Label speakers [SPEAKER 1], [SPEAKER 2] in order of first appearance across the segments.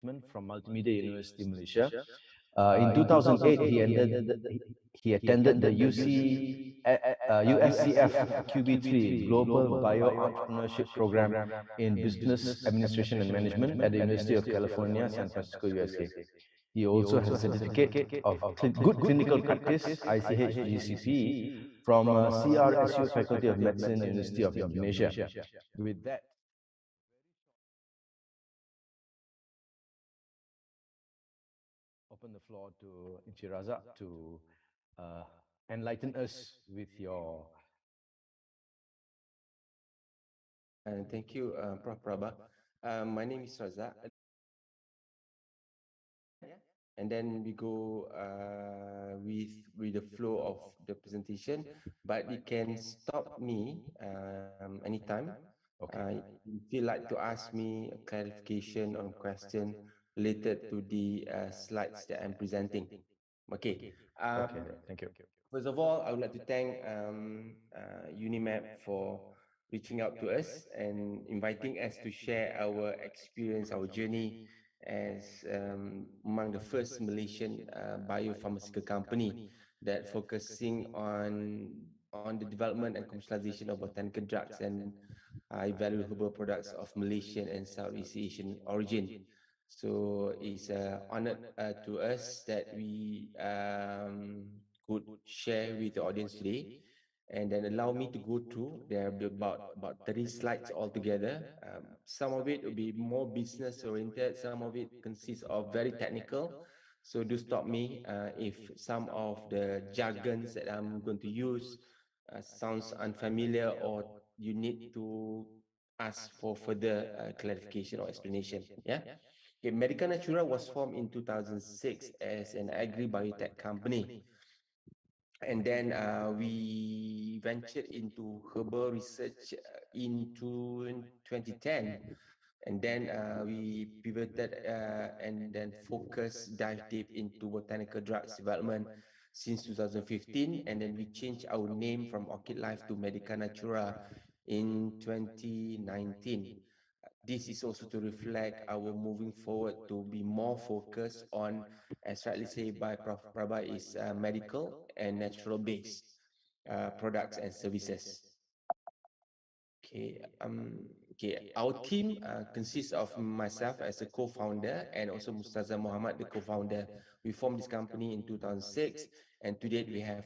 [SPEAKER 1] Management from Multimedia University, Malaysia. In 2008, he attended the USCF QB3 Global Bio Entrepreneurship Program in Business Administration and Management at the University of California, San Francisco, USA. He also has a certificate of Good Clinical Practice, ICH-GCP, from CRSU Faculty of Medicine, University of Indonesia. With that, open the floor to Encik Razak to uh, enlighten us with your.
[SPEAKER 2] Thank you, Prof. Prabha. My name is Razak. And then we go with the flow of the presentation, but you can stop me anytime. You feel like to ask me a clarification on question related to the slides that I'm presenting. Okay.
[SPEAKER 1] Okay, right. Thank you.
[SPEAKER 2] First of all, I would like to thank Unimap for reaching out to us and inviting us to share our experience, our journey as among the first Malaysian biopharmaceutical company that focusing on the development and commercialization of botanical drugs and high-value herbal products of Malaysian and Southeast Asian origin. So it's honored to us that we could share with the audience today, and then allow me to go through. There will be about 30 slides altogether. Some of it will be more business oriented. Some of it consists of very technical. So do stop me if some of the jargons that I'm going to use sounds unfamiliar or you need to ask for further clarification or explanation. Yeah. Okay, Medica Natura was formed in 2006 as an agri-biotech company. And then we ventured into herbal research into 2010. And then we pivoted and then focused, dive deep into botanical drugs development since 2015. And then we changed our name from Orchid Life to Medica Natura in 2019. This is also to reflect our moving forward to be more focused on, as rightly said by Prof. Prabha, is medical and natural based products and services. Okay. Our team consists of myself as a co-founder and also Mustaza Muhammad, the co-founder. We formed this company in 2006, and to date we have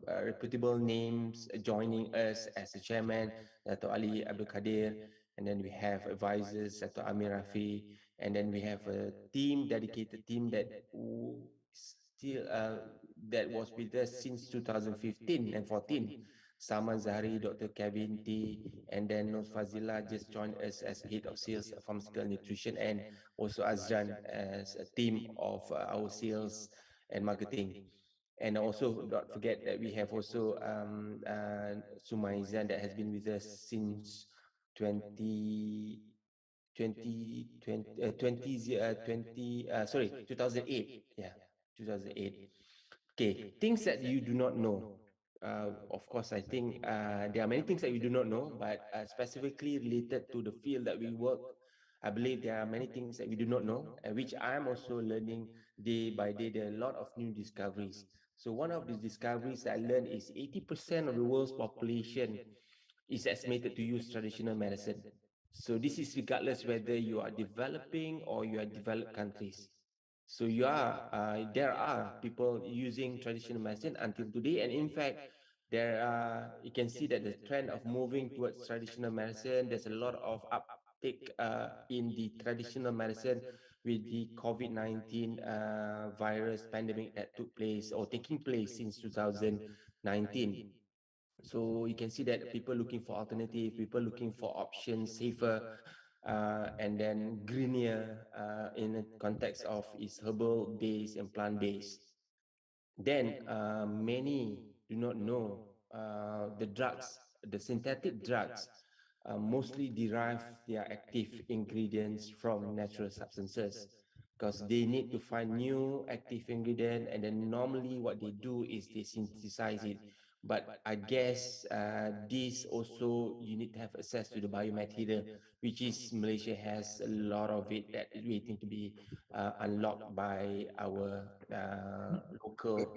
[SPEAKER 2] reputable names joining us as the chairman, Dato' Ali Abdul Kadir, and then we have advisors, Dato' Amir Rafi, and then we have a team, dedicated team still that was with us since 2015 and 14. Saman Zahri, Dr. Kevin T, and then Nos Fazila just joined us as head of sales, pharmaceutical nutrition, and also Azran as a team of our sales and marketing. And also, don't forget that we have also Sumaizan that has been with us since 20, 2008. Yeah, 2008. Okay, things that you do not know. Of course, I think there are many things that we do not know, but specifically related to the field that we work, I believe there are many things that we do not know, and which I'm also learning day by day. There are a lot of new discoveries. So one of the discoveries that I learned is 80% of the world's population is estimated to use traditional medicine. So this is regardless whether you are developing or you are developed countries. So there are people using traditional medicine until today, and in fact, you can see that the trend of moving towards traditional medicine. There's a lot of uptake in the traditional medicine with the COVID-19 virus pandemic that took place or taking place since 2019. So you can see that people looking for alternative, people looking for options, safer, and then greener in the context of is herbal based and plant based. Then many do not know the drugs, the synthetic drugs, mostly derive their active ingredients from natural substances because they need to find new active ingredient, and then normally what they do is they synthesize it But I guess this also you need to have access to the biomaterial, which is Malaysia has a lot of it that is waiting to be unlocked by our local.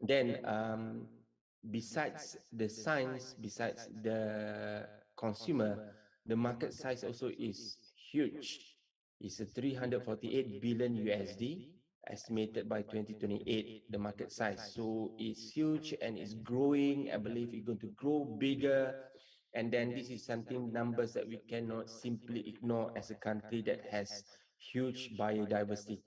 [SPEAKER 2] Then, besides the science, besides the consumer, the market size also is huge. It's a 348 billion USD estimated by 2028, the market size. So it's huge and it's growing. I believe it's going to grow bigger. And then this is something numbers that we cannot simply ignore as a country that has huge biodiversity.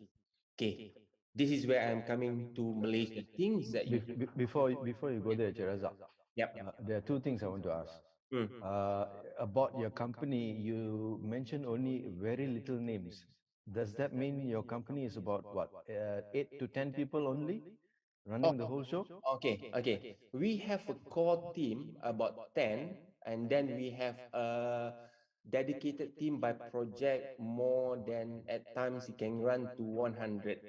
[SPEAKER 2] Okay, this is where I'm coming to Malaysia. Things that you
[SPEAKER 1] Before you go there, Razak,
[SPEAKER 2] yep.
[SPEAKER 1] there are two things I want to ask.
[SPEAKER 2] Mm.
[SPEAKER 1] Uh, about your company, you mentioned only very little names. Does that mean your company is about what, 8 to 10 people only
[SPEAKER 2] Oh,
[SPEAKER 1] running the whole show?
[SPEAKER 2] okay. We have a core team about 10, and then we have a dedicated team by project more than at times it can run to 100.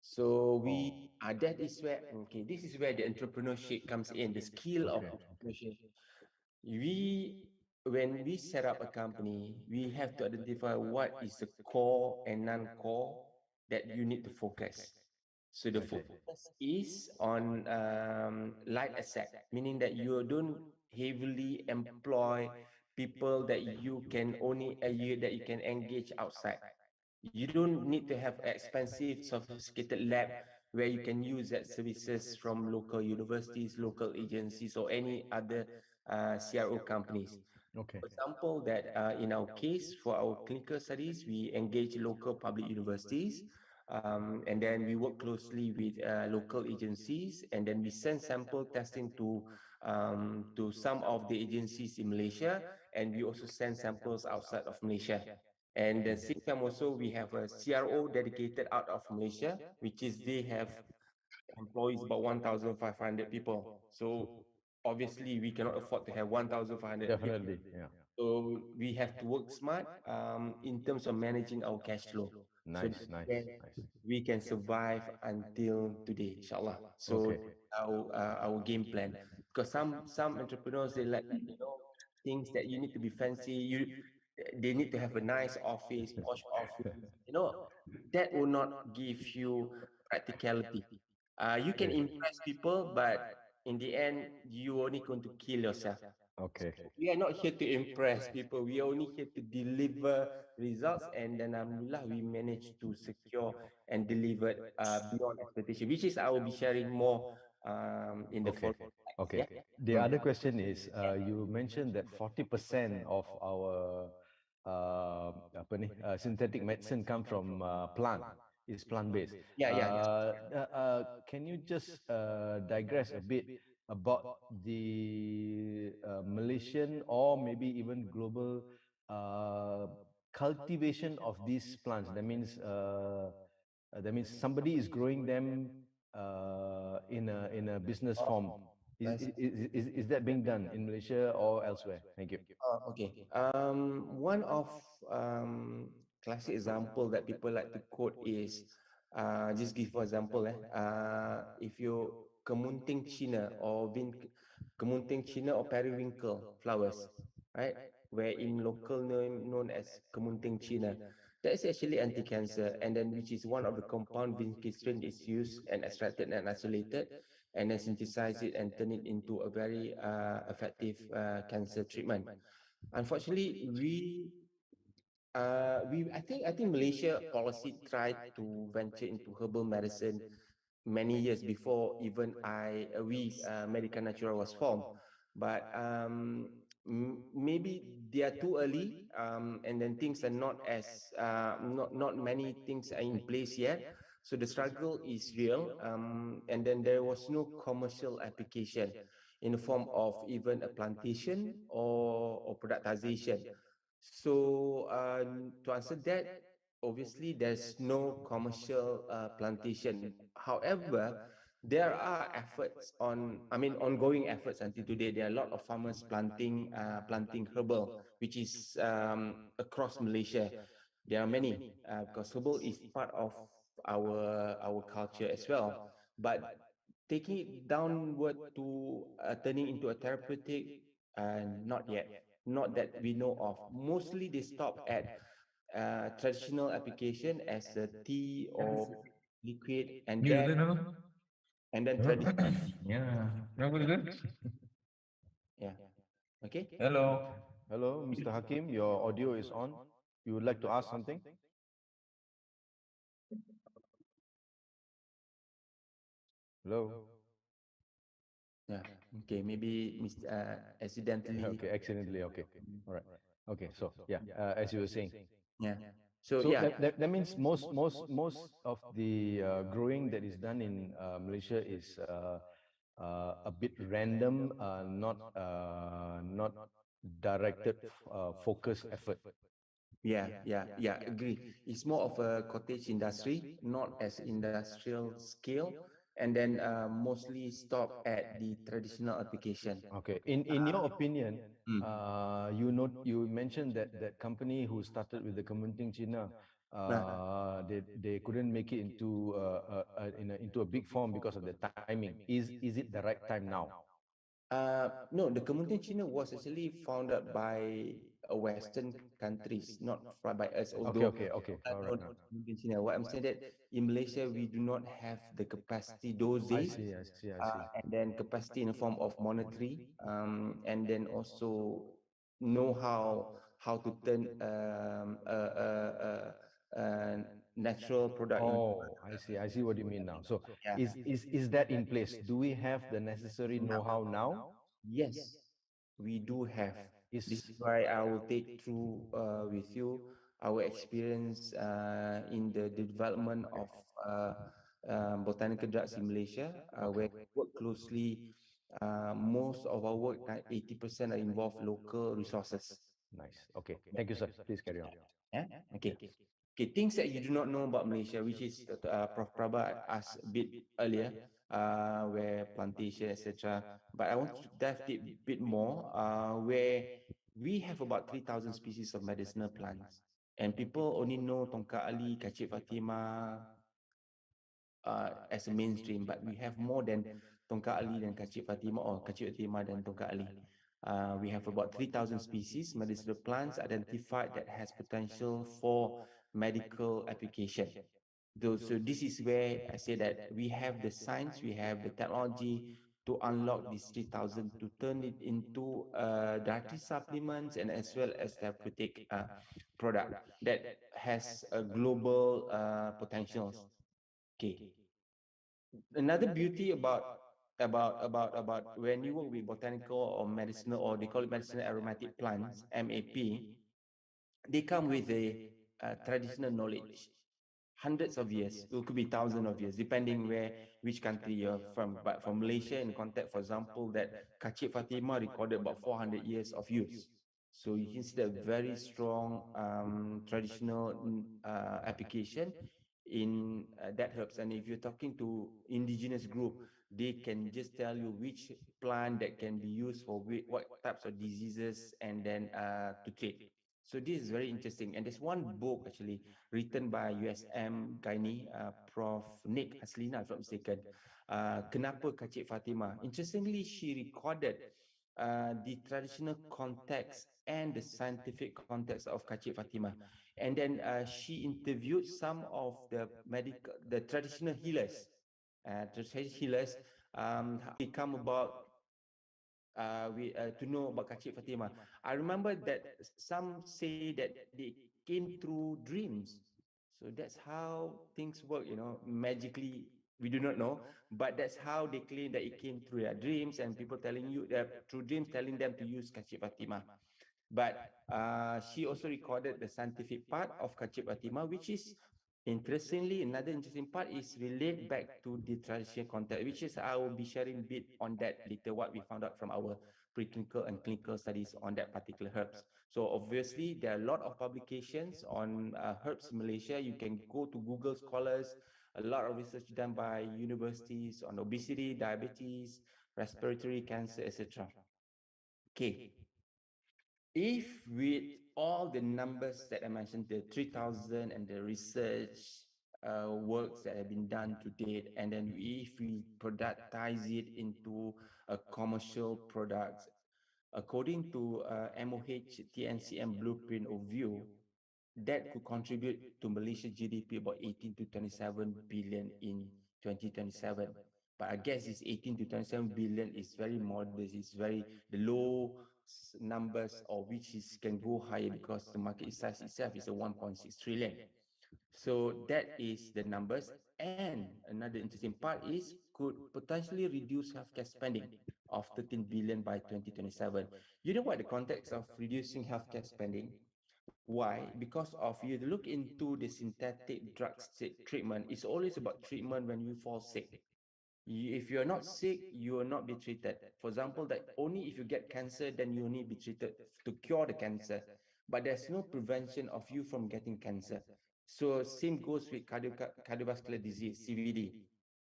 [SPEAKER 2] So we
[SPEAKER 1] Oh,
[SPEAKER 2] that is where okay, this is where the entrepreneurship comes in, the skill of
[SPEAKER 1] okay, okay,
[SPEAKER 2] entrepreneurship. We when we set up a company, we have to identify what is the core and non-core that you need to focus. So the
[SPEAKER 1] I see.
[SPEAKER 2] focus is on light asset, meaning that you don't heavily employ people that you can only that you can engage outside. You don't need to have expensive, sophisticated lab where you can use that services from local universities, local agencies, or any other CRO companies.
[SPEAKER 1] Okay,
[SPEAKER 2] For example, that in our case, for our clinical studies, we engage local public universities, and then we work closely with local agencies, and then we send sample testing to some of the agencies in Malaysia, and we also send samples outside of Malaysia. And the same time also, we have a CRO dedicated out of Malaysia, which is they have employees about 1,500 people. So obviously, we cannot afford to have 1,500 people.
[SPEAKER 1] definitely. Yeah.
[SPEAKER 2] So we have to work smart in terms of managing our cash flow. So
[SPEAKER 1] Nice, nice,
[SPEAKER 2] then
[SPEAKER 1] nice.
[SPEAKER 2] we can survive until today, inshallah. So
[SPEAKER 1] Okay.
[SPEAKER 2] our game plan. Because some entrepreneurs they like things that you need to be fancy. They need to have a nice office, posh office. That will not give you practicality. You can
[SPEAKER 1] Okay.
[SPEAKER 2] impress people, but in the end, you only going to kill yourself.
[SPEAKER 1] Okay.
[SPEAKER 2] We are not here to impress people. We are only here to deliver results, and then alhamdulillah, we managed to secure and deliver beyond expectation, which is I will be sharing more in the
[SPEAKER 1] Okay.
[SPEAKER 2] following slides.
[SPEAKER 1] Okay.
[SPEAKER 2] Yeah.
[SPEAKER 1] The
[SPEAKER 2] Mm.
[SPEAKER 1] other question is, you mentioned that 40% of our apa ni, synthetic medicine come from plant, is plant-based.
[SPEAKER 2] Yeah.
[SPEAKER 1] Can you just digress a bit about the Malaysian or maybe even global uh, cultivation of these plants? That means somebody is growing them in a business form.
[SPEAKER 2] Nice.
[SPEAKER 1] Is that being done in Malaysia or elsewhere? Thank you.
[SPEAKER 2] Okay. One of classic example that people like to quote is, just give for example, if you kemunting China or kemunting China or periwinkle flowers, right? Where in local name known as kemunting China, that is actually anti-cancer, and then which is one of the compound vincristine is used and extracted and isolated, and then synthesize it and turn it into a very effective cancer treatment. Unfortunately, I think Malaysia policy tried to venture into herbal medicine many years before even Medika Natura was formed. But maybe they are too early, and then things are not as not many things are in place yet. So the struggle is real, and then there was no commercial application in the form of even a plantation or productization. So to answer that, obviously there's no commercial plantation. However, there are efforts ongoing efforts until today. There are a lot of farmers planting herbal, which is across Malaysia. There are many because herbal is part of our culture as well. But taking it downward to turning into a therapeutic, not yet, not that we know of. Mostly they stop at traditional application as a tea or liquid,
[SPEAKER 3] Gitu tuh nama.
[SPEAKER 2] and then
[SPEAKER 3] Halo.
[SPEAKER 2] traditional.
[SPEAKER 3] Ya, kenapa gitu?
[SPEAKER 2] Yeah. Okay.
[SPEAKER 3] Halo.
[SPEAKER 1] Hello, Mr. Hakim. Your audio is on. You would like to ask something? Hello.
[SPEAKER 2] Yeah. Okay. Maybe accidentally.
[SPEAKER 1] Okay, accidentally. Okay, all right. Okay, so yeah, as you were saying,
[SPEAKER 2] Yeah. So
[SPEAKER 1] so
[SPEAKER 2] yeah.
[SPEAKER 1] that means most of the growing that is done in Malaysia is a bit random, not directed, focused effort.
[SPEAKER 2] Yeah, agree. It's more of a cottage industry, not as industrial scale, and then mostly stop at the traditional application.
[SPEAKER 1] Okay. In your opinion,
[SPEAKER 2] Mm.
[SPEAKER 1] you mentioned that that company who started with the Kementing China,
[SPEAKER 2] Nah,
[SPEAKER 1] they couldn't make it into into a big form because of the timing. Is it the right time now?
[SPEAKER 2] no, the Kementerian China was actually founded by Western countries, not by us.
[SPEAKER 1] Okay,
[SPEAKER 2] Although
[SPEAKER 1] okay, okay.
[SPEAKER 2] I
[SPEAKER 1] All right,
[SPEAKER 2] know
[SPEAKER 1] right.
[SPEAKER 2] Kementerian China, what I'm saying that in Malaysia we do not have the capacity those
[SPEAKER 1] I
[SPEAKER 2] days,
[SPEAKER 1] see, I see, I see.
[SPEAKER 2] and then capacity in the form of monetary, and then also know how to turn a natural product into.
[SPEAKER 1] Oh, I see. I see what you mean now. So
[SPEAKER 2] Yeah.
[SPEAKER 1] is that in place? Do we have the necessary know-how now?
[SPEAKER 2] Yes, we do have. This
[SPEAKER 1] Is
[SPEAKER 2] is why I will take through with you our experience in the development of botanical drugs in Malaysia,
[SPEAKER 1] okay.
[SPEAKER 2] where we work closely. Most of our work, 80% are involved local resources.
[SPEAKER 1] Nice. Okay. Thank you, sir. Please carry on.
[SPEAKER 2] Yeah. Okay. Okay. Things that you do not know about Malaysia, which is Prof. Prabha asked a bit earlier, where plantation, etc. But I want to dive deep bit more, where we have about 3,000 species of medicinal plants, and people only know Tongkat Ali, Kacip Fatima, as a mainstream, but we have more than Tongkat Ali dan Kacip Fatima, or Kacip Fatima dan Tongkat Ali. We have about 3,000 species medicinal plants identified that has potential for medical application. So this is where I say that we have the science, we have the technology to unlock these 3,000 to turn it into dietary supplements and as well as therapeutic product that has a global potentials. Okay. Another beauty about when you work with botanical or medicinal, or they call it medicinal aromatic plants, MAP, they come with a traditional knowledge, hundreds of years, it could be thousands of years, depending where which country you're from. But from Malaysia, in context, for example, that Kacip Fatima recorded about 400 years of use. So you can see the very strong traditional application in that herbs. And if you're talking to indigenous group, they can just tell you which plant that can be used for what types of diseases, and then to treat. So this is very interesting. And there's one book actually written by USM Gynae, Prof. Nick Haslina, if I'm not mistaken. Kenapa Kacip Fatima? Interestingly, she recorded the traditional context and the scientific context of Kacip Fatima. And then she interviewed some of the traditional healers, how they come about to know about Kacip Fatima. I remember that some say that they came through dreams. So that's how things work, magically. We do not know, but that's how they claim that it came through their dreams, and people telling you that through dreams telling them to use Kacip Fatima. But she also recorded the scientific part of Kacip Fatima, which is interestingly, another interesting part is relate back to the traditional context, which is I will be sharing a bit on that later, what we found out from our preclinical and clinical studies on that particular herbs. So obviously, there are a lot of publications on herbs in Malaysia. You can go to Google Scholars, a lot of research done by universities on obesity, diabetes, respiratory cancer, etc. Okay, if with all the numbers that I mentioned, the 3,000 and the research works that have been done to date, and then if we productize it into a commercial products, according to MOH TNCM blueprint or view, that could contribute to Malaysia GDP about 18 to 27 billion in 2027. But I guess this 18 to 27 billion is very modest. It's very the low numbers, or which is can go higher because the market size itself is a 1.6 trillion. So that is the numbers. And another interesting part is could potentially reduce healthcare spending of 13 billion by 2027. You know what the context of reducing healthcare spending? Why? Because of you look into the synthetic drugs treatment, it's always about treatment when you fall sick. If you're not sick, you will not be treated. For example, that only if you get cancer, then you only be treated to cure the cancer. But there's no prevention of you from getting cancer. So same goes with cardiovascular disease, CVD.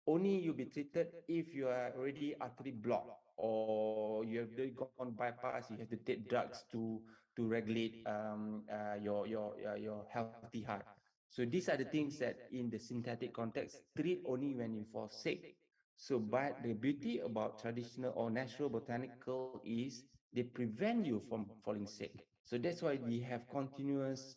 [SPEAKER 2] Only you'll be treated if you are already artery blocked or you have already gone bypass. You have to take drugs to regulate your healthy heart. So these are the things that in the synthetic context treat only when you fall sick. So, but the beauty about traditional or natural botanical is they prevent you from falling sick. So that's why we have continuous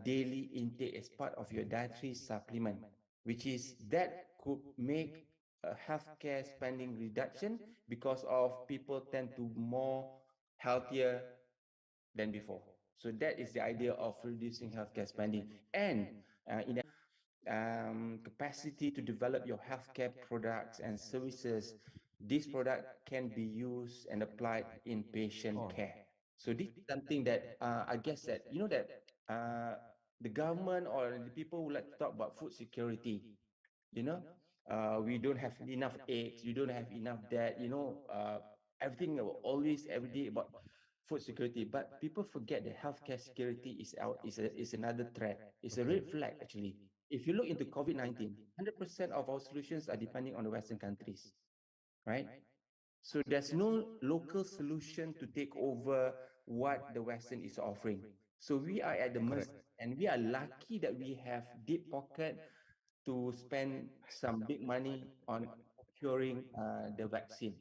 [SPEAKER 2] daily intake as part of your dietary supplement, which is that could make a healthcare spending reduction because of people tend to more healthier than before. So that is the idea of reducing healthcare spending. And in capacity to develop your healthcare products and services, this product can be used and applied in patient
[SPEAKER 1] Oh,
[SPEAKER 2] care. So this is something that I guess that you know that uh, the government or the people would like to talk about food security. You know, we don't have enough eggs, we don't have enough that. Everything always every day about food security, but people forget that healthcare security is another threat. It's a
[SPEAKER 1] okay.
[SPEAKER 2] red flag actually. If you look into COVID-19, 100% of our solutions are depending on the Western countries, right? So there's no local solution to take over what the Western is offering. So we are at the
[SPEAKER 1] Correct.
[SPEAKER 2] mercy, and we are lucky that we have deep pocket to spend some big money on procuring the vaccine.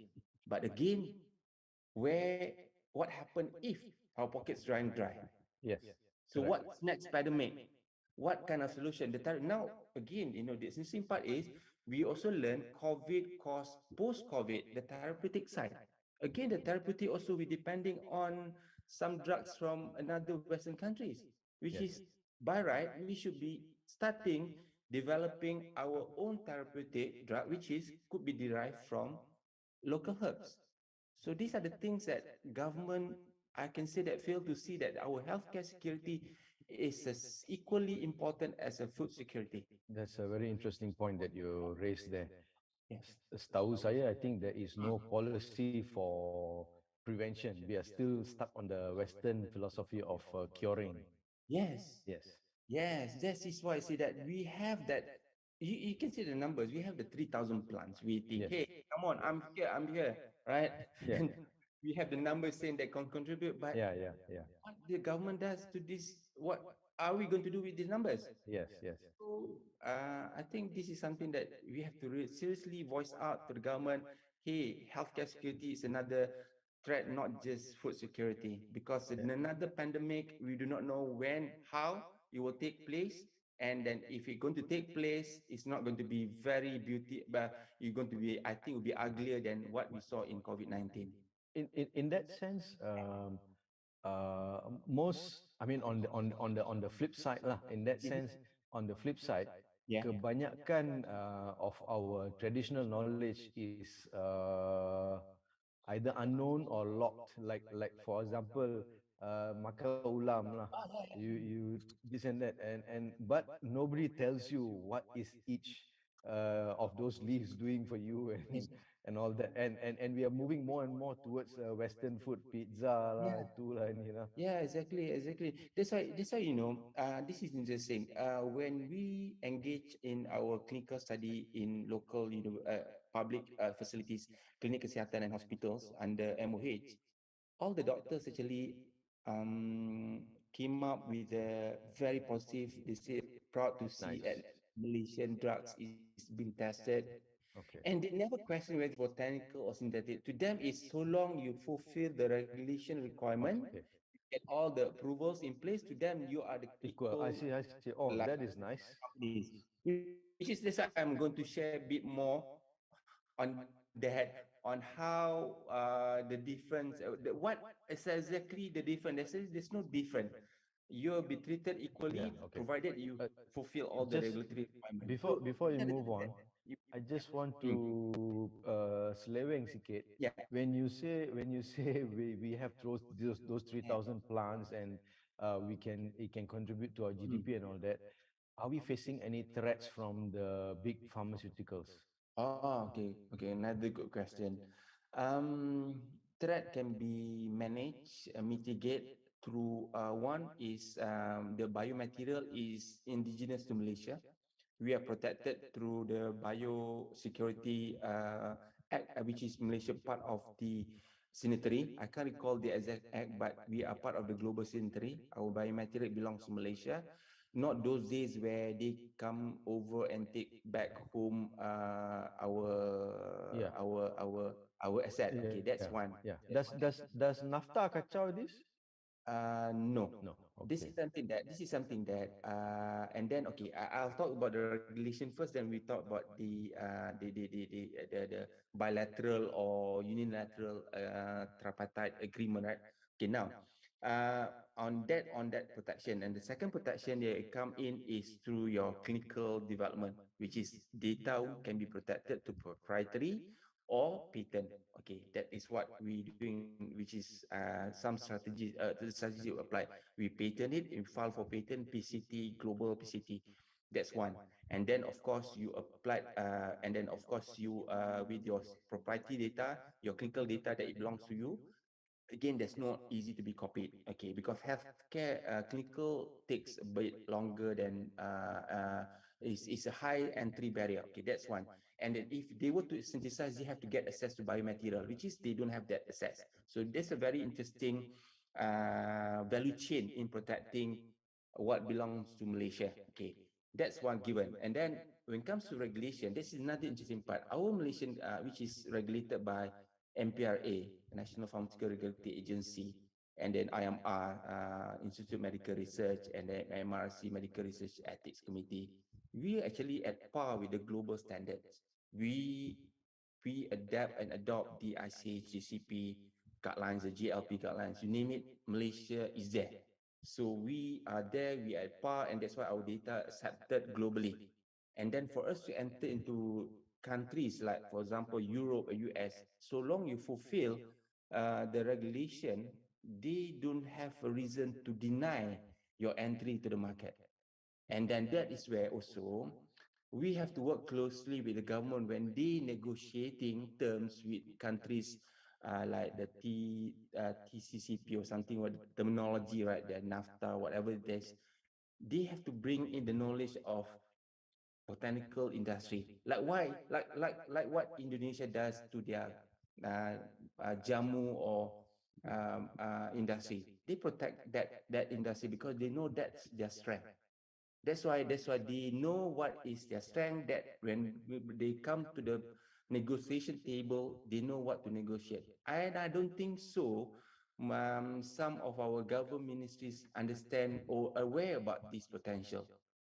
[SPEAKER 2] But again, where what happened if our pockets drying dry?
[SPEAKER 1] Yes.
[SPEAKER 2] So
[SPEAKER 1] Correct.
[SPEAKER 2] what's next pandemic? What kind of solution? Now again, the interesting part is we also learn COVID cause post-COVID, the therapeutic side. Again, the therapeutic also we depending on some drugs from another Western countries, which
[SPEAKER 1] Yes.
[SPEAKER 2] is by right, we should be starting developing our own therapeutic drug, which is could be derived from local herbs. So these are the things that government, I can say that fail to see that our healthcare security is as equally important as a food security.
[SPEAKER 1] That's a very interesting point that you raised there.
[SPEAKER 2] Yeah.
[SPEAKER 1] Setahu saya, I think there is no policy for prevention. We are still stuck on the Western philosophy of curing.
[SPEAKER 2] Yes.
[SPEAKER 1] Yes.
[SPEAKER 2] Yes. That is why I say that we have that. You can see the numbers. We have the 3,000 plants. We think,
[SPEAKER 1] Yes.
[SPEAKER 2] hey, come on, I'm here, right?
[SPEAKER 1] Yeah.
[SPEAKER 2] And we have the numbers saying that can contribute, but
[SPEAKER 1] Yeah. Yeah. Yeah.
[SPEAKER 2] what the government does to this, what are we going to do with these numbers?
[SPEAKER 1] Yes. Yes.
[SPEAKER 2] So I think this is something that we have to seriously voice out to the government. Hey, healthcare security is another threat, not just food security, because in
[SPEAKER 1] Yeah.
[SPEAKER 2] another pandemic, we do not know when, how it will take place. And then if it's going to take place, it's not going to be very beauty, but it's going to be, I think, will be uglier than what we saw in COVID-19.
[SPEAKER 1] In that sense, most, I mean, on the flip side lah, in that
[SPEAKER 2] Mhm.
[SPEAKER 1] sense, on the flip side,
[SPEAKER 2] Yeah.
[SPEAKER 1] kebanyakan of our traditional knowledge is either unknown or locked. Like for example, makan ulam lah.
[SPEAKER 2] Ah, yeah,
[SPEAKER 1] You this and that, and but nobody tells you what is each of those leaves doing for you
[SPEAKER 2] yeah.
[SPEAKER 1] and all that. And we are moving more and more towards Western food, pizza lah,
[SPEAKER 2] Yeah.
[SPEAKER 1] itu lah, ni lah.
[SPEAKER 2] Yeah, exactly, exactly. That's why this is interesting. When we engage in our clinical study in local, public facilities, clinic kesihatan and hospitals under MOH, all the doctors actually came up with a very positive. They say proud to see
[SPEAKER 1] Nice.
[SPEAKER 2] Malaysian drugs is being tested, and
[SPEAKER 1] Okay.
[SPEAKER 2] they never question whether it's botanical or synthetic. To them, it's so long you fulfill the regulation requirement,
[SPEAKER 1] Okay.
[SPEAKER 2] get all the approvals in place. To them, you are the
[SPEAKER 1] Equal. I
[SPEAKER 2] equal
[SPEAKER 1] see. I see. Oh,
[SPEAKER 2] like
[SPEAKER 1] that is nice.
[SPEAKER 2] companies. Which is this I'm going to share a bit more on that, on how the difference, what is exactly the difference. There's no different. You'll be treated equally
[SPEAKER 1] Yeah. Okay.
[SPEAKER 2] provided you
[SPEAKER 1] Uh,
[SPEAKER 2] fulfill all the
[SPEAKER 1] just
[SPEAKER 2] regulatory requirements. So
[SPEAKER 1] before you
[SPEAKER 2] other
[SPEAKER 1] move
[SPEAKER 2] than that,
[SPEAKER 1] on,
[SPEAKER 2] you,
[SPEAKER 1] I just want
[SPEAKER 2] mm,
[SPEAKER 1] to seleweng sikit.
[SPEAKER 2] yeah,
[SPEAKER 1] When you say we have those 3,000 plants and we can it can contribute to our
[SPEAKER 2] mm.
[SPEAKER 1] GDP and all that. Are we facing any threats from the big pharmaceuticals?
[SPEAKER 2] Oh, okay, another good question. Um, Threat can be managed, mitigate through one is the biomaterial is indigenous to Malaysia. We are protected through the Biosecurity Act, which is Malaysia part of the signatory. I can't recall the exact act, but we are part of the global signatory. Our biomaterial belongs to Malaysia, not those days where they come over and take back home
[SPEAKER 1] Yeah.
[SPEAKER 2] our asset.
[SPEAKER 1] Yeah.
[SPEAKER 2] Okay, that's one.
[SPEAKER 1] Yeah.
[SPEAKER 2] That's one.
[SPEAKER 1] Does NAFTA kacau this?
[SPEAKER 2] No.
[SPEAKER 1] No.
[SPEAKER 2] This
[SPEAKER 1] Okay.
[SPEAKER 2] is something that and then okay, I'll talk about the regulation first, then we talk about the bilateral or unilateral tripartite agreement, right? Okay, now on that protection, and the second protection that come in is through your clinical development, which is data can be protected to proprietary or patent. Okay, that is what we doing, which is some strategies. The strategy we apply, we patent it, we file for patent, PCT, global PCT. That's one. And then of course you applied, and then of course you with your proprietary data, your clinical data that it belongs to you. Again, that's not easy to be copied. Okay, because healthcare clinical takes a bit longer than is a high entry barrier. Okay, that's one. And then if they were to synthesize, they have to get access to biomaterial, which is they don't have that access. So there's a very interesting value chain in protecting what belongs to Malaysia. Okay, that's one given. And then when it comes to regulation, this is another interesting part. Our Malaysian, which is regulated by MPRA, National Pharmaceutical Regulatory Agency, and then IMR, Institute of Medical Research, and then MRC, Medical Research Ethics Committee, we actually at par with the global standards. We we adapt and adopt the ICH, GCP guidelines, the GLP guidelines, you name it, Malaysia is there. So we are there, we are at par, and that's why our data accepted globally. And then for us to enter into countries like, for example, Europe or US, so long you fulfill the regulation, they don't have a reason to deny your entry to the market. And then that is where also we have to work closely with the government when they negotiating terms with countries like the TCCP or something, what terminology, right? The NAFTA, whatever it is, they have to bring in the knowledge of botanical industry. Like why? Like what Indonesia does to their uh, jamu or industry. They protect that industry because they know that's their strength. That's why they know what is their strength. That when they come to the negotiation table, they know what to negotiate. And I don't think so. Some of our government ministries understand or aware about this potential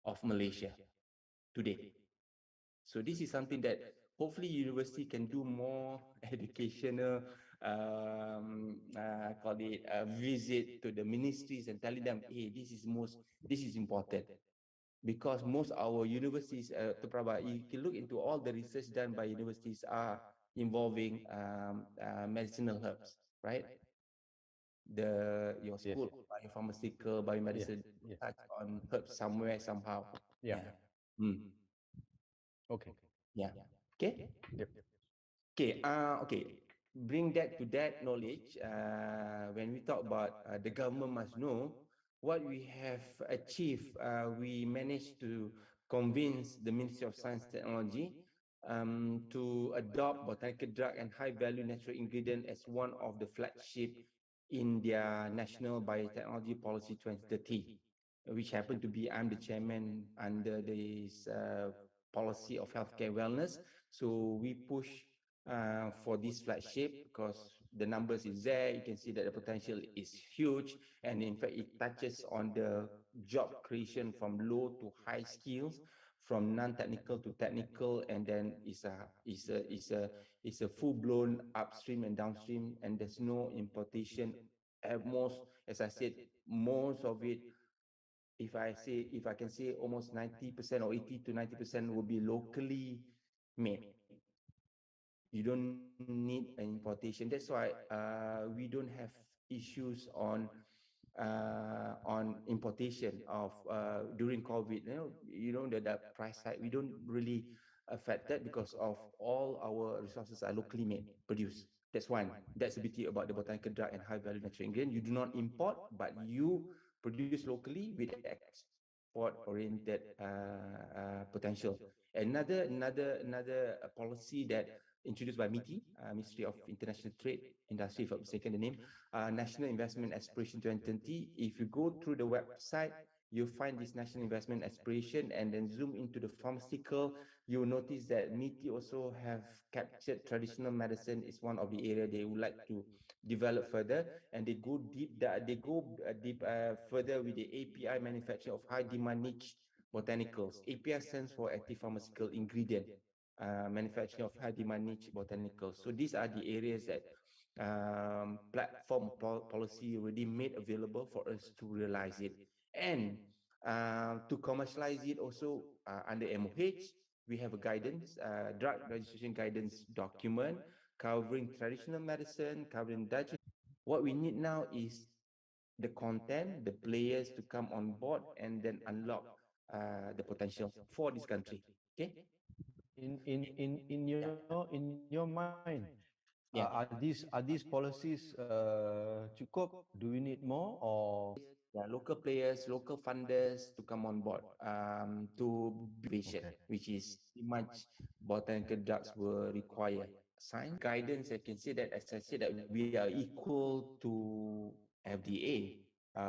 [SPEAKER 2] of Malaysia today. So this is something that hopefully university can do more educational, call it a visit to the ministries and telling them, hey, this is important, because most our universities, to Prabha, you can look into all the research done by universities are involving medicinal herbs, right? Your
[SPEAKER 1] Yes.
[SPEAKER 2] school of biopharmaceutical,
[SPEAKER 1] Yeah.
[SPEAKER 2] biomedicine
[SPEAKER 1] Yes.
[SPEAKER 2] touch on herbs somewhere, somehow.
[SPEAKER 1] Yeah.
[SPEAKER 2] Yeah. Mm.
[SPEAKER 1] Okay.
[SPEAKER 2] Yeah. Okay.
[SPEAKER 1] Yep.
[SPEAKER 2] Okay. Bring that to that knowledge. When we talk about the government must know what we have achieved. We managed to convince the Ministry of Science and Technology to adopt botanical drug and high value natural ingredient as one of the flagship in their National Biotechnology Policy 2030. which happen to be I'm the chairman under this policy of healthcare wellness. So we push for this flagship because the numbers is there. You can see that the potential is huge, and in fact, it touches on the job creation from low to high skills, from non-technical to technical, and then is a full-blown upstream and downstream, and there's no importation. At most, as I said, most of it, if I can say almost 90% or 80 to 90% will be locally made. You don't need an importation. That's why we don't have issues on importation of during COVID. The price hike. We don't really affect that because of all our resources are locally made, produced. That's one. That's the beauty about the botanical drug and high value natural ingredient. You do not import, but you produce locally with export-oriented potential. Another policy that introduced by MITI, Ministry of International Trade, Industry, if I'm mistaken the name, National Investment Aspiration 2020. If you go through the website, you find this National Investment Aspiration and then zoom into the pharmaceutical, you'll notice that MITI also have captured traditional medicine is one of the area they would like to develop further, and they go deep further with the API manufacture of high demand niche botanicals. API stands for active pharmaceutical ingredient, manufacturing of high demand niche botanicals. So these are the areas that policy already made available for us to realize it. And to commercialize it also under MOH, we have a guidance, drug registration guidance document covering traditional medicine, covering dietary. What we need now is the content, the players to come on board and then unlock the potential for this country. Okay.
[SPEAKER 1] In your mind,
[SPEAKER 2] Yeah.
[SPEAKER 1] are these policies cukup? Do we need more or?
[SPEAKER 2] Yeah, local players, local funders to come on board to vision,
[SPEAKER 1] Okay.
[SPEAKER 2] which is pretty much botanical drugs will require. Science guidance, I can say that, as I said, that we are equal to FDA.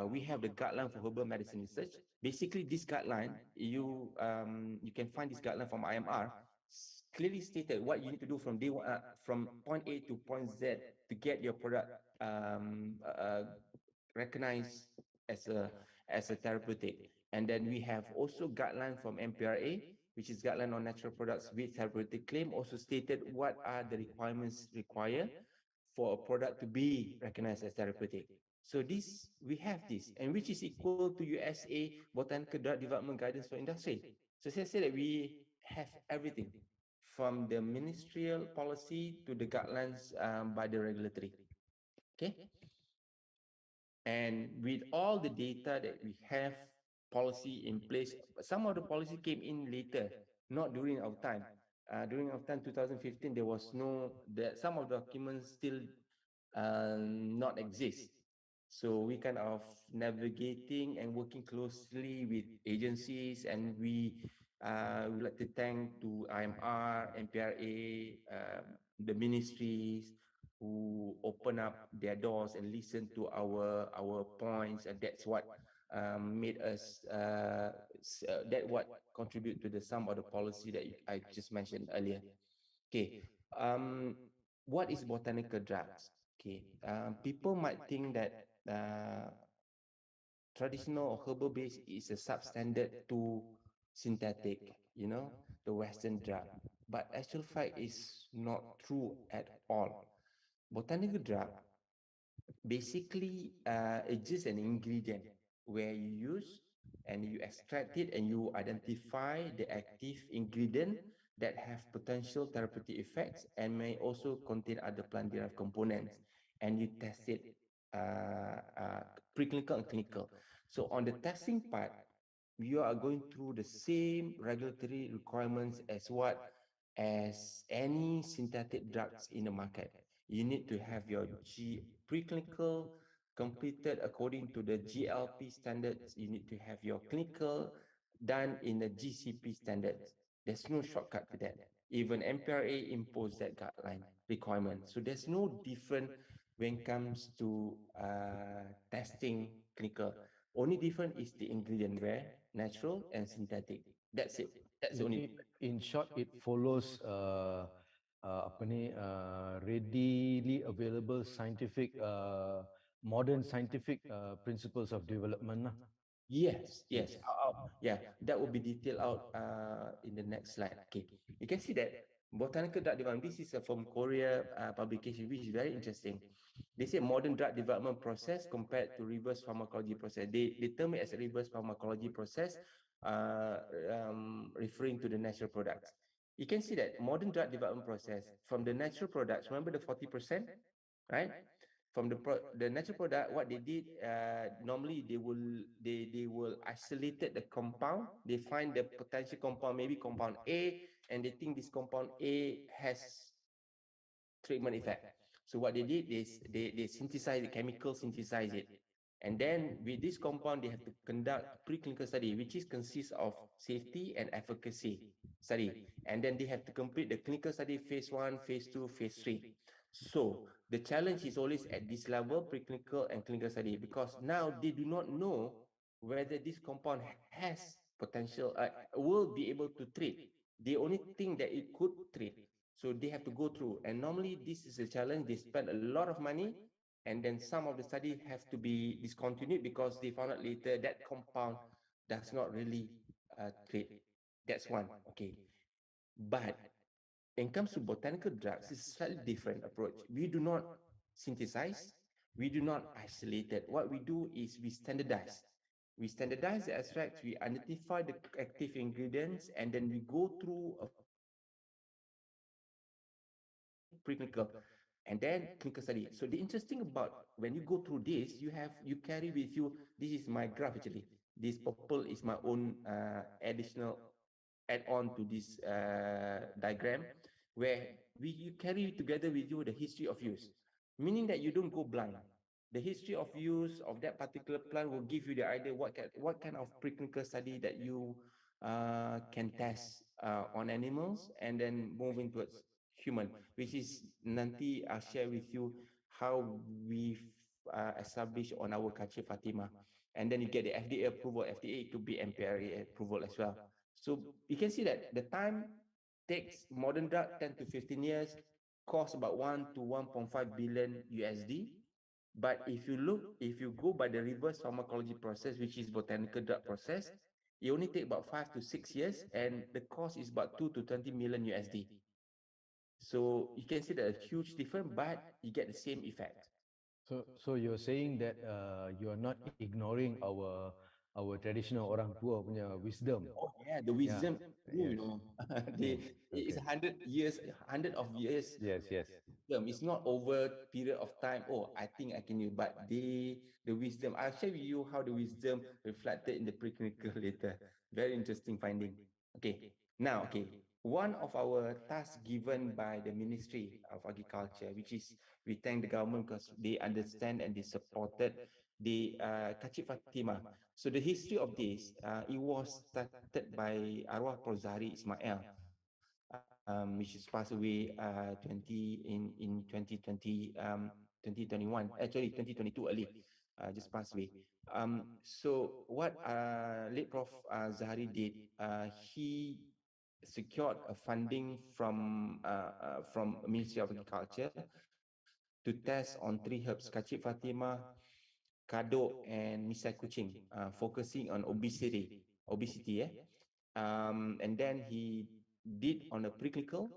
[SPEAKER 2] We have the guideline for herbal medicine research. Basically, this guideline, you can find this guideline from IMR, clearly stated what you need to do from day one, from point A to point Z to get your product recognized as a therapeutic. And then we have also guideline from MPRA, which is guideline on natural products with therapeutic claim, also stated what are the requirements required for a product to be recognized as therapeutic. So this we have this, and which is equal to USA Botanical Drug Development Guidance for Industry. So I say that we have everything from the ministerial policy to the guidelines by the regulatory. Okay. And with all the data that we have, policy in place, some of the policy came in later, not during our time. During our time, 2015, there was no, that some of the documents still not exist. So we kind of navigating and working closely with agencies, and we like to thank to IMR, MPRA, the ministries who open up their doors and listen to our points, and that's what made us that what contribute to the some of the policy that I just mentioned earlier. Okay, um, what is botanical drugs? Okay, people might think that traditional or herbal base is a substandard to synthetic, the Western drug. But actual fact is not true at all. Botanical drug basically it's just an ingredient where you use and you extract it and you identify the active ingredient that have potential therapeutic effects and may also contain other plant derived components, and you test it preclinical and clinical. So on the testing part, you are going through the same regulatory requirements as any synthetic drugs in the market. You need to have your preclinical completed according to the GLP standards. You need to have your clinical done in the GCP standards. There's no shortcut to that. Even MPRA imposed that guideline requirement. So there's no different when it comes to testing clinical. Only different is the ingredient where natural and synthetic. That's it. That's the
[SPEAKER 1] In,
[SPEAKER 2] only
[SPEAKER 1] in,
[SPEAKER 2] difference.
[SPEAKER 1] in short, it follows apa ni readily available scientific modern scientific principles of development lah.
[SPEAKER 2] Yes, yes.
[SPEAKER 1] Yes.
[SPEAKER 2] Yeah, that will be detailed out in the next slide. Okay, you can see that botanical drug development. This is from Korea publication, which is very interesting. They say modern drug development process compared to reverse pharmacology process. They term it as a reverse pharmacology process, uh, referring to the natural products. You can see that modern drug development process from the natural products. Remember the 40%, right? From the natural product, what they did, normally they will isolated the compound. They find the potential compound, maybe compound A, and they think this compound A has treatment effect. So what they did is they synthesize the chemical, synthesize it. And then with this compound, they have to conduct a preclinical study, which is consists of safety and efficacy study. And then they have to complete the clinical study, phase one, phase two, phase three. So the challenge is always at this level, preclinical and clinical study, because now they do not know whether this compound has potential, will be able to treat. They only think that it could treat. So they have to go through. And normally this is a challenge. They spend a lot of money, and then some of the study have to be discontinued because they found out later that compound does not really treat. That's one. Okay. But when it comes to botanical drugs, it's a slightly different approach. We do not synthesize, we do not isolate it. What we do is we standardize. We standardize the extracts, we identify the active ingredients, and then we go through a preclinical and then clinical study. So the interesting about when you go through this, you carry with you. This is my graph actually. This purple is my own additional add on to this diagram, where you carry together with you the history of use, meaning that you don't go blind. The history of use of that particular plant will give you the idea what kind of preclinical study that you can test on animals and then moving towards human, which is nanti I'll share with you how we establish on our Kacir Fatima. And then you get the FDA approval. FDA could be MPRA approval as well. So you can see that the time takes modern drug 10 to 15 years, cost about 1 to 1.5 billion USD. But if you go by the reverse pharmacology process, which is botanical drug process, it only take about 5 to 6 years, and the cost is about 2 to 20 million USD. So you can see that a huge difference, but you get the same effect.
[SPEAKER 1] So you're saying that you are not ignoring our traditional orang tua punya wisdom.
[SPEAKER 2] Oh yeah, the
[SPEAKER 1] Yeah.
[SPEAKER 2] wisdom true,
[SPEAKER 1] Yes.
[SPEAKER 2] they
[SPEAKER 1] Mm.
[SPEAKER 2] it's
[SPEAKER 1] Okay.
[SPEAKER 2] 100 years, 100 of years.
[SPEAKER 1] Yes. Yes.
[SPEAKER 2] It's not over period of time. Oh, I think I can use, but the wisdom. I'll share with you how the wisdom reflected in the preclinical later. Very interesting finding. Okay, now one of our tasks given by the Ministry of Agriculture, which is we thank the government because they understand and they supported the Kacip Fatima. So the history of this, it was started by Arwah Prozari Ismail, which is passed away 2021, actually 2022 early, just passed away. So what late Prof Zahari did, he secured a funding from Ministry of Agriculture to test on 3 herbs: Kacip Fatima, Kadok, and Misai Kucing, focusing on obesity. And then he did on a preclinical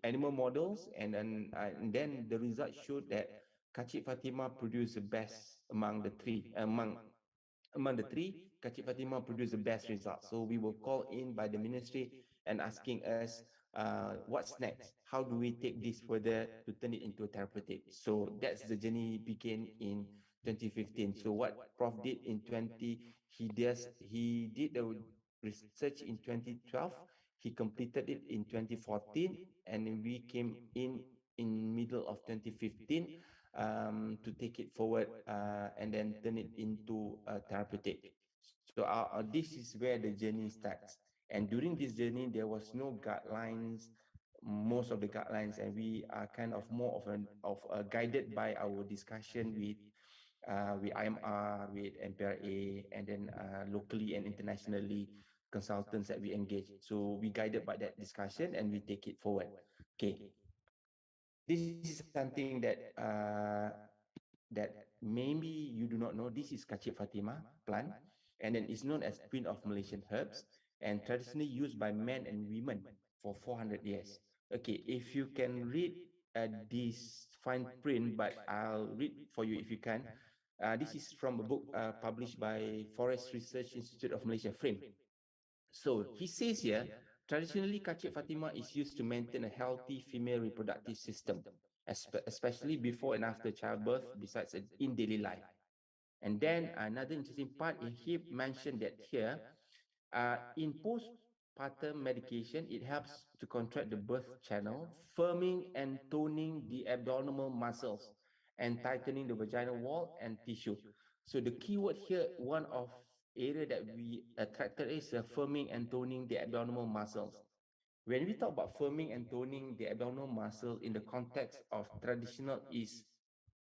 [SPEAKER 2] animal models, and then the result showed that Kacip Fatima produced the best among the three. Among the three, Kacip Fatima produced the best results. So we were called in by the ministry and asking us, what's next? How do we take this further to turn it into a therapeutic? So that's the journey began in 2015. So what Prof did in 20, he did the research in 2012. He completed it in 2014, and then we came in middle of 2015 to take it forward and then turn it into a therapeutic. So this is where the journey starts. And during this journey, there was no guidelines, most of the guidelines, and we are kind of more of guided by our discussion with with IMR, with MPRA, and then locally and internationally consultants that we engage. So we guided by that discussion and we take it forward. Okay, this is something that maybe you do not know. This is Kacip Fatima plant, and then it's known as Queen of Malaysian herbs and traditionally used by men and women for 400 years. Okay, if you can read this fine print, but I'll read for you if you can. This is from a book published by Forest Research Institute of Malaysia, FRAME. So he says here, traditionally, Kacip Fatima is used to maintain a healthy female reproductive system, especially before and after childbirth, besides in daily life. And then another interesting part, he mentioned that here, in postpartum medication, it helps to contract the birth channel, firming and toning the abdominal muscles, and tightening the vaginal wall and tissue. So the keyword here, one of area that we attracted is firming and toning the abdominal muscles. When we talk about firming and toning the abdominal muscle in the context of traditional is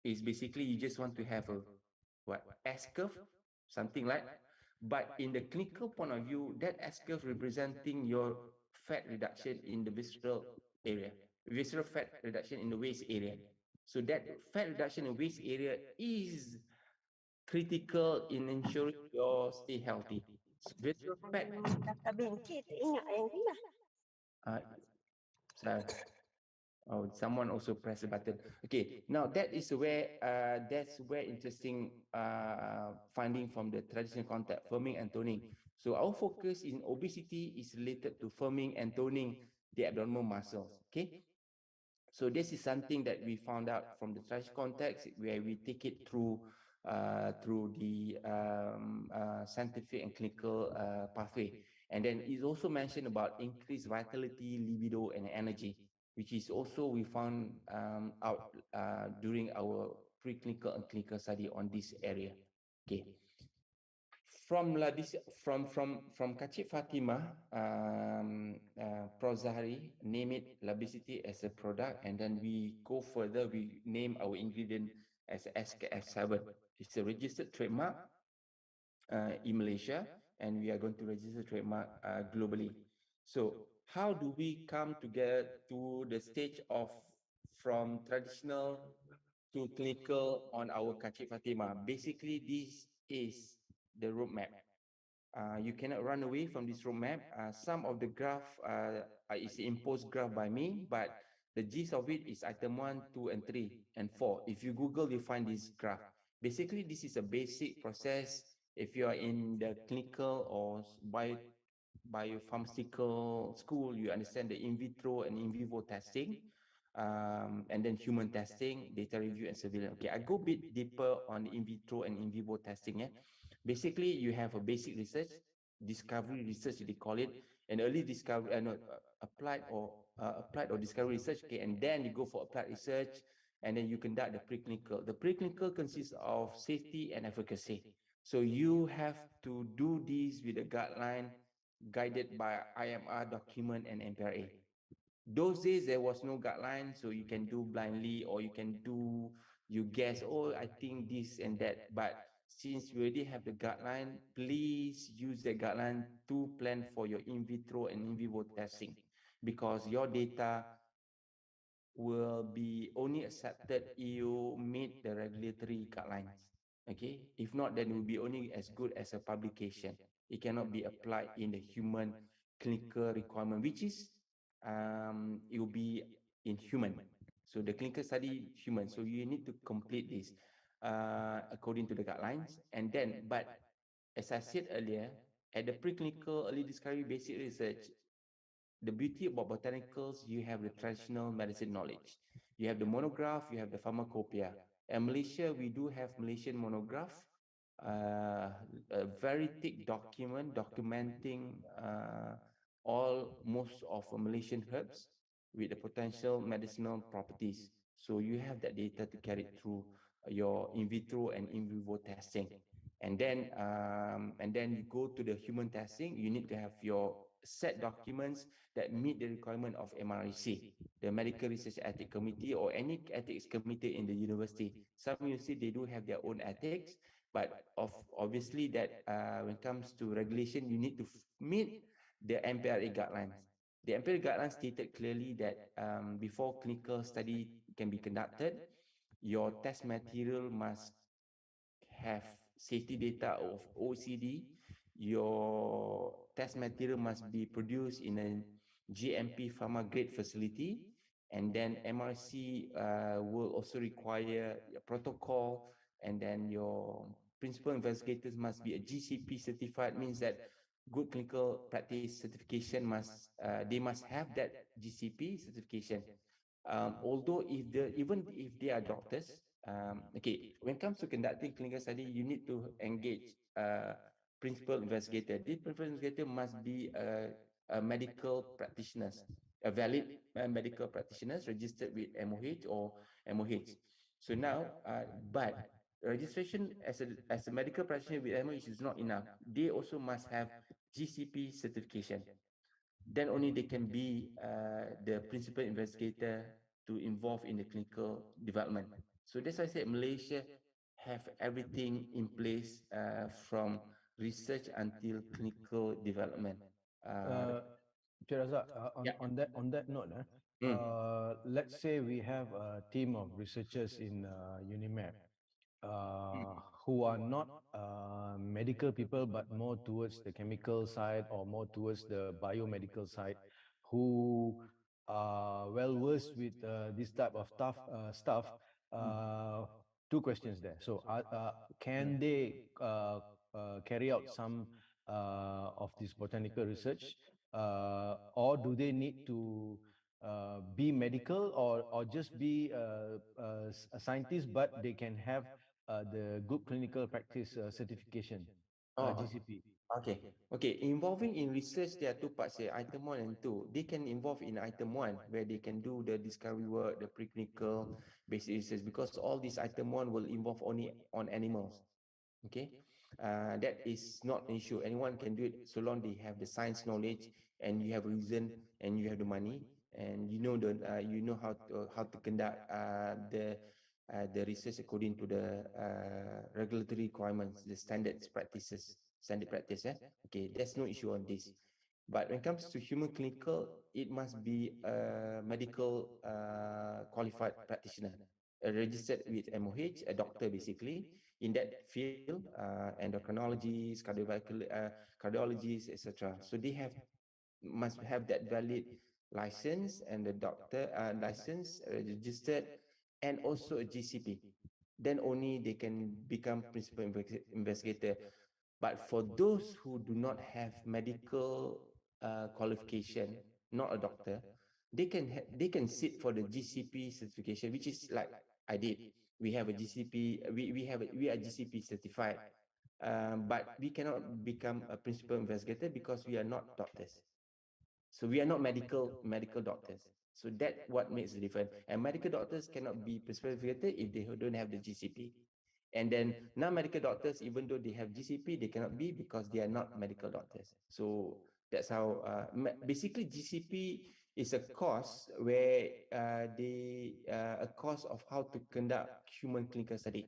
[SPEAKER 2] basically you just want to have a what S curve, something like. But in the clinical point of view, that S curve representing your fat reduction in the visceral area, visceral fat reduction in the waist area. So that fat reduction in waist area is critical in ensuring your stay healthy. So visceral fat.
[SPEAKER 4] Kakak Binti tak ingat yang tu lah.
[SPEAKER 2] Uh, so Oh, someone also press the button. Okay, now that's where interesting finding from the traditional contact, firming and toning. So our focus in obesity is related to firming and toning the abdominal muscles. Okay, so this is something that we found out from the traditional context where we take it through the scientific and clinical pathway. And then it's also mentioned about increased vitality, libido, and energy, which is also we found out during our preclinical and clinical study on this area. Okay. From Ladis, from Kacip Fatima, Prozahari, name it Labicity as a product, and then we go further. We name our ingredient as SKF7. It's a registered trademark in Malaysia, and we are going to register trademark globally. So how do we come to get to the stage of from traditional to clinical on our Kacip Fatima? Basically, this is the roadmap. You cannot run away from this roadmap. Some of the graph is imposed graph by me, but the gist of it is item 1, 2, and 3, and 4. If you Google, you find this graph. Basically, this is a basic process. If you are in the clinical or biopharmaceutical school, you understand the in vitro and in vivo testing, and then human testing, data review, and surveillance. Okay, I go a bit deeper on in vitro and in vivo testing. Yeah, basically you have a basic research, discovery research they call it, and early discovery, applied or discovery research. Okay, and then you go for applied research, and then you conduct the preclinical. The preclinical consists of safety and efficacy. So you have to do this with a guideline guided by IMR document and MPRA. Those days there was no guideline, so you can do blindly or you can do, you guess, oh, I think this and that. But since you already have the guideline, please use the guideline to plan for your in vitro and in vivo testing, because your data will be only accepted if you meet the regulatory guidelines. Okay, if not, then it will be only as good as a publication. It cannot be applied in the human clinical requirement, which is it will be in human. So the clinical study human. So you need to complete this according to the guidelines. And then, but as I said earlier, at the preclinical early discovery basic research, the beauty about botanicals, you have the traditional medicine knowledge. You have the monograph, you have the pharmacopoeia. In Malaysia, we do have Malaysian monograph, a very thick document documenting most of Malaysian herbs with the potential medicinal properties. So you have that data to carry through your in vitro and in vivo testing. And then you go to the human testing. You need to have your set documents that meet the requirement of MREC, the Medical Research Ethics Committee, or any ethics committee in the university. Some university they do have their own ethics, but obviously that when it comes to regulation, you need to meet the MPRA guidelines. The MPRA guidelines stated clearly that before clinical study can be conducted, your test material must have safety data of OECD. Your test material must be produced in a GMP pharma grade facility, and then MRC will also require a protocol, and then your principal investigators must be a GCP certified, means that good clinical practice certification must they must have that GCP certification. Although if even if they are doctors, okay, when it comes to conducting clinical study, you need to engage principal investigator. This principal investigator must be a medical practitioners, a valid medical practitioners registered with MOH or MOH. So now, but registration as a medical practitioner with MOH is not enough. They also must have GCP certification. Then only they can be the principal investigator to involve in the clinical development. So that's why I said Malaysia have everything in place from research until clinical development. Uh,
[SPEAKER 1] Uh, Encik Razak,
[SPEAKER 2] yeah.
[SPEAKER 1] on that note,
[SPEAKER 2] Mm.
[SPEAKER 1] let's say we have a team of researchers in UNIMAP
[SPEAKER 2] Mm.
[SPEAKER 1] uh, who are not medical people, but more towards the chemical side or more towards the biomedical side, who are well versed with this type of stuff.
[SPEAKER 2] Mm.
[SPEAKER 1] Uh, Two questions there. So,
[SPEAKER 2] Mm.
[SPEAKER 1] can they carry out some of this botanical research, or do they need to be medical, or just be a scientist, but they can have the good clinical practice certification,
[SPEAKER 2] Oh,
[SPEAKER 1] GCP.
[SPEAKER 2] okay. Okay. Involving in research, there are two parts here, item one and two. They can involve in item one, where they can do the discovery work, the preclinical basic research, because all these item one will involve only on animals. Okay. That is not an issue. Anyone can do it so long they have the science knowledge, and you have reason, and you have the money, and you know you know how to conduct the research according to the regulatory requirements, the standard practice. Okay, there's no issue on this. But when it comes to human clinical, it must be a medical qualified practitioner, registered with MOH, a doctor basically in that field, endocrinologists, cardiologists, etc. So they must have that valid license, and the doctor license registered, and also a GCP. Then only they can become principal investigator. But for those who do not have medical qualification, not a doctor, they can sit for the GCP certification, which is like I did. We have a GCP. We are GCP certified, but we cannot become a principal investigator because we are not doctors. So we are not medical doctors. So that what makes the difference. And medical doctors cannot be principal investigator if they don't have the GCP. And then non-medical doctors, even though they have GCP, they cannot be because they are not medical doctors. So that's how basically GCP is a course where a course of how to conduct human clinical study.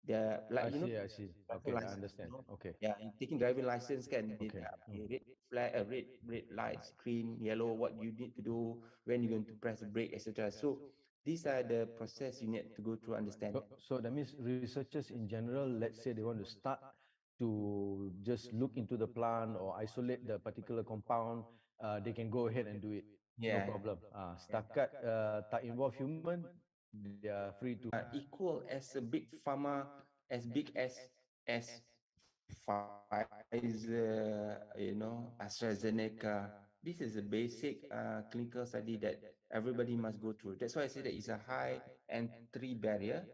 [SPEAKER 2] The like
[SPEAKER 1] I see.
[SPEAKER 2] driving
[SPEAKER 1] Okay, I
[SPEAKER 2] license,
[SPEAKER 1] understand. Okay,
[SPEAKER 2] yeah, you taking driving license can the
[SPEAKER 1] okay. Mm.
[SPEAKER 2] red flag, red lights, green, yellow, what you need to do, when you're going to press the brake, etc. So these are the process you need to go through, understand.
[SPEAKER 1] So that means researchers in general, let's say they want to start to just look into the plant or isolate the particular compound, they can go ahead and do it. No
[SPEAKER 2] Yeah.
[SPEAKER 1] problem. Setakat tak involve human, they are free to.
[SPEAKER 2] Equal as a big pharma, as big as Pfizer, AstraZeneca. This is a basic clinical study that everybody must go through. That's why I say that it's a high entry barrier.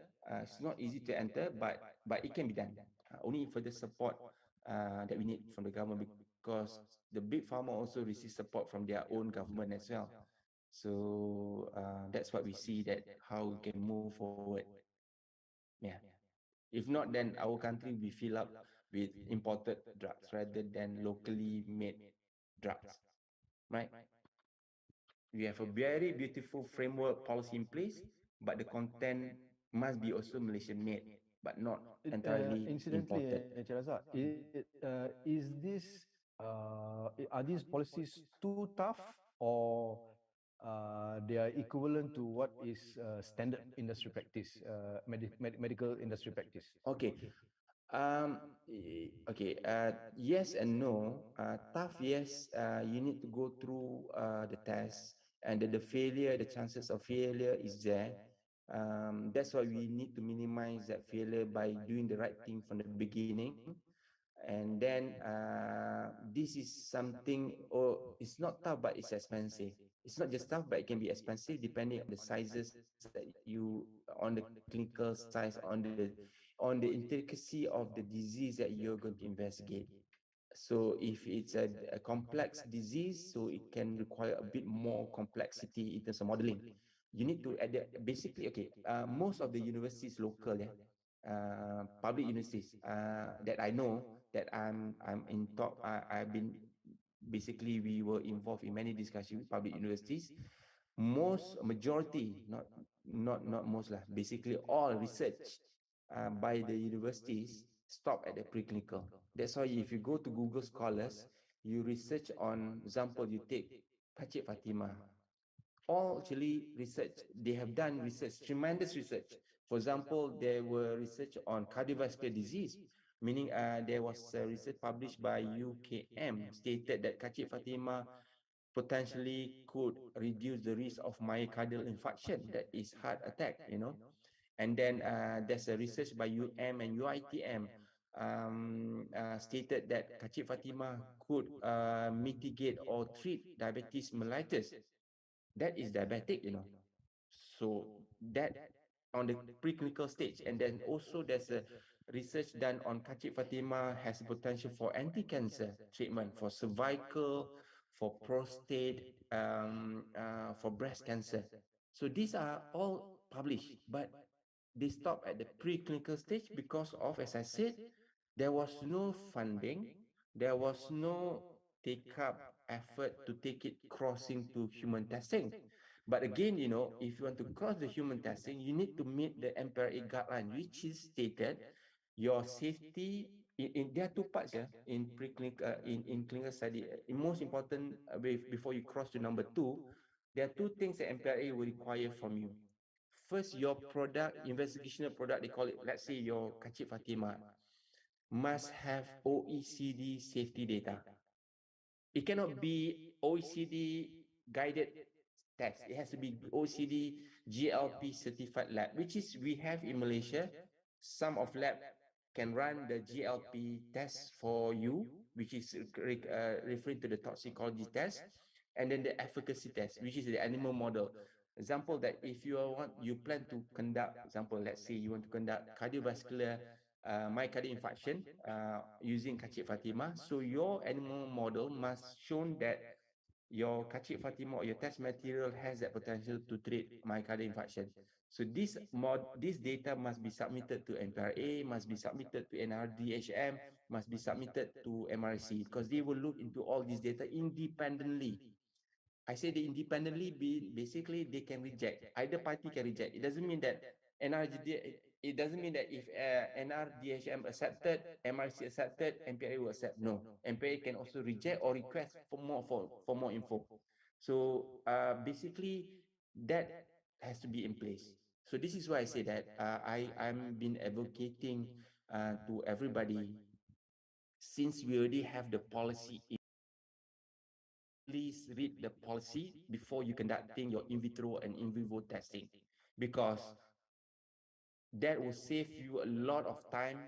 [SPEAKER 2] It's not easy to enter, but it can be done. Only for the support that we need from the government, because the big pharma also receive support from their own government as well. So that's what we see, that how we can move forward. Yeah. If not, then our country will fill up with imported drugs rather than locally made drugs. right? We have a very beautiful framework policy in place, but the content must be also Malaysian made, but not entirely
[SPEAKER 1] Incidentally,
[SPEAKER 2] imported.
[SPEAKER 1] Encik Razak, is this are these policies too tough, or they are equivalent to what is standard industry practice, medical industry practice?
[SPEAKER 2] Okay. Okay. Yes and no. Tough, yes. You need to go through the test, and the failure, the chances of failure is there. That's why we need to minimize that failure by doing the right thing from the beginning. And then this is something, or it's not tough, but it's expensive. It's not just tough, but it can be expensive depending on the sizes that you, on the clinical size, on the intricacy of the disease that you're going to investigate. So if it's a complex disease, so it can require a bit more complexity in terms of modeling. You need to adapt. Basically, okay, most of the universities local, yeah, public universities that I know, that I'm in talk. I've been, basically we were involved in many discussions with public universities. Most majority, not most lah. Basically, all research by the universities stop at the preclinical. That's why if you go to Google Scholars, you research on example, you take Pakcik Fatimah. All actually research. They have done research, tremendous research. For example, there were research on cardiovascular disease, meaning there was research published by UKM stated that Pakcik Fatimah potentially could reduce the risk of myocardial infarction, that is heart attack, you know. And then there's a research by UM and UITM stated that Kacip Fatimah could mitigate or treat diabetes mellitus. That is diabetic, you know. So that on the preclinical stage. And then also there's a research done on Kacip Fatimah has potential for anti-cancer treatment for cervical, for prostate, for breast cancer. So these are all published, but they stop at the preclinical stage because of, as I said, there was no funding, there was no take up effort to take it crossing to human testing. But again, you know, if you want to cross the human testing, you need to meet the MPRA guideline, which is stated your safety there are two parts, yeah, in preclinical in clinical study. In most important, before you cross to number two, there are two things that MPRA will require from you. First, your product, investigational product, they call it, let's say your Kacip Fatimah, must have OECD safety data. It cannot be OECD guided test. It has to be OECD GLP certified lab, which is we have in Malaysia. Some of lab can run the GLP test for you, which is referring to the toxicology test, and then the efficacy test, which is the animal model. Example that if you want, you plan to conduct, example, let's say you want to conduct cardiovascular myocardial infarction using Kacip Fatimah. So your animal model must show that your Kacip Fatimah or your test material has that potential to treat myocardial infarction. So this data must be submitted to NPRA, must be submitted to NRDHM, must be submitted to MRC, because they will look into all this data independently. I say they independently, basically they can reject. Either party can reject. It doesn't mean that NRD, it doesn't mean that if NRDHM accepted, MRC accepted, MPRA will accept. No, MPRA can also reject or request for more info. So basically that has to be in place. So this is why I say that I'm been advocating to everybody, since we already have the policy, please read the policy before you conducting your in vitro and in vivo testing, because that will save you a lot of time,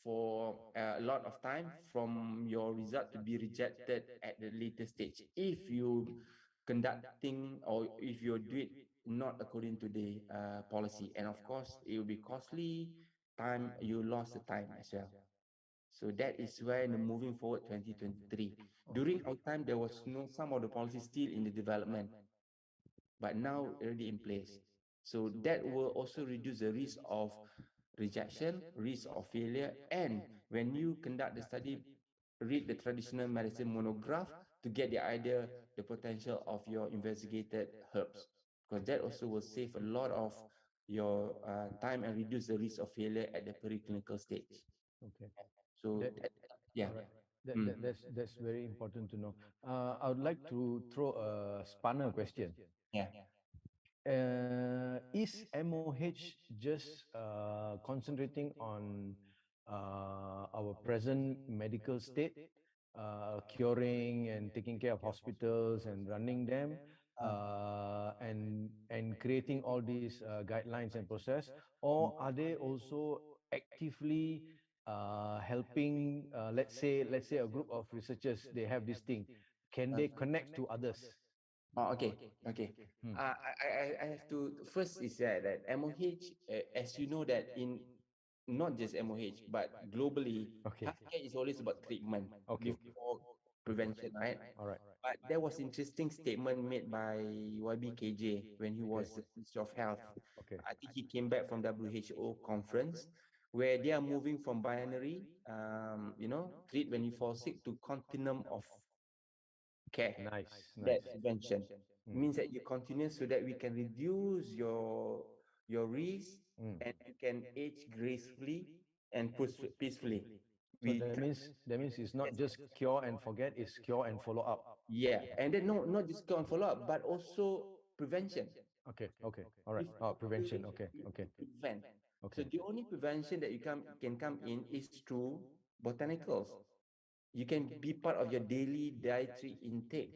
[SPEAKER 2] for a lot of time from your result to be rejected at the later stage if you conducting, or if you do it not according to the policy. And of course it will be costly time, you lost the time as well. So that is when moving forward 2023. During our time, there was no, some of the policies still in the development, but now already in place. So that will also reduce the risk of rejection, risk of failure. And when you conduct the study, read the traditional medicine monograph to get the idea, the potential of your investigated herbs, because that also will save a lot of your time and reduce the risk of failure at the preclinical stage.
[SPEAKER 1] Okay.
[SPEAKER 2] So
[SPEAKER 1] That,
[SPEAKER 2] yeah.
[SPEAKER 1] all right. That,
[SPEAKER 2] Mm.
[SPEAKER 1] that that's very important to know. I would like to throw a spanner question.
[SPEAKER 2] Yeah.
[SPEAKER 1] Is MOH just concentrating on our present medical state, curing and taking care of hospitals and running them, and creating all these guidelines and process, or are they also actively helping? Let's say a group of researchers, they have this thing. Can they connect to others?
[SPEAKER 2] Oh, okay, okay.
[SPEAKER 1] Hmm.
[SPEAKER 2] I have to first is that MOH, as you know that in not just MOH but globally,
[SPEAKER 1] Okay.
[SPEAKER 2] healthcare is always about treatment
[SPEAKER 1] Okay.
[SPEAKER 2] before prevention, right?
[SPEAKER 1] All right.
[SPEAKER 2] But there was interesting statement made by YBKJ when he
[SPEAKER 1] Okay.
[SPEAKER 2] was the Minister of Health.
[SPEAKER 1] Okay.
[SPEAKER 2] I think he came back from WHO conference where they are moving from binary, treat when you fall sick to continuum of care.
[SPEAKER 1] Nice.
[SPEAKER 2] That
[SPEAKER 1] Nice.
[SPEAKER 2] prevention
[SPEAKER 1] Mm.
[SPEAKER 2] means that you continue so that we can reduce your risk
[SPEAKER 1] Mm.
[SPEAKER 2] and you can age gracefully and peacefully.
[SPEAKER 1] So
[SPEAKER 2] We
[SPEAKER 1] that means it's not
[SPEAKER 2] yes,
[SPEAKER 1] just cure and forget, it's cure and follow up.
[SPEAKER 2] yeah, and then no, not just go and follow up, but also prevention.
[SPEAKER 1] Okay. Okay. All right.
[SPEAKER 2] Before
[SPEAKER 1] Oh, prevention. Okay.
[SPEAKER 2] you
[SPEAKER 1] Okay.
[SPEAKER 2] to prevent. So
[SPEAKER 1] Okay.
[SPEAKER 2] the only prevention that you can come in is through botanicals. You can be part of your daily dietary intake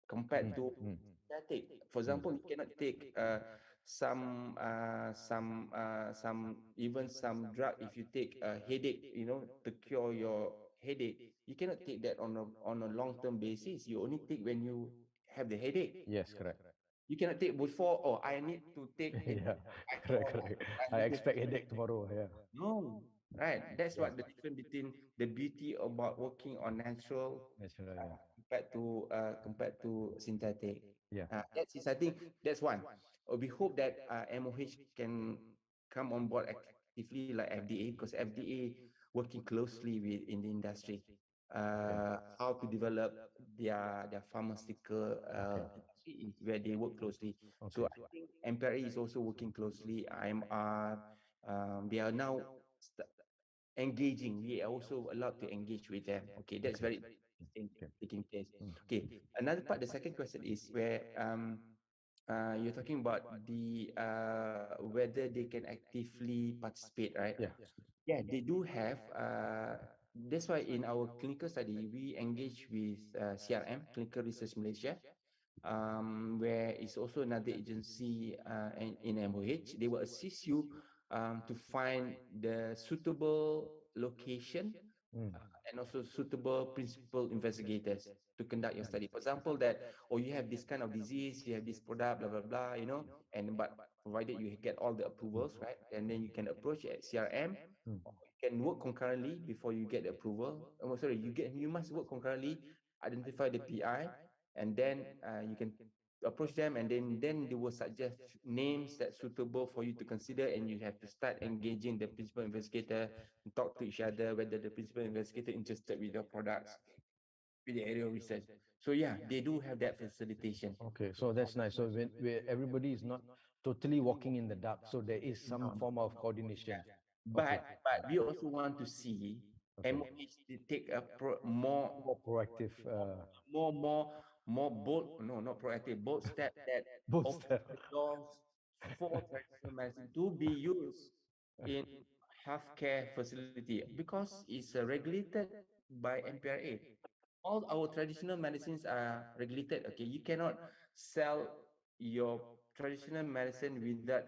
[SPEAKER 2] compared
[SPEAKER 1] Mm.
[SPEAKER 2] to
[SPEAKER 1] Mm.
[SPEAKER 2] synthetic. For
[SPEAKER 1] Mm.
[SPEAKER 2] example, you cannot take some even some drug. If you take a headache, to cure your headache, you cannot take that on a long term basis. You only take when you have the headache.
[SPEAKER 1] Yes, correct.
[SPEAKER 2] You cannot take before. Oh, I need to take headache.
[SPEAKER 1] Yeah,
[SPEAKER 2] I
[SPEAKER 1] correct,
[SPEAKER 2] fall.
[SPEAKER 1] correct.
[SPEAKER 2] I
[SPEAKER 1] I
[SPEAKER 2] need to
[SPEAKER 1] expect headache tomorrow. Yeah.
[SPEAKER 2] no, right. That's
[SPEAKER 1] Yeah.
[SPEAKER 2] what the difference between the beauty about working on natural
[SPEAKER 1] Natural. Yeah.
[SPEAKER 2] compared to synthetic.
[SPEAKER 1] Yeah.
[SPEAKER 2] That's is I think that's one. We hope that MOH can come on board actively like FDA because FDA working closely with in the industry.
[SPEAKER 1] Okay.
[SPEAKER 2] How to develop their pharmaceutical
[SPEAKER 1] Okay.
[SPEAKER 2] industry is where they work closely. So
[SPEAKER 1] Okay.
[SPEAKER 2] I think MPRA is also working closely. IMR, they are now engaging. We are also allowed to engage with them. Okay, that's
[SPEAKER 1] Okay.
[SPEAKER 2] very interesting
[SPEAKER 1] Okay.
[SPEAKER 2] taking place.
[SPEAKER 1] Mm.
[SPEAKER 2] Okay, another part, the second question is where you're talking about the whether they can actively participate, right?
[SPEAKER 1] Yeah.
[SPEAKER 2] Yeah, they do have. That's why in our clinical study we engage with CRM, Clinical Research Malaysia, where it's also another agency in MOH. They will assist you to find the suitable location
[SPEAKER 1] Mm.
[SPEAKER 2] and also suitable principal investigators to conduct your study. For example, that you have this kind of disease, you have this product, blah blah blah, and but provided you get all the approvals, right, and then you can approach at CRM.
[SPEAKER 1] Mm.
[SPEAKER 2] You can work concurrently before you get the approval. Oh, sorry, you must work concurrently, identify the PI, and then you can approach them, and then they will suggest names that suitable for you to consider, and you have to start engaging the principal investigator and talk to each other whether the principal investigator interested with your products with the area of research. So yeah, they do have that facilitation.
[SPEAKER 1] Okay. So that's nice. So when everybody is not totally walking in the dark, so there is some
[SPEAKER 2] No.
[SPEAKER 1] form of coordination. Okay.
[SPEAKER 2] But we also want to see
[SPEAKER 1] Okay.
[SPEAKER 2] MOH to take a more
[SPEAKER 1] More proactive.
[SPEAKER 2] more more more bold, no, not proactive, bold step that
[SPEAKER 1] Both
[SPEAKER 2] open
[SPEAKER 1] step.
[SPEAKER 2] the doors for traditional medicine to be used in healthcare facility because it's regulated by MPRA. All our traditional medicines are regulated. Okay, you cannot sell your traditional medicine without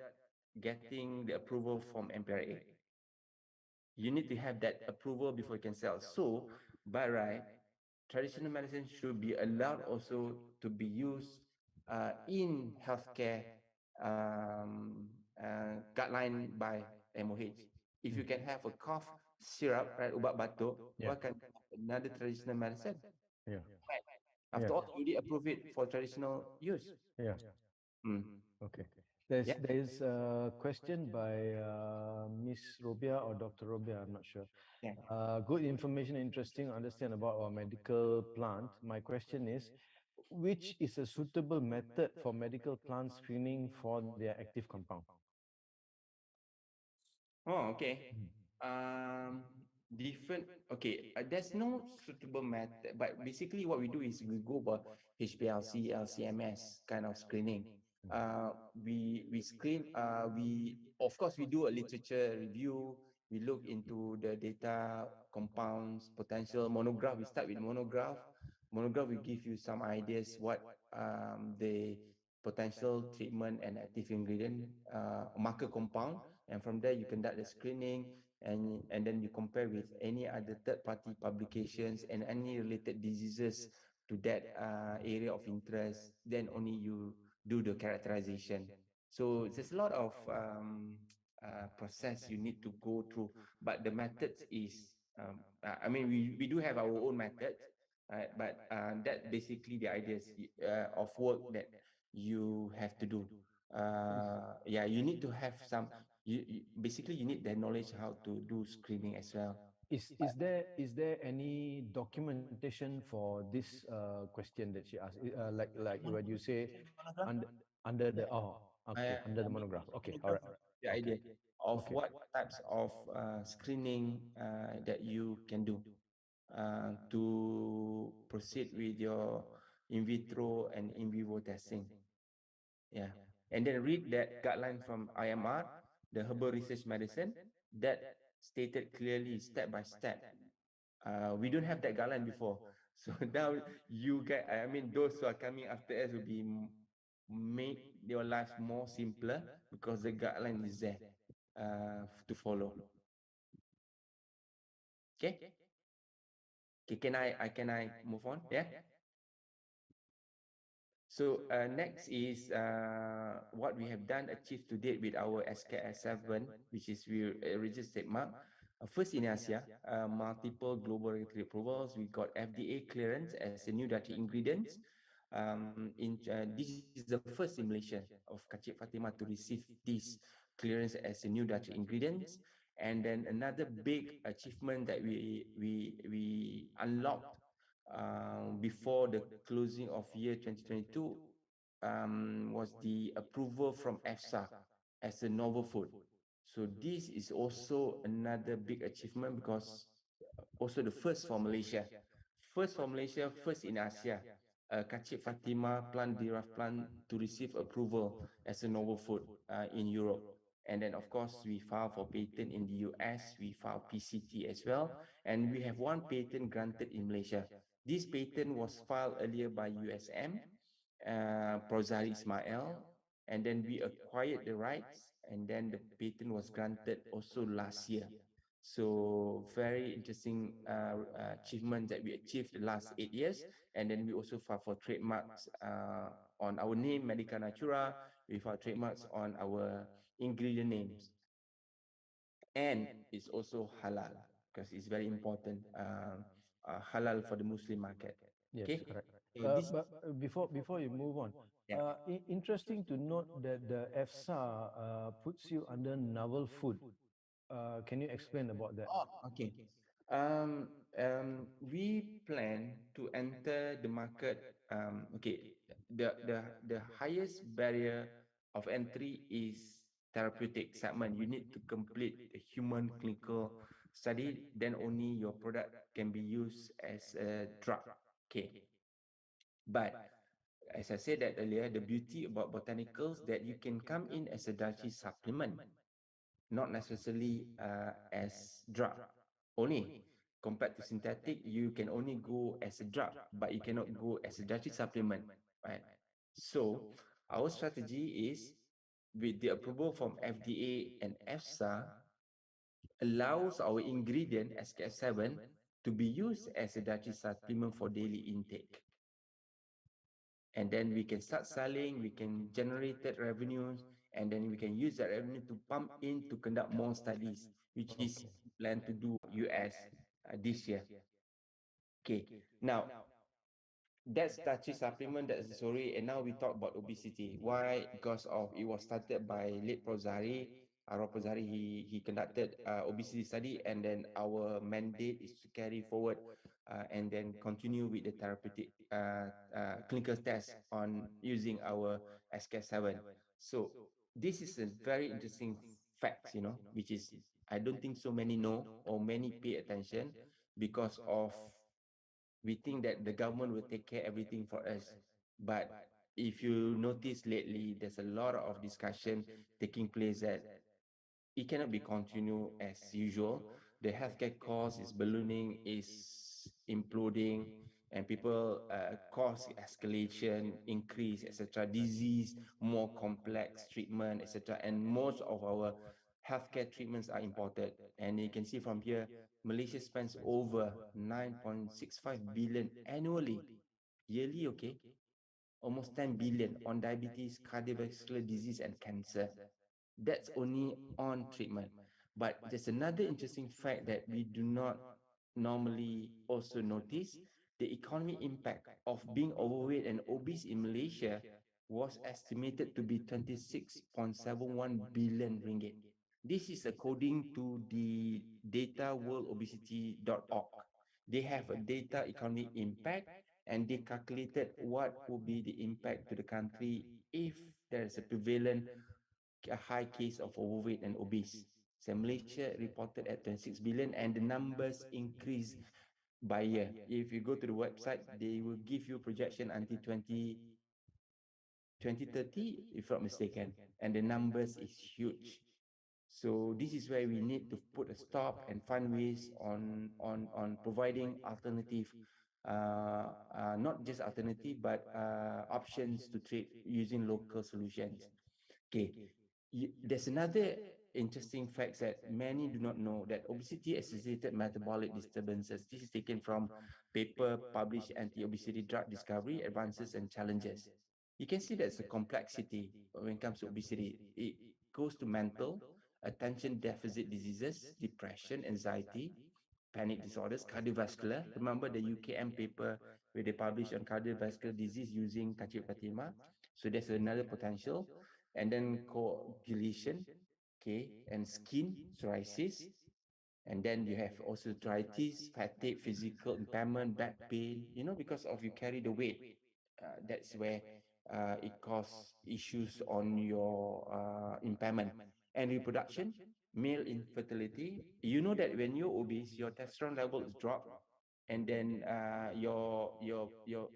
[SPEAKER 2] getting the approval from MPRA. You need to have that approval before you can sell. So, by right, traditional medicine should be allowed also to be used in healthcare guideline by MOH. If
[SPEAKER 1] Mm.
[SPEAKER 2] you can have a cough syrup, right, ubat batuk,
[SPEAKER 1] Yeah.
[SPEAKER 2] why can't you have another traditional medicine?
[SPEAKER 1] Yeah.
[SPEAKER 2] After
[SPEAKER 1] Yeah.
[SPEAKER 2] all, you already approve it for traditional use.
[SPEAKER 1] Yeah.
[SPEAKER 2] Mm.
[SPEAKER 1] Okay.
[SPEAKER 2] Yeah.
[SPEAKER 1] There's a question by Miss Robia or Dr. Robia, I'm not sure.
[SPEAKER 2] Yeah.
[SPEAKER 1] Good information, interesting, understand about our medical plant. My question is, which is a suitable method for medical plant screening for their active compound?
[SPEAKER 2] Oh, okay. Um, Different. Okay, there's no suitable method, but basically what we do is we go by HPLC, LCMS kind of screening. We screen. We of course we do a literature review. We look into the data, compounds, potential monograph. We start with monograph. Monograph will give you some ideas what the potential treatment and active ingredient, marker compound, and from there you conduct the screening, and then you compare with any other third party publications and any related diseases to that area of interest. Then only you do the characterization. So there's a lot of process you need to go through, but the methods is I mean we do have our own methods, right? But that basically the ideas of work that you have to do. Yeah, you need to have some. Basically you need the knowledge how to do screening as well.
[SPEAKER 1] Is there any documentation for this question that she asked? Like when you say
[SPEAKER 2] Monograph?
[SPEAKER 1] under under the,
[SPEAKER 2] Yeah.
[SPEAKER 1] oh, okay, under
[SPEAKER 2] I
[SPEAKER 1] the
[SPEAKER 2] mean,
[SPEAKER 1] monograph. Okay, all
[SPEAKER 2] monograph
[SPEAKER 1] right.
[SPEAKER 2] gives you the
[SPEAKER 1] Okay,
[SPEAKER 2] idea of
[SPEAKER 1] okay.
[SPEAKER 2] what types of screening that you can do to proceed with your in vitro and in vivo testing. Yeah. And then read that guideline from IMR, the Herbal Research Medicine, that stated clearly step by step. We don't have that guideline before. So now you get, I mean, those who are coming after us will be make your life more simpler because the guideline is there to follow. Okay. Okay. Can I move on? Yeah. So next is what we have done achieved to date with our SKS7, which is we registered mark. First in Asia, multiple global regulatory approvals. We got FDA clearance as a new dietary ingredients. This is the first in Malaysia of Kacip Fatima to receive this clearance as a new dietary ingredients. And then another big achievement that we unlocked before the closing of year 2022 was the approval from EFSA as a novel food. So this is also another big achievement because also the first for Malaysia. First for Malaysia, first in Asia. Kacip Fatima plant-derived plant to receive approval as a novel food in Europe. And then, of course, we filed for patent in the US. We filed PCT as well. And we have one patent granted in Malaysia. This patent was filed earlier by USM, Prozari Ismail, and then we acquired the rights, and then the patent was granted also last year. So very interesting achievement that we achieved the last 8 years. And then we also filed for trademarks on our name, Medika Natura. We filed trademarks on our ingredient names. And it's also halal because it's very important, halal for the Muslim market.
[SPEAKER 1] Yes,
[SPEAKER 2] Okay.
[SPEAKER 1] correct.
[SPEAKER 2] So this,
[SPEAKER 1] But before you move on,
[SPEAKER 2] yeah.
[SPEAKER 1] interesting to note that the EFSA puts you under novel food. Can you explain about that?
[SPEAKER 2] Oh, okay. We plan to enter the market. Okay, the highest barrier of entry is therapeutic segment. You need to complete the human clinical study, then only your product can be used as a drug. Okay, but as I said that earlier, the beauty about botanicals that you can come in as a dietary supplement, not necessarily as drug only. Compared to synthetic, you can only go as a drug, but you cannot go as a dietary supplement, right? So our strategy is with the approval from FDA and EFSA allows our ingredient SKS7 to be used as a dietary supplement for daily intake. And then we can start selling, we can generate that revenues, and then we can use that revenue to pump in to conduct more studies, which is
[SPEAKER 1] Okay.
[SPEAKER 2] planned to do US this year. Okay, now that's dietary supplement, that's the story. And now we talk about obesity. Why? Because of it was started by late Prozari. Prozari, he conducted obesity study, and then our mandate is to carry forward and then continue with the therapeutic clinical test on using our SK7. So this is a very interesting fact, which is I don't think so many know or many pay attention because of we think that the government will take care everything for us. But if you notice lately, there's a lot of discussion taking place that it cannot be continued as usual. The healthcare cost is ballooning, is imploding, and people cost escalation, increase, etc. Disease, more complex treatment, etc. And most of our healthcare treatments are imported. And you can see from here, Malaysia spends over 9.65 billion annually, yearly, okay, almost 10 billion on diabetes, cardiovascular disease, and cancer. That's only on treatment. But there's another interesting fact that we do not normally also notice. The economic impact of being overweight and obese in Malaysia was estimated to be 26.71 billion ringgit. This is according to the dataworldobesity.org. They have a data economic impact, and they calculated what would be the impact to the country if there is a prevalent a high case of overweight and obese. So Malaysia reported at 26 billion, and the numbers increase by year. If you go to the website, they will give you projection until 2030, if not mistaken, and the numbers is huge. So this is where we need to put a stop and find ways on providing alternative, not just alternative, but options to trade using local solutions. Okay, there's another interesting fact that many do not know, that obesity associated metabolic disturbances. This is taken from paper published Anti-Obesity Drug Discovery Advances and Challenges. You can see there's a complexity when it comes to obesity. It goes to mental, attention deficit diseases, depression, anxiety, panic disorders, cardiovascular. Remember the UKM paper where they published on cardiovascular disease using Kachip Fatima. So there's another potential. And then coagulation, okay, and skin, psoriasis. And then you have also arthritis, fatigue, physical impairment, back pain, because of you carry the weight. That's where it causes issues on your impairment. And reproduction, male infertility. You know that when you're obese, your testosterone level is dropped, and then your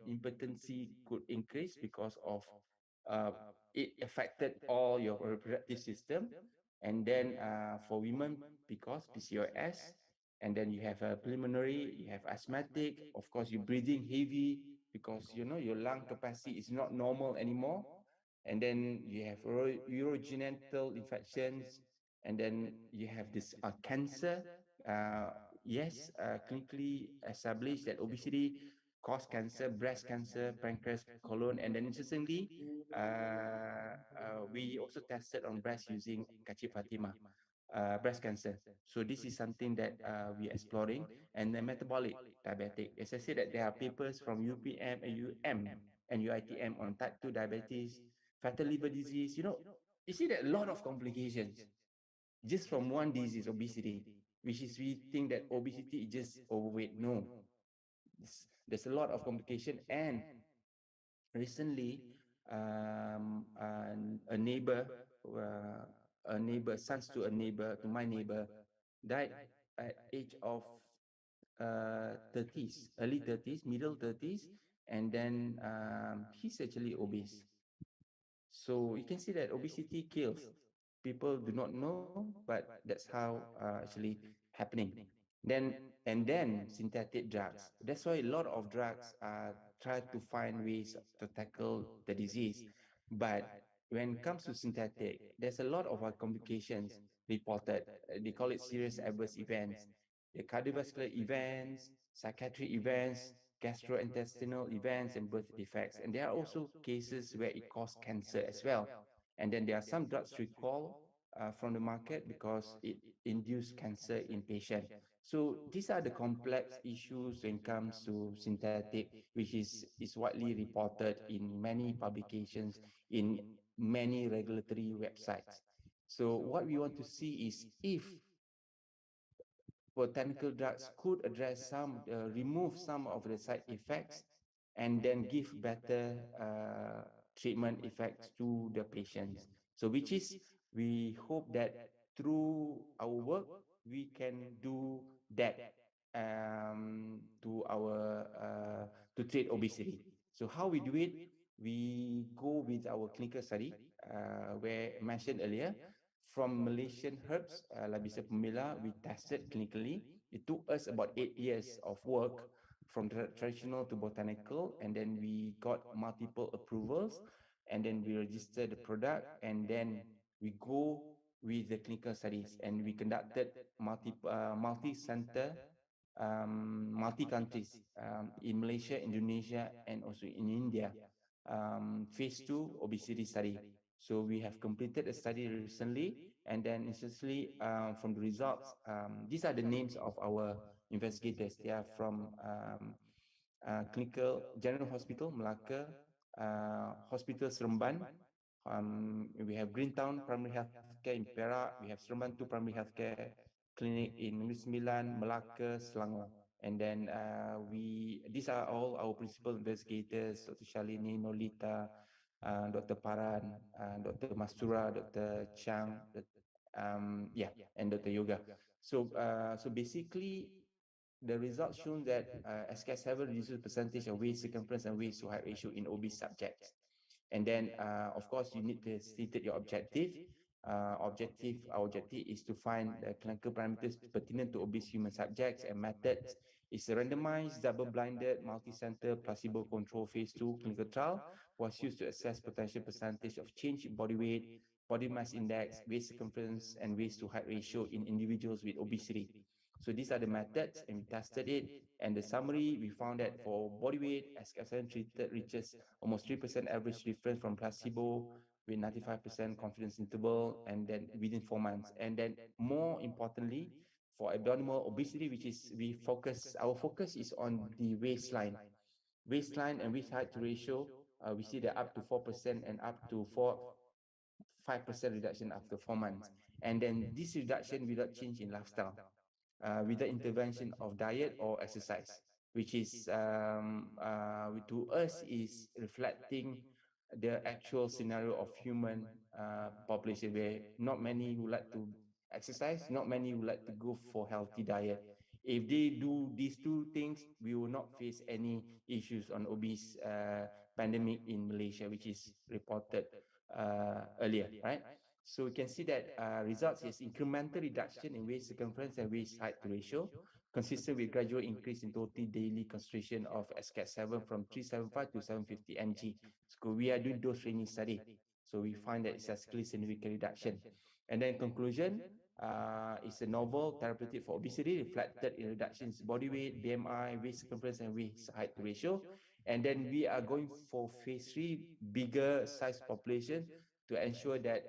[SPEAKER 2] impotency could increase because of uh, it affected all your reproductive system. And then for women, because PCOS, and then you have a pulmonary, you have asthmatic, of course you're breathing heavy because your lung capacity is not normal anymore. And then you have urogenital infections, and then you have this cancer. uh, yes, clinically established that obesity cause cancer, breast cancer, pancreas, colon. And then interestingly, we also tested on breast using Kachip Fatima, breast cancer. So this is something that we're exploring. And then metabolic diabetic. As I said, that there are papers from UPM and UM and UITM on type 2 diabetes, fatty liver disease. You see that a lot of complications just from one disease, obesity, which is we think that obesity is just overweight. No, there's a lot of complication. And recently, a neighbor, sons to a neighbor, to my neighbor, died at age of 30s, early 30s, middle 30s, and then he's actually obese. So you can see that obesity kills. People do not know, but that's how actually happening. Then and then synthetic drugs. That's why a lot of drugs try to find ways to tackle the disease. But when it comes to synthetic, there's a lot of complications reported. They call it serious adverse events. The cardiovascular events, psychiatric events, gastrointestinal events, and birth defects. And there are also cases where it causes cancer as well. And then there are some drugs recall from the market because it induced cancer in patient. So these are the complex issues when it comes to synthetic, which is widely reported in many publications, in many regulatory websites. So what we want to see is if botanical drugs could address remove some of the side effects, and then give better treatment effects to the patients. So, which is, we hope that through our work, we can do that to to treat obesity. So, how we do it? We go with our clinical study, where mentioned earlier, from Malaysian herbs, Labisa pumila, we tested clinically. It took us about 8 years of work from traditional to botanical, and then we got multiple approvals, and then we registered the product, and then we go with the clinical studies, and we conducted multi-center, multi-countries, in Malaysia, Indonesia, and also in India, phase 2 obesity study. So we have completed a study recently, and then essentially, from the results, these are the names of our investigators. They are from Clinical General Hospital Melaka, Hospital Seremban. We have Greentown Primary Healthcare in Perak. We have Seremban 2 Primary Healthcare Clinic in Negeri Sembilan, Melaka, Selangor. And then these are all our principal investigators: Dr. Shalini, Nolita, Dr. Paran, Dr. Mastura, Dr. Chang, yeah, and Dr. Yoga. So basically, the results shown that SK7 reduces percentage of waist circumference and waist to height ratio in obese subjects. And then, of course, you need to state your objective. Our objective is to find the clinical parameters pertinent to obese human subjects, and methods is a randomized, double-blinded, multi-center, placebo-controlled phase 2 clinical trial was used to assess potential percentage of change in body weight, body mass index, waist circumference, and waist to height ratio in individuals with obesity. So these are the methods, and we tested it. And the summary, we found that for body weight, SK7 treated reaches almost 3% average difference from placebo, with 95% confidence interval, and then within 4 months. And then more importantly, for abdominal obesity, which is our focus is on the waistline and waist height ratio. We see that up to 4% and up to 5% reduction after 4 months. And then this reduction without change in lifestyle, without intervention of diet or exercise, which is, to us, is reflecting the actual scenario of human population, where not many would like to exercise, not many would like to go for healthy diet. If they do these two things, we will not face any issues on obese pandemic in Malaysia, which is reported earlier, right? So we can see that results is incremental reduction in waist circumference and waist height ratio, consistent with gradual increase in total daily concentration of SCAT7 from 375 to 750 mg. So we are doing dose ranging study. So we find that it's a statistically significant reduction. And then conclusion, it's a novel therapeutic for obesity, reflected in reductions in body weight, BMI, waist circumference, and waist height ratio. And then we are going for phase 3, bigger size population, to ensure that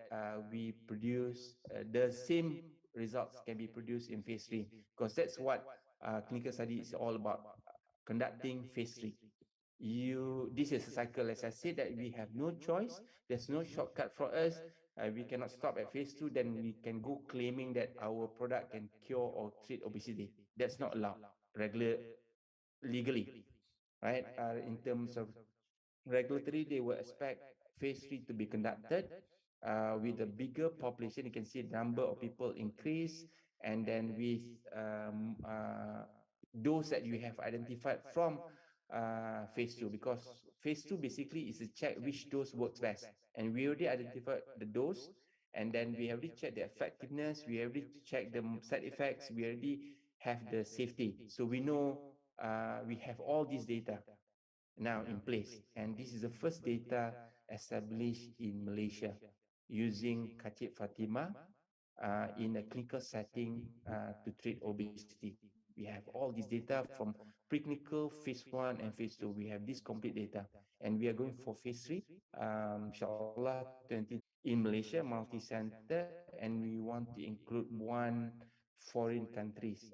[SPEAKER 2] we produce the same results can be produced in phase 3, because that's what clinical study is all about, conducting phase 3. This is a cycle. As I said, that we have no choice, there's no shortcut for us. We cannot stop at phase 2, then we can go claiming that our product can cure or treat obesity. That's not allowed legally, right? In terms of regulatory, they will expect phase 3 to be conducted with a bigger population. You can see the number of people increase, and then with those that you have identified from phase 2, because phase 2 basically is to check which dose works best. And we already identified the dose, and then we already checked the effectiveness, we already checked the side effects, we already have the safety. So we know, we have all these data now in place. And this is the first data established in Malaysia using Khatib Fatima in a clinical setting to treat obesity. We have all this data from preclinical, phase 1 and phase 2. We have this complete data. And we are going for phase 3, inshallah, 20 in Malaysia, multi-center, and we want to include one foreign countries,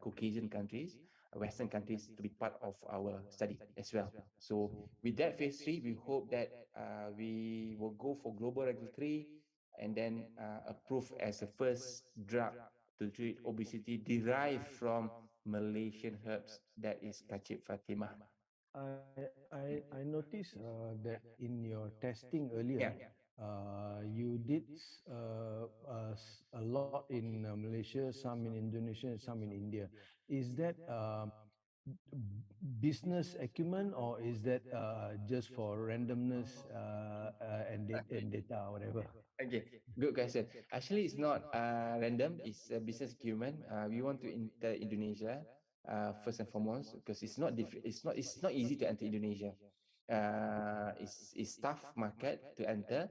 [SPEAKER 2] Caucasian countries, Western countries to be part of our study as well. So with that phase three, we hope that we will go for global regulatory and then approved as a first drug to treat obesity derived from Malaysian herbs, that is Kacip Fatimah.
[SPEAKER 1] I noticed that in your testing earlier,
[SPEAKER 2] Yeah.
[SPEAKER 1] you did a lot in Malaysia, some in Indonesia, and some in India. Is that business acumen, or is that just for randomness and data or whatever?
[SPEAKER 2] Okay, good question. Actually, it's not random. It's a business acumen. We want to enter Indonesia first and foremost because it's not easy to enter Indonesia. It's tough market to enter,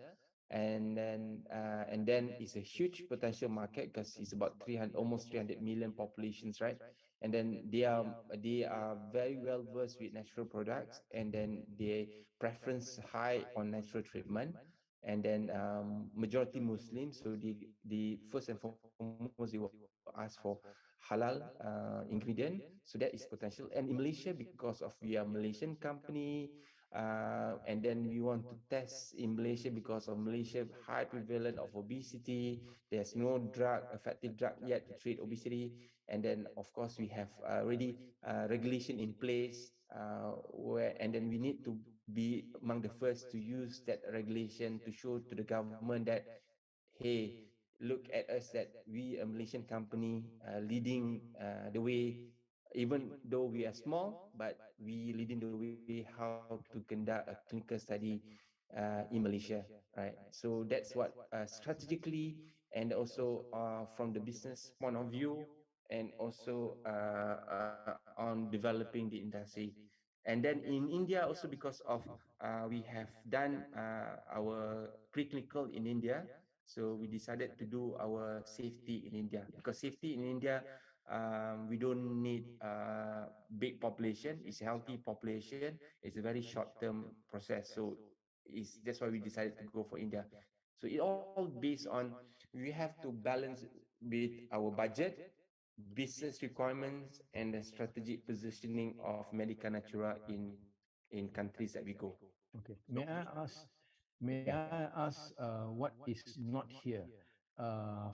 [SPEAKER 2] and then it's a huge potential market because it's about 300 almost 300 million populations, right? And then they are very well versed with natural products, and then they preference high on natural treatment, and then majority Muslim. So the first and foremost they will ask for halal ingredient. So that is potential. And in Malaysia, because of we are Malaysian company, and then we want to test in Malaysia because of Malaysia high prevalence of obesity. There's no effective drug yet to treat obesity, and then of course we have already regulation in place, where and then we need to be among the first to use that regulation to show to the government that, hey, look at us, that we a Malaysian company leading the way, even though we are small, but we leading the way how to conduct a clinical study in Malaysia, right? So that's what strategically, and also from the business point of view, and also on developing the industry. And then in India also, because of we have done our preclinical in India, so we decided to do our safety in India, because safety in India, we don't need big population. It's a healthy population. It's a very short term process. So that's why we decided to go for India. So it all based on, we have to balance with our budget, business requirements, and the strategic positioning of Medica Natura in countries that we go.
[SPEAKER 1] Okay.
[SPEAKER 2] So,
[SPEAKER 1] May
[SPEAKER 2] yeah.
[SPEAKER 1] I ask what is not here?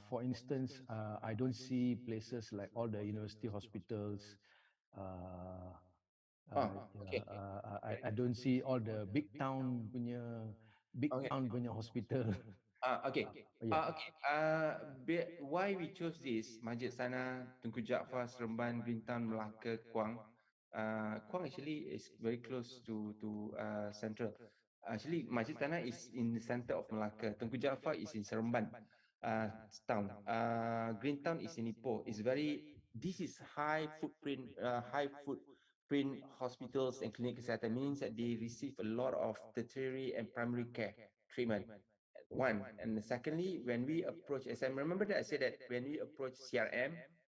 [SPEAKER 1] For instance, I don't see places like all the university hospitals. Uh,
[SPEAKER 2] Oh,
[SPEAKER 1] yeah,
[SPEAKER 2] okay.
[SPEAKER 1] I don't see all the big
[SPEAKER 2] Okay.
[SPEAKER 1] town punya hospital.
[SPEAKER 2] Okay.
[SPEAKER 1] Yeah.
[SPEAKER 2] Okay. Why we chose this Masjid Sana, Tunku Jaafar, Seremban, Bintan, Melaka, Kuang. Kuang actually is very close to central. Actually, Masjid Sana is in the center of Melaka. Tunku Jaafar is in Seremban town. Green Town is in Ipoh. It's very, this is high footprint hospitals and clinic center, means that they receive a lot of tertiary and primary care treatment. One, and secondly, when we approach SM, remember that I said that when we approach CRM,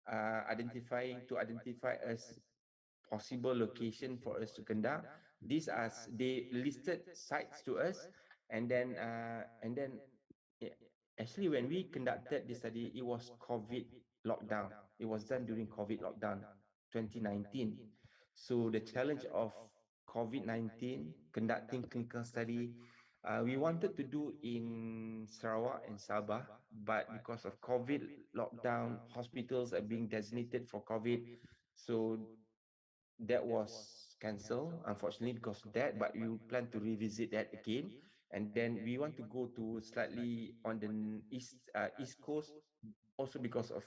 [SPEAKER 2] identify us possible location for us to conduct, these are they listed sites to us, and then yeah, actually when we conducted this study, it was COVID lockdown. It was done during COVID lockdown 2019. So the challenge of COVID-19 conducting clinical study, we wanted to do in Sarawak and Sabah, but because of COVID lockdown, hospitals are being designated for COVID. So that was cancelled, unfortunately, because of that. But we will plan to revisit that again, and then we want to go to slightly on the east coast, also because of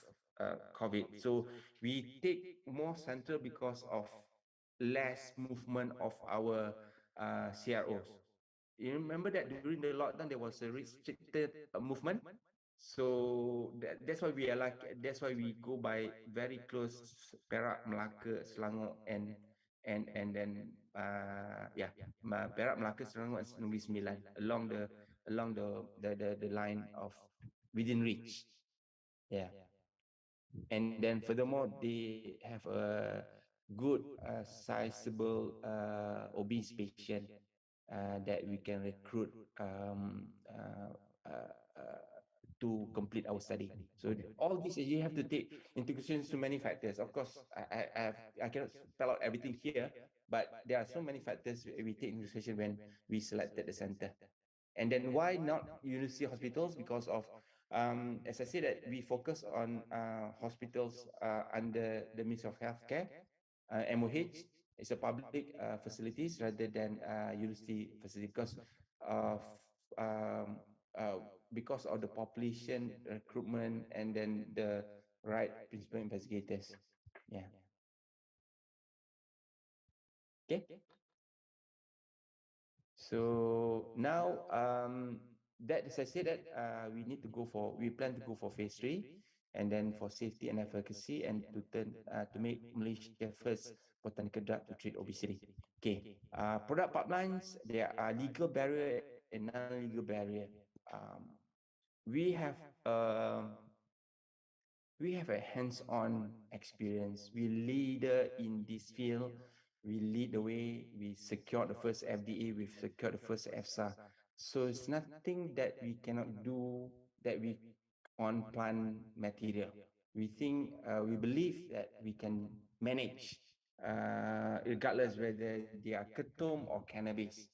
[SPEAKER 2] COVID. So we take more central because of less movement of our CROs. You remember that during the lockdown there was a restricted movement. So that's why we are like, that's why we go by very close Perak, Melaka, Selangor, and then yeah, Perak, Melaka, Selangor, and Negeri Sembilan, along the line of within reach. Yeah. And then furthermore, they have a good sizable obese patient that we can recruit to complete our study. So all these you have to take into consideration so many factors. Of course, I cannot spell out everything here, but there are so many factors we take into consideration when we selected the center. And then why not university hospitals? Because of, as I said, that we focus on hospitals under the Ministry of Healthcare, MOH. It's a public facilities rather than university facility of um, uh, because of the population recruitment and then the right principal investigators. Yeah. Okay. So now, that as I said that we plan to go for phase 3, and then for safety and efficacy, and to make Malaysia first botanical drug to treat obesity. Okay, product pipelines, there are legal barrier and non-legal barrier. Um, we have um, we have a hands-on experience. We leader in this field. We lead the way. We secured the first FDA. We've secured the first EFSA. So it's nothing that we cannot do that we on plant material. We believe that we can manage, regardless whether they are ketum or cannabis.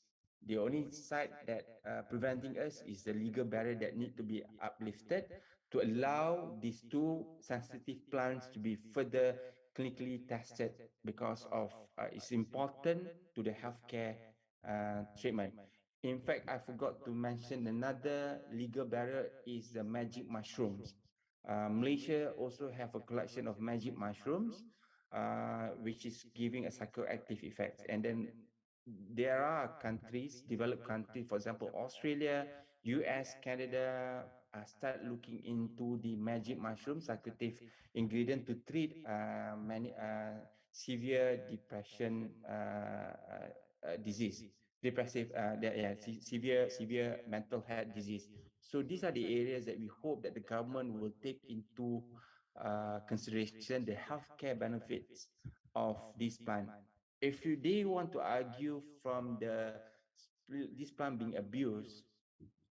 [SPEAKER 2] The only side that preventing us is the legal barrier that need to be uplifted to allow these two sensitive plants to be further clinically tested, because of it's important to the healthcare treatment. In fact, I forgot to mention another legal barrier is the magic mushrooms. Malaysia also have a collection of magic mushrooms, which is giving a psychoactive effect. And then there are countries, developed countries, for example, Australia, US, Canada, start looking into the magic mushroom psychoactive ingredient to treat many severe depression disease, depressive, severe mental health disease. So these are the areas that we hope that the government will take into consideration the healthcare benefits of this plant. If they want to argue from this plant being abused,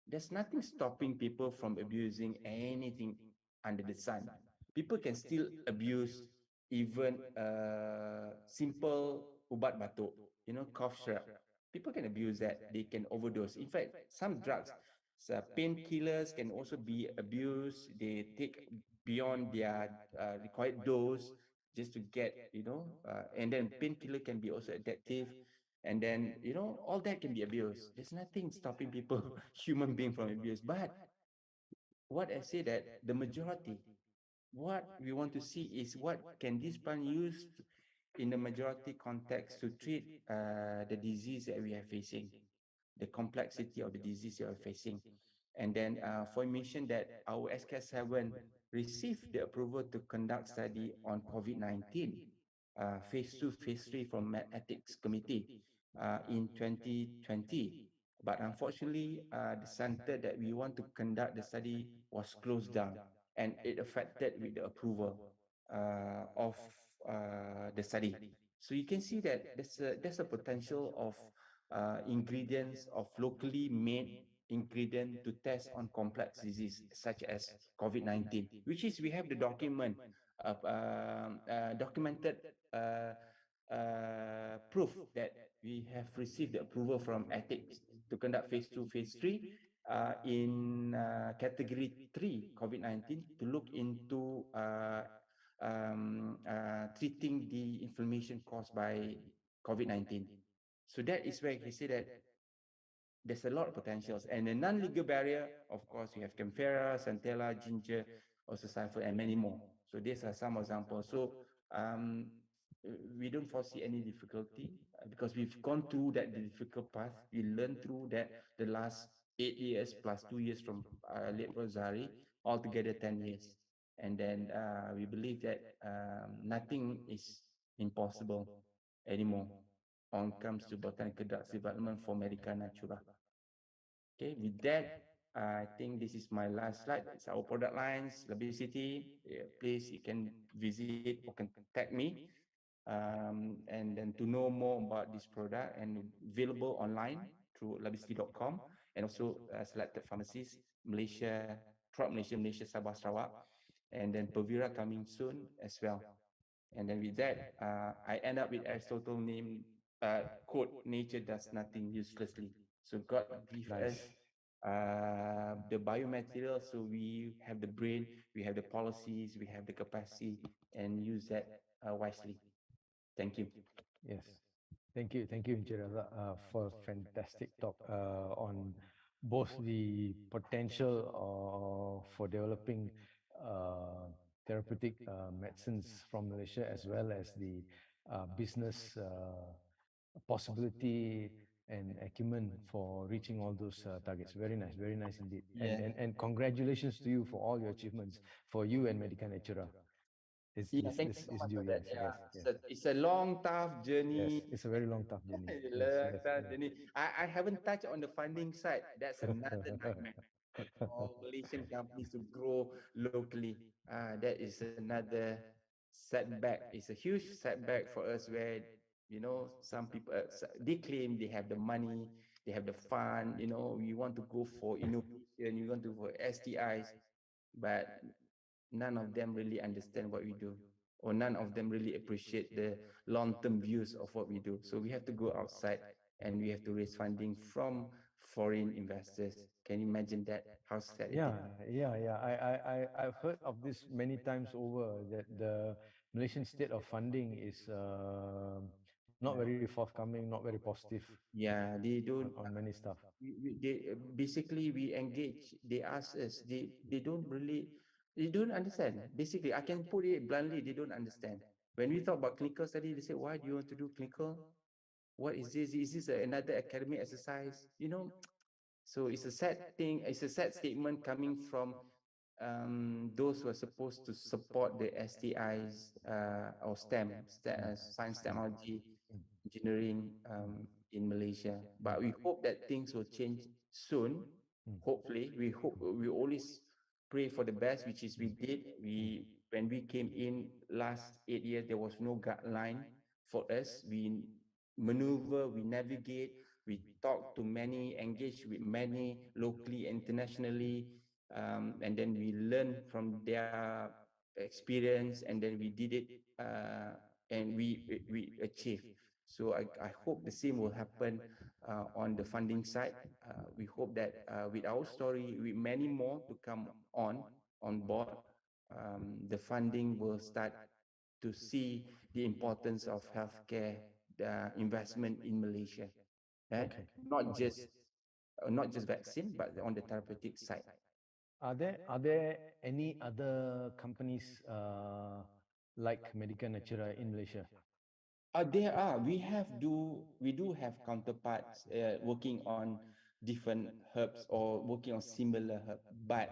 [SPEAKER 2] there's nothing stopping people from abusing anything under the sun. People can still abuse even simple ubat batuk, cough syrup. People can abuse that. They can overdose. In fact, some drugs, painkillers can also be abused. They take beyond their required dose just to get, and then painkiller can be also addictive, and then all that can be abused. There's nothing stopping people, human being, from abuse. But what I say that the majority, what we want to see is what can this plant use in the majority context to treat the disease that we are facing, the complexity of the disease you are facing. And then for mention that our SK7 received the approval to conduct study on COVID-19, phase 2, phase 3 from ethics committee in 2020. But unfortunately, the center that we want to conduct the study was closed down, and it affected with the approval of the study. So you can see that there's a potential of ingredients of locally made ingredient to test on complex disease such as COVID-19, which is we have the documented uh, proof that we have received the approval from ethics to conduct phase 2, phase 3 in category 3 COVID-19 to look into treating the inflammation caused by COVID-19. So that is where he said that there's a lot of potentials. And the non-legal barrier, of course, you have camphora, centella, ginger, also sulfur, and many more. So these are some examples. So um, we don't foresee any difficulty because we've gone through that difficult path. We learned through that the last 8 years plus 2 years from late Rosari, altogether 10 years. And then we believe that nothing is impossible anymore when it comes to botanical drugs development for Medika Natura. Okay, with that, I think this is my last slide. It's our product lines, Obesity. Please, you can visit or contact me, and then to know more about this product, and available online through labisity.com, and also selected pharmacies, Malaysia, throughout Malaysia, Sabah, Sarawak, and then Pervira coming soon as well. And then with that, I end up with Aristotle name quote: "Nature does nothing uselessly." So God give us
[SPEAKER 1] Nice.
[SPEAKER 2] the biomaterial, so we have the brain, we have the policies, we have the capacity, and use that wisely. Thank you.
[SPEAKER 1] Yes. Thank you, Encik Razak, for a fantastic talk on both the potential for developing therapeutic medicines from Malaysia, as well as the business possibility and acumen for reaching all those targets. Very nice indeed.
[SPEAKER 2] Yeah.
[SPEAKER 1] And congratulations to you for all your achievements for you and Medica Natura.
[SPEAKER 2] Yeah, thank you
[SPEAKER 1] This
[SPEAKER 2] so
[SPEAKER 1] is
[SPEAKER 2] much
[SPEAKER 1] due.
[SPEAKER 2] for that.
[SPEAKER 1] Yes,
[SPEAKER 2] Yeah,
[SPEAKER 1] yes, yes,
[SPEAKER 2] it's a long, tough
[SPEAKER 1] yes.
[SPEAKER 2] journey.
[SPEAKER 1] It's a very long, tough journey. Yes,
[SPEAKER 2] Long,
[SPEAKER 1] yes,
[SPEAKER 2] tough
[SPEAKER 1] yes.
[SPEAKER 2] journey. I haven't touched on the funding side. That's another nightmare for Malaysian companies to grow locally. That is another setback. It's a huge setback for us where, some people, they claim they have the money, they have the fund, we want to go for innovation, we want to go for STIs, but none of them really understand what we do, or none of them really appreciate the long-term views of what we do. So we have to go outside and we have to raise funding from foreign investors. Can you imagine that? How sad it is?
[SPEAKER 1] Yeah. I've heard of this many times over, that the Malaysian state of funding is not very forthcoming, not very positive
[SPEAKER 2] Yeah, they don't.
[SPEAKER 1] on many stuff.
[SPEAKER 2] They basically, we engage. They ask us. They don't really. They don't understand. Basically, I can put it bluntly. They don't understand. When we talk about clinical study, they say, "Why do you want to do clinical? What is this? Is this another academic exercise?" So it's a sad thing. It's a sad statement coming from those who are supposed to support the STIs, or science, technology,
[SPEAKER 1] Mm,
[SPEAKER 2] engineering,
[SPEAKER 1] mm,
[SPEAKER 2] in Malaysia.
[SPEAKER 1] mm,
[SPEAKER 2] But we hope that things will change soon.
[SPEAKER 1] mm,
[SPEAKER 2] Hopefully, we always pray for the best, which is we did.
[SPEAKER 1] mm,
[SPEAKER 2] When we came in last 8 years, there was no guideline for us. We maneuver, we navigate, we talk to many, engage with many locally, internationally, and then we learn from their experience, and then we did it, and we achieved. So I hope the same will happen on the funding side. We hope that with our story, with many more to come on board, the funding will start to see the importance of healthcare investment in Malaysia, right?
[SPEAKER 1] okay.
[SPEAKER 2] Not
[SPEAKER 1] Okay.
[SPEAKER 2] just not just vaccine, but on the therapeutic side.
[SPEAKER 1] Are there any other companies like Medica Natura in Malaysia?
[SPEAKER 2] There are. We do have counterparts working on different herbs or working on similar herb, but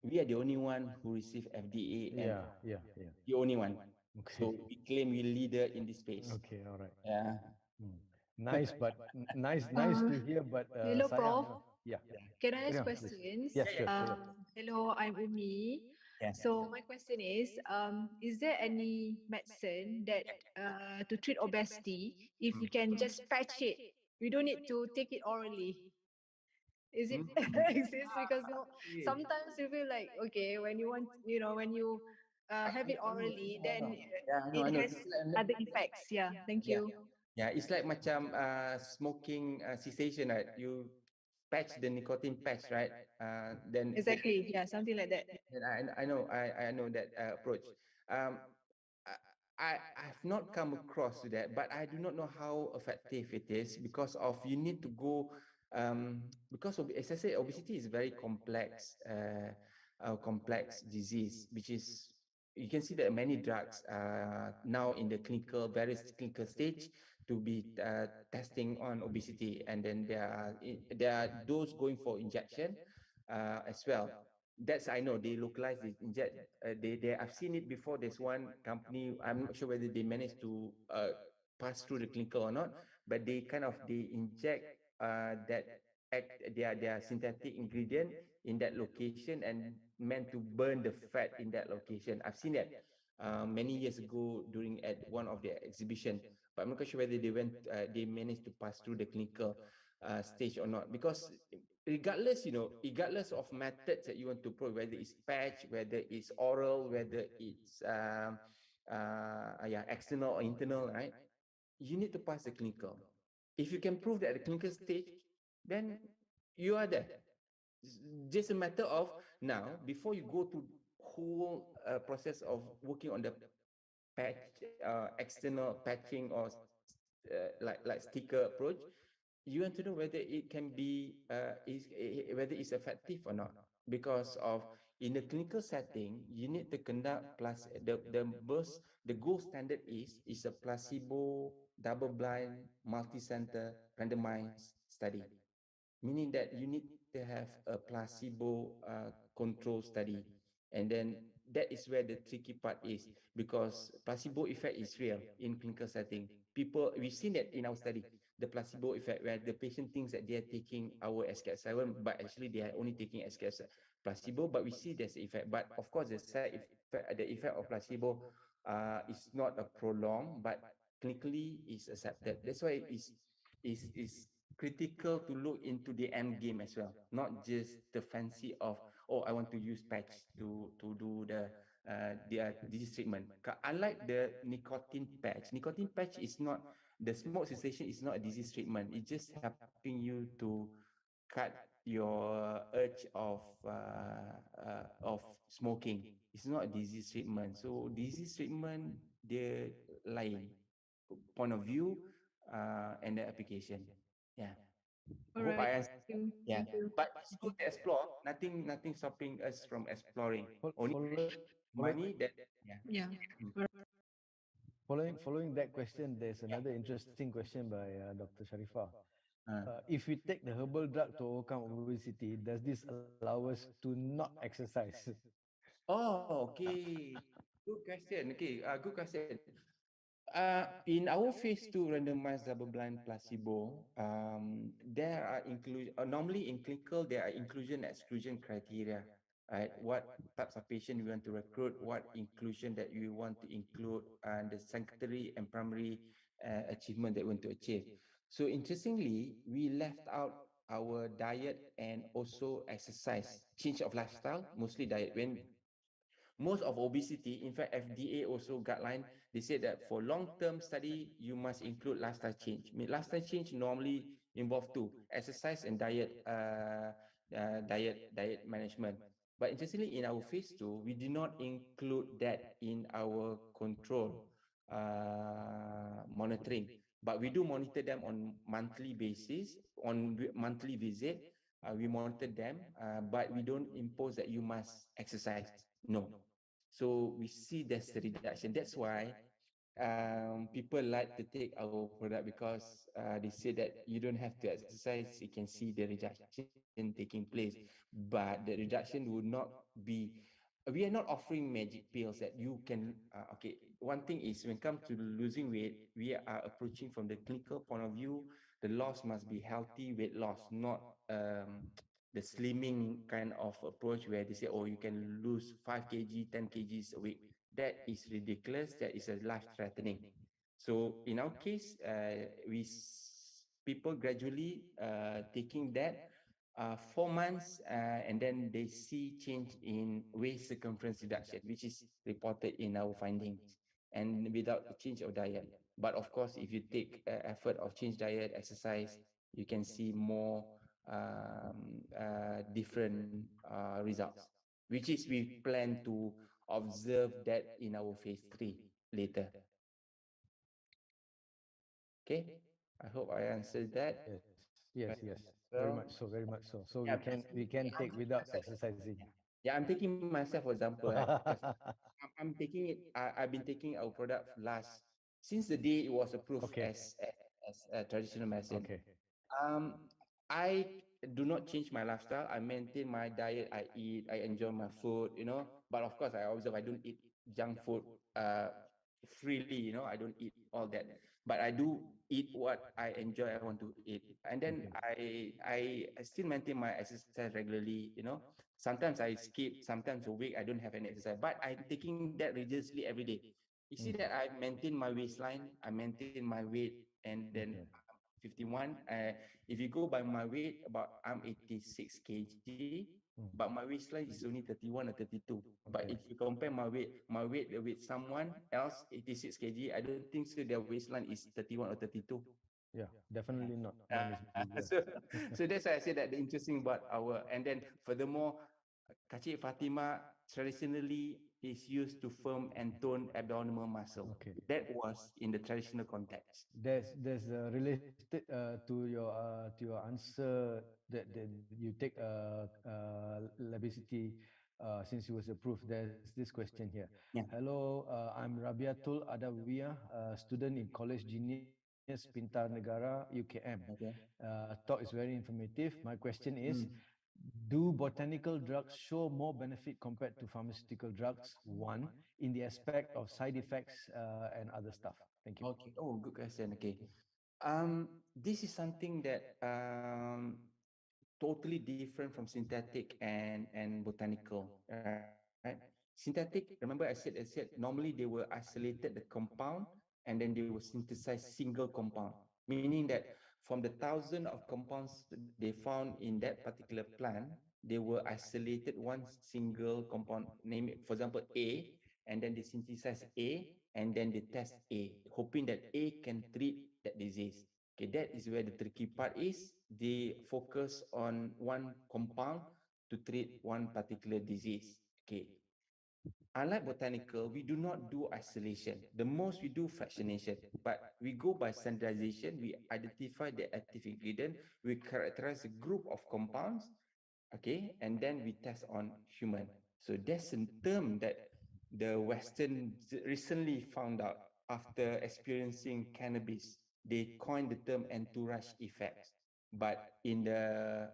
[SPEAKER 2] we are the only one who receive FDA, and
[SPEAKER 1] Yeah.
[SPEAKER 2] the only one.
[SPEAKER 1] Okay.
[SPEAKER 2] So we claim we leader in this space.
[SPEAKER 1] Okay, all right.
[SPEAKER 2] Yeah.
[SPEAKER 1] Mm. Nice, but nice
[SPEAKER 5] Uh,
[SPEAKER 1] to hear, but
[SPEAKER 5] Hello,
[SPEAKER 1] sayang.
[SPEAKER 5] Prof.
[SPEAKER 1] Yeah.
[SPEAKER 5] Can I
[SPEAKER 1] Carry
[SPEAKER 5] ask
[SPEAKER 1] on, please.
[SPEAKER 5] questions?
[SPEAKER 1] Yes,
[SPEAKER 2] Yeah, yeah.
[SPEAKER 1] sure.
[SPEAKER 5] Hello, I'm Umi.
[SPEAKER 2] Yes.
[SPEAKER 5] So my question is there any medicine that to treat obesity if we can just patch it? We don't need to take it orally. Is it
[SPEAKER 2] Mm.
[SPEAKER 5] exists? Because
[SPEAKER 2] Yeah.
[SPEAKER 5] sometimes you feel like, okay, when you want, when you have it orally, then
[SPEAKER 2] Yeah, I
[SPEAKER 5] it
[SPEAKER 2] know.
[SPEAKER 5] has other effects. Yeah, thank
[SPEAKER 2] Yeah.
[SPEAKER 5] you.
[SPEAKER 2] Yeah, it's like macam smoking cessation, right? You patch the nicotine patch, right? Then
[SPEAKER 5] Exactly. Yeah, something like that.
[SPEAKER 2] I know that approach. Um, I've not come across to that, but I do not know how effective it is, because of you need to go, because of, as I said, obesity is very complex, complex disease, which is, you can see that many drugs now in the various clinical stage to be testing on obesity, and then there are those going for injection as well. That's, I know they localize, they inject, they I've seen it before. There's one company, I'm not sure whether they managed to pass through the clinical or not, but they inject that their synthetic ingredient in that location, and meant to burn the fat in that location. I've seen that many years ago during at one of the exhibition, but I'm not quite sure whether they managed to pass through the clinical stage or not, because regardless, regardless of methods that you want to prove, whether it's patch, whether it's oral, whether it's yeah, external or internal, right? You need to pass the clinical. If you can prove that at the clinical stage, then you are there. It's just a matter of now, before you go to whole process of working on the patch, external patching or like sticker approach, you want to know whether it can be whether it's effective or not, because of in a clinical setting you need to conduct plus the gold standard is a placebo double blind multi-center randomized study, meaning that you need to have a placebo control study. And then that is where the tricky part is, because placebo effect is real in clinical setting. People, we've seen that in our study, the placebo effect where the patient thinks that they are taking our SK7, but actually they are only taking SK placebo, but we see there's effect. But of course the side effect, the effect of placebo is not a prolonged, but clinically is accepted. That's why is critical to look into the end game as well, not just the fancy of, oh, I want to use patch to do the disease treatment. Unlike the nicotine patch is not, the smoke cessation is not a disease treatment. It's just helping you to cut your urge of smoking. It's not a disease treatment. So disease treatment, the lain point of view and the application. Yeah. I
[SPEAKER 5] All
[SPEAKER 2] hope
[SPEAKER 5] right.
[SPEAKER 2] I answered.
[SPEAKER 5] Thank you.
[SPEAKER 2] Yeah.
[SPEAKER 5] Thank you.
[SPEAKER 2] But it's good to explore. Nothing stopping us from exploring. Only
[SPEAKER 1] Follow,
[SPEAKER 2] money that, yeah.
[SPEAKER 5] Yeah.
[SPEAKER 2] Mm.
[SPEAKER 1] following that question, there's another interesting question by Dr. Sharifah.
[SPEAKER 2] Uh,
[SPEAKER 1] If we take the herbal drug to overcome obesity, does this allow us to not exercise?
[SPEAKER 2] oh, okay. Good question. Okay, good question. In our phase 2 randomized double-blind placebo, there are normally in clinical there are inclusion exclusion criteria, right? What types of patient we want to recruit, what inclusion that you want to include, and the secondary and primary achievement that we want to achieve. So interestingly, we left out our diet and also exercise, change of lifestyle, mostly diet. When most of obesity, in fact FDA also guideline, they said that for long-term study you must include lifestyle change. I mean, lifestyle change normally involve two: exercise and diet management. But interestingly, in our phase 2 we did not include that in our control monitoring, but we do monitor them on monthly basis, on monthly visit. We monitor them, but we don't impose that you must exercise. No. So we see there's a reduction. That's why people like to take our product, because they say that you don't have to exercise, you can see the reduction taking place, but the reduction would not be, we are not offering magic pills that you can okay, one thing is when it comes to losing weight, we are approaching from the clinical point of view. The loss must be healthy weight loss, not the slimming kind of approach where they say, oh, you can lose 5 kg 10 kgs a week. That is ridiculous. That is a life threatening. So in our case, people gradually taking that 4 months, and then they see change in waist circumference reduction, which is reported in our findings, and without the change of diet. But of course, if you take effort of change diet, exercise, you can see more different results, which is we plan to observe that in our phase 3 later. Okay, I hope I answered that.
[SPEAKER 1] Yes. Very
[SPEAKER 2] Well,
[SPEAKER 1] much so, very much so. So
[SPEAKER 2] yeah,
[SPEAKER 1] we
[SPEAKER 2] basically,
[SPEAKER 1] can
[SPEAKER 2] I'm
[SPEAKER 1] take
[SPEAKER 2] taking
[SPEAKER 1] without
[SPEAKER 2] myself.
[SPEAKER 1] exercising.
[SPEAKER 2] Yeah, I'm taking myself for example, right? Because I'm taking it. I've been taking our product last since the day it was approved
[SPEAKER 1] Okay,
[SPEAKER 2] as a traditional medicine.
[SPEAKER 1] okay,
[SPEAKER 2] Um, I do not change my lifestyle. I maintain my diet. I eat. I enjoy my food. But of course, I observe I don't eat junk food freely. I don't eat all that. But I do eat what I enjoy. I want to eat, and then
[SPEAKER 1] okay.
[SPEAKER 2] I still maintain my exercise regularly. Sometimes I skip. Sometimes a week I don't have any exercise. But I'm taking that religiously every day. You see
[SPEAKER 1] Mm,
[SPEAKER 2] that I maintain my waistline. I maintain my weight, and then
[SPEAKER 1] okay.
[SPEAKER 2] 51. If you go by my weight, about I'm 86 kg,
[SPEAKER 1] Mm.
[SPEAKER 2] but my waistline is only 31 or 32. But if
[SPEAKER 1] Okay.
[SPEAKER 2] you compare my weight with someone else, 86 kg, I don't think so their waistline is 31 or 32.
[SPEAKER 1] Yeah, definitely not. Mine is bigger.
[SPEAKER 2] So, so that's why I say that the interesting about our, and then furthermore, Kacik Fatima traditionally is used to firm and tone abdominal muscle.
[SPEAKER 1] Okay.
[SPEAKER 2] That was in the traditional context.
[SPEAKER 1] There's related to your answer that you take obesity since it was approved. There's this question here.
[SPEAKER 2] Yeah.
[SPEAKER 1] Hello, I'm Rabiatul Adawiyah, student in College Genius Pintar Negara UKM.
[SPEAKER 2] Okay.
[SPEAKER 1] Talk is very informative. My question is,
[SPEAKER 2] Mm.
[SPEAKER 1] do botanical drugs show more benefit compared to pharmaceutical drugs? One, in the aspect of side effects and other stuff. Thank you.
[SPEAKER 2] Okay. Oh, good question. Okay. This is something that totally different from synthetic and botanical, right? Synthetic, remember I said normally they will isolated the compound and then they will synthesize single compound, meaning that from the thousand of compounds they found in that particular plant, they will isolated one single compound, name it, for example, A, and then they synthesize A and then they test A, hoping that A can treat that disease. Okay, that is where the tricky part is. They focus on one compound to treat one particular disease. Okay. Unlike botanical, we do not do isolation. The most we do fractionation, but we go by standardization. We identify the active ingredient. We characterize a group of compounds, okay, and then we test on human. So that's a term that the Western recently found out after experiencing cannabis. They coined the term entourage effects. But in the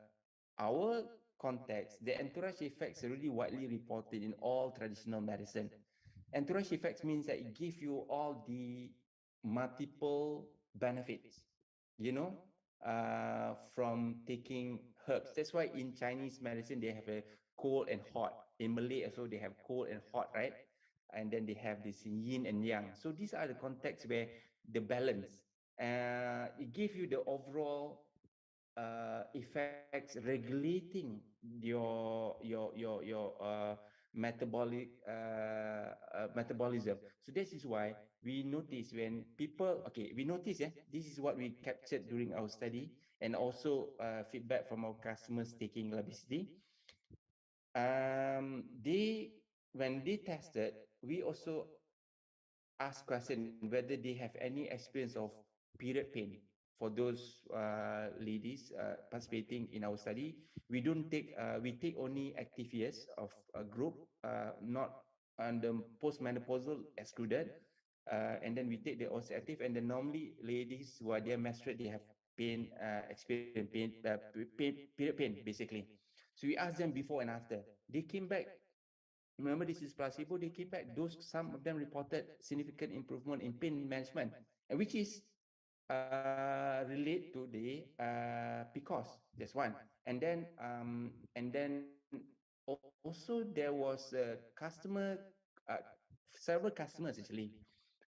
[SPEAKER 2] our context, the entourage effects are really widely reported in all traditional medicine. Entourage effects means that it gives you all the multiple benefits, you know, from taking herbs. That's why in Chinese medicine, they have a cold and hot. In Malay also, they have cold and hot, right? And then they have this yin and yang. So these are the contexts where the balance, it gives you the overall effects regulating your metabolism. So this is why we notice when people, okay, we notice, yeah, this is what we captured during our study and also feedback from our customers taking obesity. They, when they tested, we also ask question whether they have any experience of period pain. For those ladies participating in our study, we don't take we take only active years of a group, not and the postmenopausal excluded, and then we take the also active, and then normally ladies who are there menstruate, they have pain, experience pain, period pain basically. So we asked them before and after. They came back. Remember, this is placebo. They came back. Those, some of them reported significant improvement in pain management, and which is relate to the PCOS. That's one. And then also there was a customer, uh, several customers actually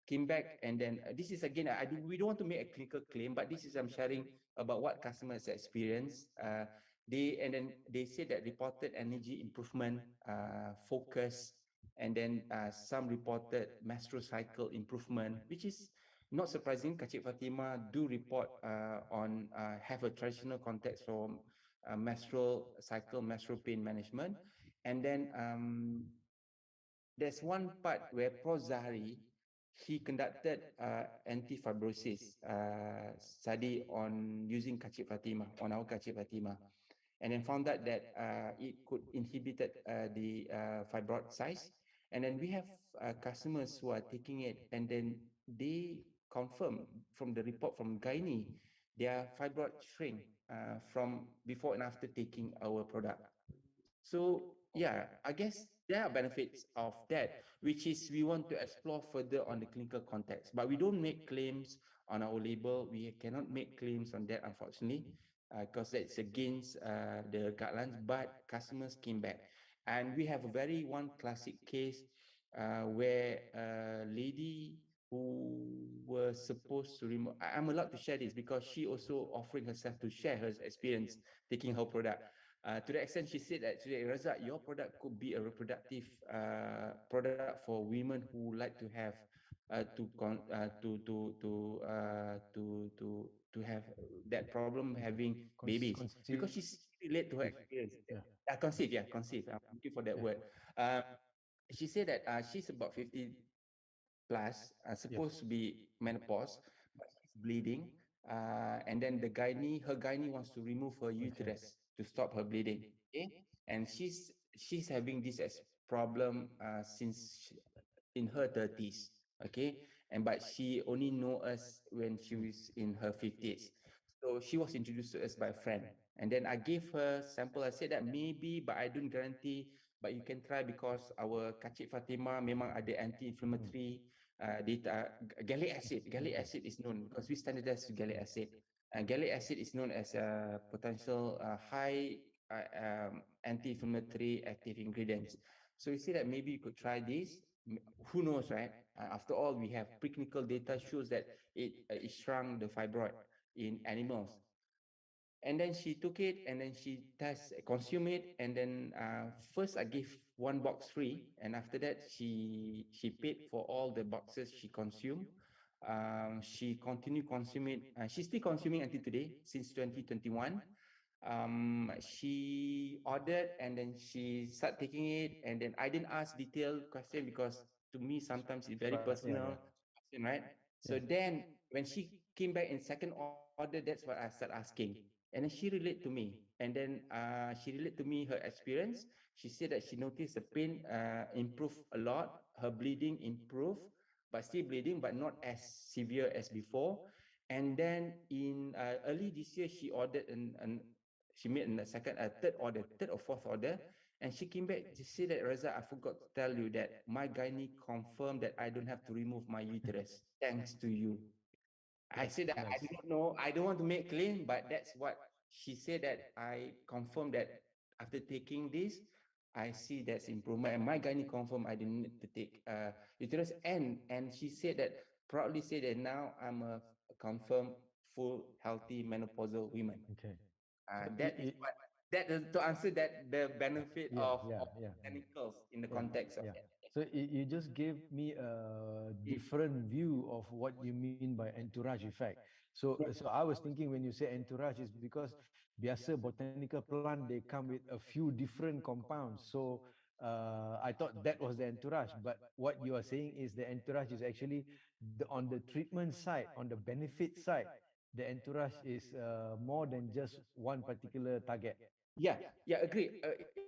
[SPEAKER 2] came back, and then this is again, we don't want to make a clinical claim, but this is I'm sharing about what customers experience. They, and then they say that reported energy improvement, focus, and then some reported menstrual cycle improvement, which is not surprising. Kacik Fatima do report on have a traditional context for menstrual cycle, menstrual pain management, and then there's one part where Prozari, he conducted anti-fibrosis study on using Kacip Fatima, on our Kacip Fatima, and then found out that it could inhibited the fibroid size. And then we have customers who are taking it, and then they confirm from the report from gynae, their fibroid shrink from before and after taking our product. So yeah, I guess there are benefits of that, which is we want to explore further on the clinical context. But we don't make claims on our label. We cannot make claims on that, unfortunately, because that's against the guidelines. But customers came back, and we have a very one classic case where a lady who were supposed to remove. I'm allowed to share this because she also offering herself to share her experience taking her product. To the extent she said that today, Razak, your product could be a reproductive product for women who like to have to have that problem having babies because
[SPEAKER 1] Conceive.
[SPEAKER 2] she's relate to her experience.
[SPEAKER 1] Yeah.
[SPEAKER 2] Conceive, yeah, conceive. I'm looking for that
[SPEAKER 1] Yeah.
[SPEAKER 2] word. Um, she said that she's about 50 plus,
[SPEAKER 1] Yep.
[SPEAKER 2] supposed to be menopause, but she's bleeding. And then her gynae wants to remove her
[SPEAKER 1] Okay.
[SPEAKER 2] uterus to stop her bleeding. Okay, and she's having this as problem in her 30s. Okay, and but she only know us when she
[SPEAKER 1] Mm.
[SPEAKER 2] was in her 50s. So she was introduced to us by a friend. And then I gave her sample. I said that maybe, but I don't guarantee. But you can try because our Kacik Fatima memang ada
[SPEAKER 1] Mm.
[SPEAKER 2] anti-inflammatory data. Gallic acid. Gallic acid is known because we standardize gallic
[SPEAKER 1] Mm.
[SPEAKER 2] acid. Gallic acid is known as a potential high anti-inflammatory active ingredients. So we say that maybe you could try this. Who knows, right? After all, we have preclinical data shows that it shrunk the fibroid in animals. And then she took it and then she consume it. And then first I gave one box free. And after that, she paid for all the boxes she consumed. She continued consuming it. She's still consuming until today, since 2021. She ordered and then she started taking it. And then I didn't ask detailed question because to me, sometimes it's very
[SPEAKER 1] Yeah.
[SPEAKER 2] personal
[SPEAKER 1] Yeah.
[SPEAKER 2] question, right? So
[SPEAKER 1] Yeah.
[SPEAKER 2] then when she came back in second order, that's what I started asking. And then she relate to me. And then she relate to me her experience. She said that she noticed the pain improved a lot. Her bleeding improved, but still bleeding, but not as severe as before. And then in early this year, she ordered she made a third order, third or fourth order. And she came back to say that, Raza, I forgot to tell you that my gynae confirmed that I don't have to remove my uterus. Thanks to you. I
[SPEAKER 1] That's
[SPEAKER 2] said that I
[SPEAKER 1] nice.
[SPEAKER 2] do not know. I don't want to make claim, but that's what she said. That I confirmed that after taking this, I see that's improvement. And my gynae confirmed I didn't need to take uterus. And she said that proudly said that now I'm a confirmed full healthy menopausal woman.
[SPEAKER 1] Okay. So
[SPEAKER 2] That is what that is to answer that the benefit
[SPEAKER 1] yeah,
[SPEAKER 2] of
[SPEAKER 1] yeah, yeah.
[SPEAKER 2] botanicals in the
[SPEAKER 1] Yeah,
[SPEAKER 2] context of
[SPEAKER 1] yeah.
[SPEAKER 2] that.
[SPEAKER 1] So you just gave me a
[SPEAKER 2] Mm.
[SPEAKER 1] different view of what you mean by entourage effect. So I was thinking when you say entourage is because biasa botanical plant they come with a few different compounds. So I thought that was the entourage, but what you are saying is the entourage is actually on the treatment side, on the benefit side. The entourage is more than just one particular target.
[SPEAKER 2] Yeah, yeah, agree.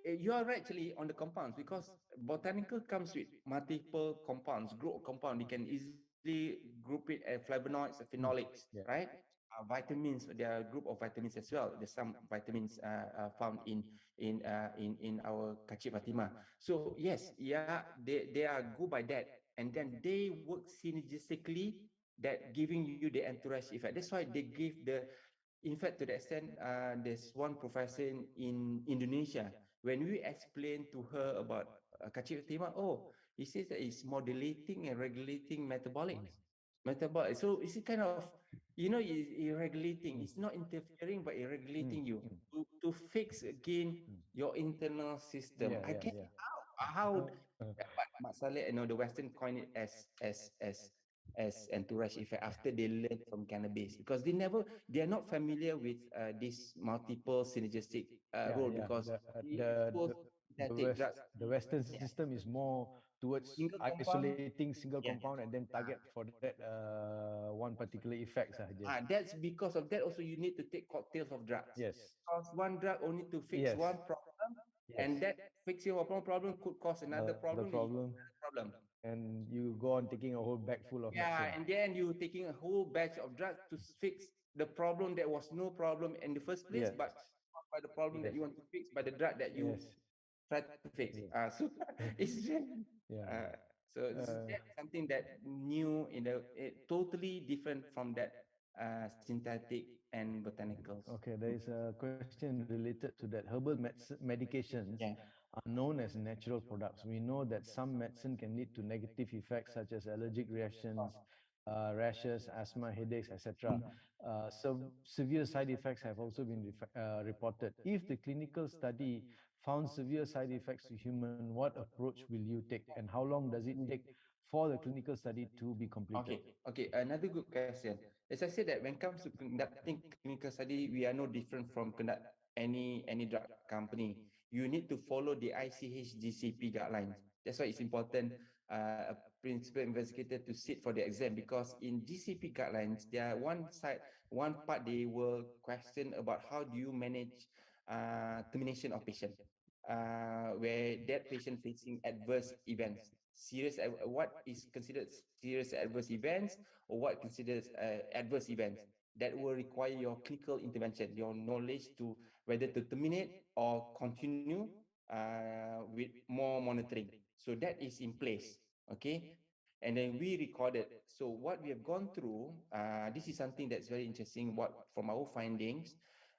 [SPEAKER 2] You are right actually on the compounds because botanical comes with multiple compounds, group of compound. You can easily group it as flavonoids,
[SPEAKER 1] Mm.
[SPEAKER 2] phenolics,
[SPEAKER 1] Yeah.
[SPEAKER 2] right? Vitamins, there are a group of vitamins as well. There's some vitamins found in our Kacip Fatima. So yes, yeah, they are good by that, and then they work synergistically that giving you the entourage effect. That's why they give the in fact, to the extent, there's one professor in Indonesia. When we explain to her about kacip Fatima, oh, he says that it's modulating and regulating
[SPEAKER 1] Mm.
[SPEAKER 2] metabolic. So it's a kind of, regulating.
[SPEAKER 1] Mm.
[SPEAKER 2] It's not interfering, but it
[SPEAKER 1] Mm.
[SPEAKER 2] regulating you
[SPEAKER 1] Mm.
[SPEAKER 2] to fix again
[SPEAKER 1] Mm.
[SPEAKER 2] your internal system.
[SPEAKER 1] Yeah,
[SPEAKER 2] I
[SPEAKER 1] yeah,
[SPEAKER 2] get
[SPEAKER 1] yeah.
[SPEAKER 2] how,
[SPEAKER 1] Uh, uh,
[SPEAKER 2] but Mak Saleh, the Western coin it as entourage effect after they learn from cannabis because they are not familiar with this multiple synergistic
[SPEAKER 1] yeah,
[SPEAKER 2] role
[SPEAKER 1] yeah.
[SPEAKER 2] because
[SPEAKER 1] The
[SPEAKER 2] they expose synthetic drugs.
[SPEAKER 1] Western
[SPEAKER 2] Yeah,
[SPEAKER 1] system is more towards
[SPEAKER 2] single compound.
[SPEAKER 1] isolating single
[SPEAKER 2] Yeah.
[SPEAKER 1] compound and then target for that one particular effect sahaja.
[SPEAKER 2] That's because of that also you need to take cocktails of drugs.
[SPEAKER 1] Yes.
[SPEAKER 2] Because one drug only to fix
[SPEAKER 1] Yes.
[SPEAKER 2] one problem,
[SPEAKER 1] Yes.
[SPEAKER 2] and that fixing one problem could cause another
[SPEAKER 1] Another
[SPEAKER 2] problem,
[SPEAKER 1] problem,
[SPEAKER 2] another problem.
[SPEAKER 1] and you go on taking a whole bag full of
[SPEAKER 2] Yeah,
[SPEAKER 1] medicine.
[SPEAKER 2] and then you taking a whole batch of drugs to fix the problem that was no problem in the first place,
[SPEAKER 1] Yes.
[SPEAKER 2] but caused by the problem
[SPEAKER 1] Yes.
[SPEAKER 2] that you want to fix by the drug that you
[SPEAKER 1] Yes.
[SPEAKER 2] try to fix.
[SPEAKER 1] Yes.
[SPEAKER 2] So it's
[SPEAKER 1] Yeah.
[SPEAKER 2] uh, so
[SPEAKER 1] Uh,
[SPEAKER 2] that's something that new totally different from that synthetic and botanicals.
[SPEAKER 1] okay, there is a question related to that herbal medications.
[SPEAKER 2] Yeah.
[SPEAKER 1] are known as natural products. We know that some medicine can lead to negative effects such as allergic reactions, rashes, asthma, headaches, etc. Severe side effects have also been reported. If the clinical study found severe side effects to human, what approach will you take, and how long does it take for the clinical study to be completed?
[SPEAKER 2] Okay. Another good question. As I said that when it comes to conducting clinical study, we are no different from conduct any drug company. You need to follow the ICH GCP guidelines. That's why it's important a principal investigator to sit for the exam, because in GCP guidelines, there are one part they will question about how do you manage termination of patient, where that patient facing adverse events, what is considered serious adverse events, or what considers adverse events that will require your clinical intervention, your knowledge to whether to terminate or continue with more monitoring. So that is in place. Okay. And then we recorded. So what we have gone through, this is something that's very interesting. What from our findings,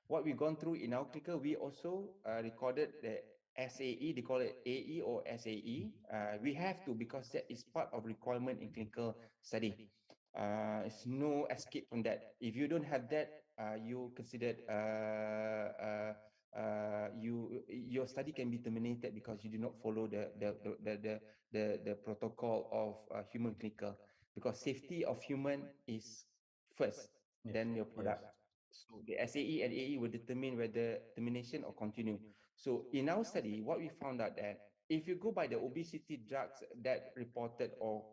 [SPEAKER 2] what we've gone through in our clinical, we also recorded the SAE, they call it AE or SAE. We have to, because that is part of requirement in clinical study. It's no escape from that. If you don't have that, you considered your study can be terminated because you do not follow the protocol of human clinical, because safety of human is first,
[SPEAKER 1] Yes,
[SPEAKER 2] then your
[SPEAKER 1] yes.
[SPEAKER 2] product. So the SAE and AE will determine whether termination or continue. So in our study, what we found out that if you go by the obesity drugs that reported, or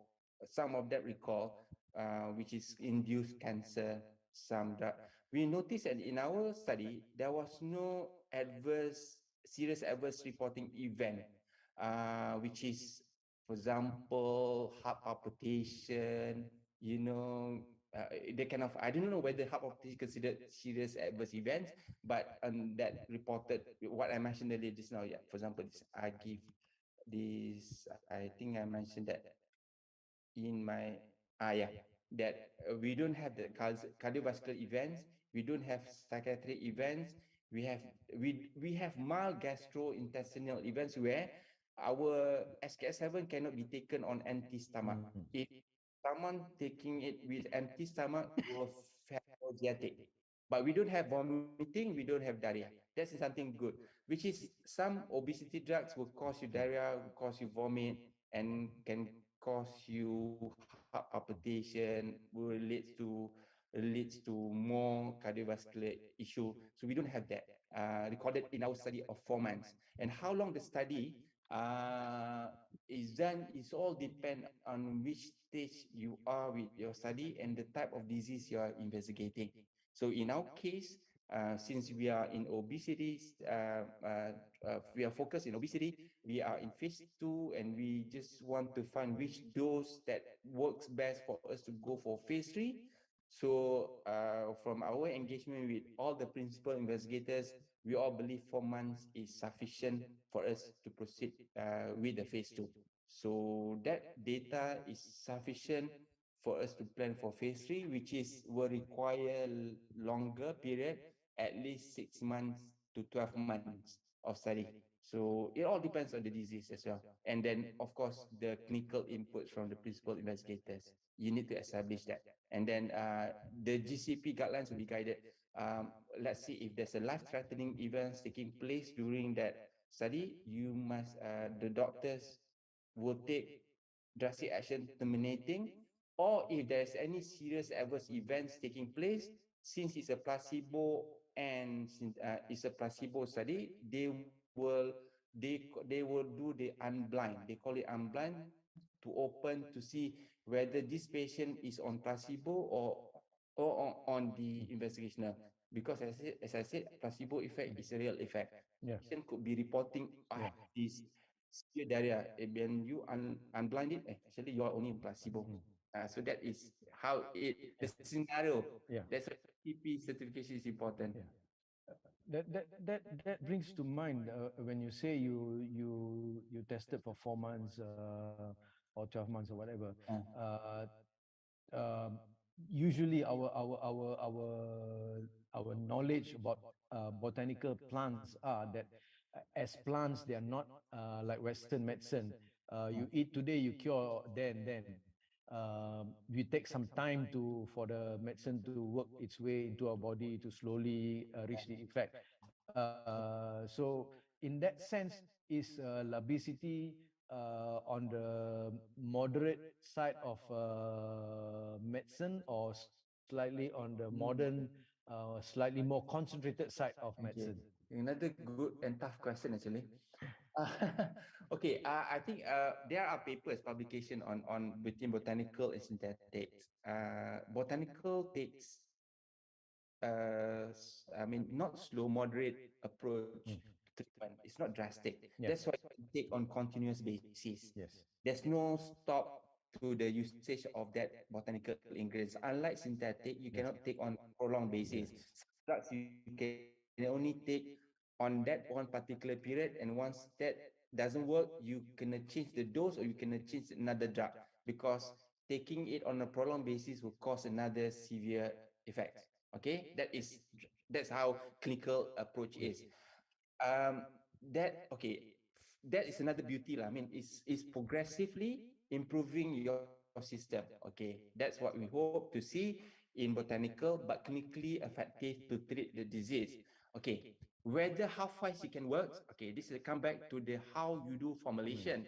[SPEAKER 2] some of that recall, which is induced cancer, some drug, we noticed that in our study, there was no serious adverse reporting event, which is, for example, heart palpitation, you know, they kind of, I don't know whether heart palpitation considered serious adverse events, but that reported what I mentioned earlier just now. Yeah, for example, this I give this. I think I mentioned that in my yeah, that we don't have the cardiovascular events, we don't have psychiatric events, we have we have mild gastrointestinal events where our SKS7 cannot be taken on empty stomach.
[SPEAKER 1] Mm.
[SPEAKER 2] If someone taking it with empty stomach will have nauseatic, but we don't have vomiting, we don't have diarrhea. That's something good, which is some obesity drugs will cause you diarrhea, will cause you vomit, and can cause you heart palpitation, will leads to more cardiovascular issue. So we don't have that recorded in our study of 4 months. And how long the study is done is all depend on which stage you are with your study and the type of disease you are investigating. So in our case, since we are in obesity, we are focused in obesity, we are in phase 2, and we just want to find which dose that works best for us to go for phase 3. So from our engagement with all the principal investigators, we all believe 4 months is sufficient for us to proceed with the phase 2. So that data is sufficient for us to plan for phase 3, which is will require longer period, at least 6 months to 12 months of study. So it all depends on the disease as well. And then, of course, the clinical inputs from the principal investigators. You need to establish that. And then the GCP guidelines will be guided. Let's see if there's a life-threatening events taking place during that study, you must, the doctors will take drastic action terminating, or if there's any serious adverse events taking place, since it's a placebo and since it's a placebo study, they will do the unblind. They call it unblind to open to see whether this patient is on placebo on the investigational. Because as I said, placebo effect is a real effect.
[SPEAKER 1] Yeah,
[SPEAKER 2] Patient could be reporting, I
[SPEAKER 1] yeah.
[SPEAKER 2] have this severe diarrhea. When you unblind it, actually you are only in placebo.
[SPEAKER 1] Mm.
[SPEAKER 2] So that is how the
[SPEAKER 1] Yeah,
[SPEAKER 2] scenario.
[SPEAKER 1] yeah,
[SPEAKER 2] That's why TP certification is important.
[SPEAKER 1] yeah. That brings to mind when you say you tested for 4 months or 12 months or whatever. Uh, um, Usually our knowledge about botanical plants are that as plants, they are not like Western medicine. You eat today, you cure then. We take some time for the medicine to work its way into our body to slowly reach the effect. So in that sense, is obesity on the moderate side of medicine, or slightly on the modern, slightly more concentrated side of medicine?
[SPEAKER 6] Okay. Another good and tough question actually. Okay, I think there are papers publication on between botanical and synthetics. Botanical takes I mean, not slow, moderate approach
[SPEAKER 1] Mm.
[SPEAKER 6] to treatment. It's not drastic.
[SPEAKER 1] Yeah.
[SPEAKER 6] That's why you take on continuous basis.
[SPEAKER 1] Yes.
[SPEAKER 6] There's no stop to the usage of that botanical ingredients. Unlike synthetic, you cannot
[SPEAKER 1] Yes.
[SPEAKER 6] take on prolonged basis.
[SPEAKER 1] Yes.
[SPEAKER 6] Some drugs you can only take on that one particular period, and once that doesn't work, you can change the dose or you can change another drug, because taking it on a prolonged basis will cause another severe effects. Okay, that's how clinical approach
[SPEAKER 1] Mm.
[SPEAKER 6] is. um that okay that is another beauty lah. I mean, it's progressively improving your system. Okay, that's what we hope to see in botanical, but clinically effective to treat the disease. Okay, whether how fast it can work, okay, this will come back to the how you do
[SPEAKER 1] Mm.
[SPEAKER 6] formulation.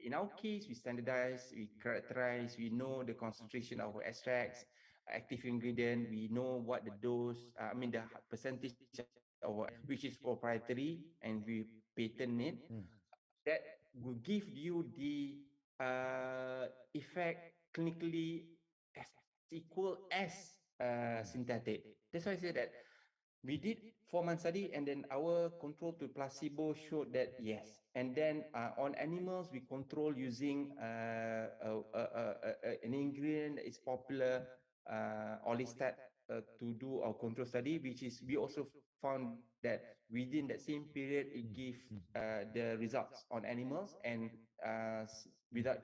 [SPEAKER 6] In our case, we standardize, we characterize, we know the concentration of our extracts, active ingredient, we know what the dose, I mean the percentage of our extract, which is proprietary, and we patent it.
[SPEAKER 1] Mm.
[SPEAKER 6] That will give you the effect clinically as equal as
[SPEAKER 1] Mm.
[SPEAKER 6] synthetic. That's why I say that we did 4 month study, and then our control to placebo showed that yes. And then on animals, we control using an ingredient that is popular, orlistat, to do our control study, which is we also found that within that same period it give
[SPEAKER 1] Mm.
[SPEAKER 6] the results on animals, and without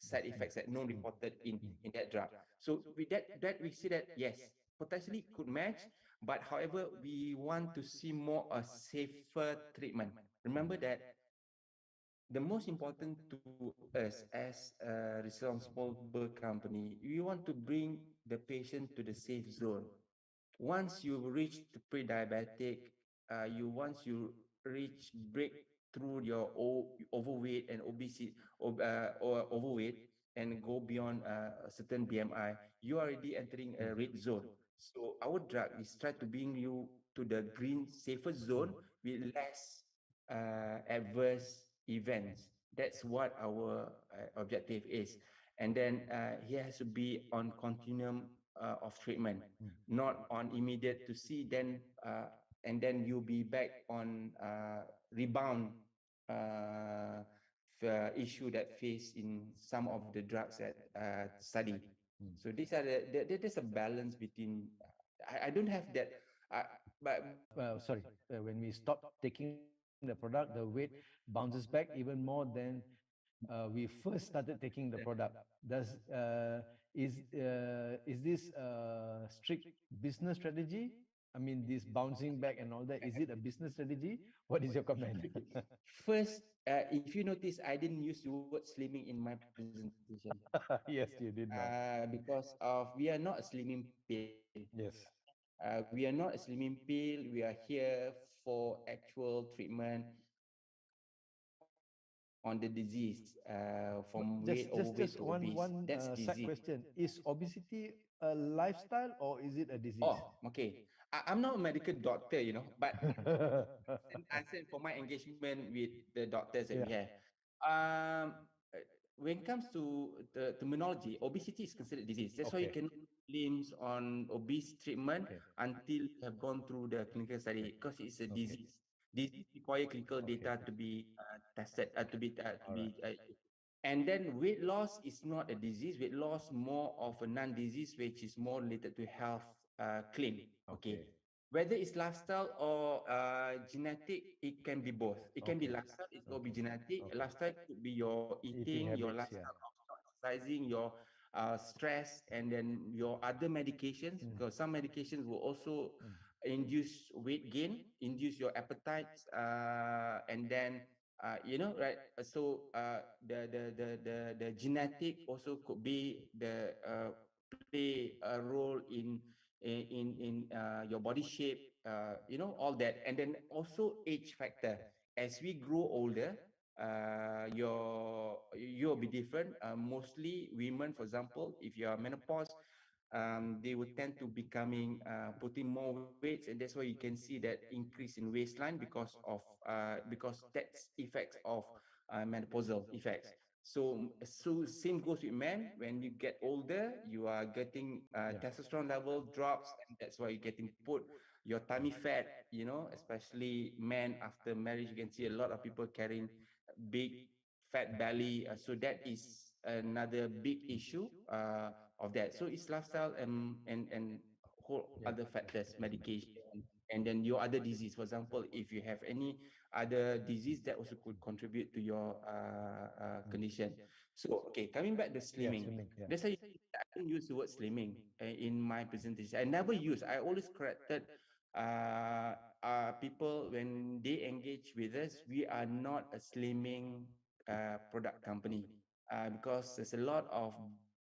[SPEAKER 6] side effects that no
[SPEAKER 1] Mm.
[SPEAKER 6] reported
[SPEAKER 1] Mm.
[SPEAKER 6] in that drug. So with that we see that yes, potentially could match, but however, we want to see more a safer treatment. Remember that the most important to us as a responsible company, we want to bring the patient to the safe zone. Once you reach the pre-diabetic, you once you reach break through your overweight and obesity, or overweight, and go beyond a certain BMI, you are already entering a red zone. So our drug is try to bring you to the green safer zone with less adverse events. That's what our objective is. And then he has to be on continuum of treatment,
[SPEAKER 1] Mm.
[SPEAKER 6] not on immediate to see, then and then you'll be back on rebound issue that face in some of the drugs that study.
[SPEAKER 1] Mm.
[SPEAKER 6] So these are there's a balance between. I don't have that, uh, but
[SPEAKER 1] Sorry, when we stop taking the product, the weight bounces back even more than we first started taking the product. Does is this strict business strategy? I mean, this bouncing back and all that, is it a business strategy? What is your comment?
[SPEAKER 6] first, if you notice, I didn't use the word slimming in my presentation,
[SPEAKER 1] Yes, you did not.
[SPEAKER 6] because of we are not a slimming pill.
[SPEAKER 1] Yes.
[SPEAKER 6] We are not a slimming pill. We are here for actual treatment on the disease, from weight
[SPEAKER 1] But
[SPEAKER 6] overweight to
[SPEAKER 1] just
[SPEAKER 6] obese. That's
[SPEAKER 1] one
[SPEAKER 6] disease.
[SPEAKER 1] side question: is obesity a lifestyle or is it a
[SPEAKER 6] Oh,
[SPEAKER 1] disease?
[SPEAKER 6] okay. I'm not a medical doctor, but answer for my engagement with the doctors that we
[SPEAKER 1] Yeah.
[SPEAKER 6] have. Um, uh, when it comes to the terminology, obesity is considered disease. That's why you
[SPEAKER 1] Okay.
[SPEAKER 6] cannot claims on obese treatment
[SPEAKER 1] Okay.
[SPEAKER 6] until you have gone through the clinical
[SPEAKER 1] Okay.
[SPEAKER 6] study, because it's a
[SPEAKER 1] Okay.
[SPEAKER 6] disease. Disease require clinical
[SPEAKER 1] Okay.
[SPEAKER 6] data to be tested, to
[SPEAKER 1] All right.
[SPEAKER 6] be and then weight loss is not a disease. Weight loss more of a non-disease, which is more related to health claim. Okay.
[SPEAKER 1] Okay.
[SPEAKER 6] Whether it's lifestyle or genetic, it can be both. It can be
[SPEAKER 1] Okay.
[SPEAKER 6] lifestyle, it could be
[SPEAKER 1] Okay.
[SPEAKER 6] genetic.
[SPEAKER 1] Okay.
[SPEAKER 6] Lifestyle could be your
[SPEAKER 1] Eating
[SPEAKER 6] eating, your
[SPEAKER 1] habits. Yeah.
[SPEAKER 6] lifestyle of exercising, your stress, and then your other medications,
[SPEAKER 1] Mm.
[SPEAKER 6] because some medications will also
[SPEAKER 1] Mm.
[SPEAKER 6] induce weight gain, induce your appetites, and then right. The genetic also could be the play a role in your body shape, all that, and then also age factor. As we grow older, you'll be different. Mostly women, for example, if you are menopause, they will tend to becoming putting more weights, and that's why you can see that increase in waistline because that's effects of menopausal effects. So same goes with men. When you get older, you are getting
[SPEAKER 1] Yeah.
[SPEAKER 6] testosterone level drops, and that's why you're getting put your tummy fat. Especially men after marriage, you can see a lot of people carrying big fat belly. So that is another big issue of that. So it's lifestyle and whole
[SPEAKER 1] Yeah.
[SPEAKER 6] other factors, medication, and then your other disease. For example, if you have any other disease, that also could contribute to your
[SPEAKER 1] Mm.
[SPEAKER 6] condition. So okay, coming back to
[SPEAKER 1] Yeah,
[SPEAKER 6] slimming.
[SPEAKER 1] swimming. Yeah.
[SPEAKER 6] That's why I don't use the word slimming in my presentation. I never use. I always corrected uh, people when they engage with us. We are not a slimming product company, because there's a lot of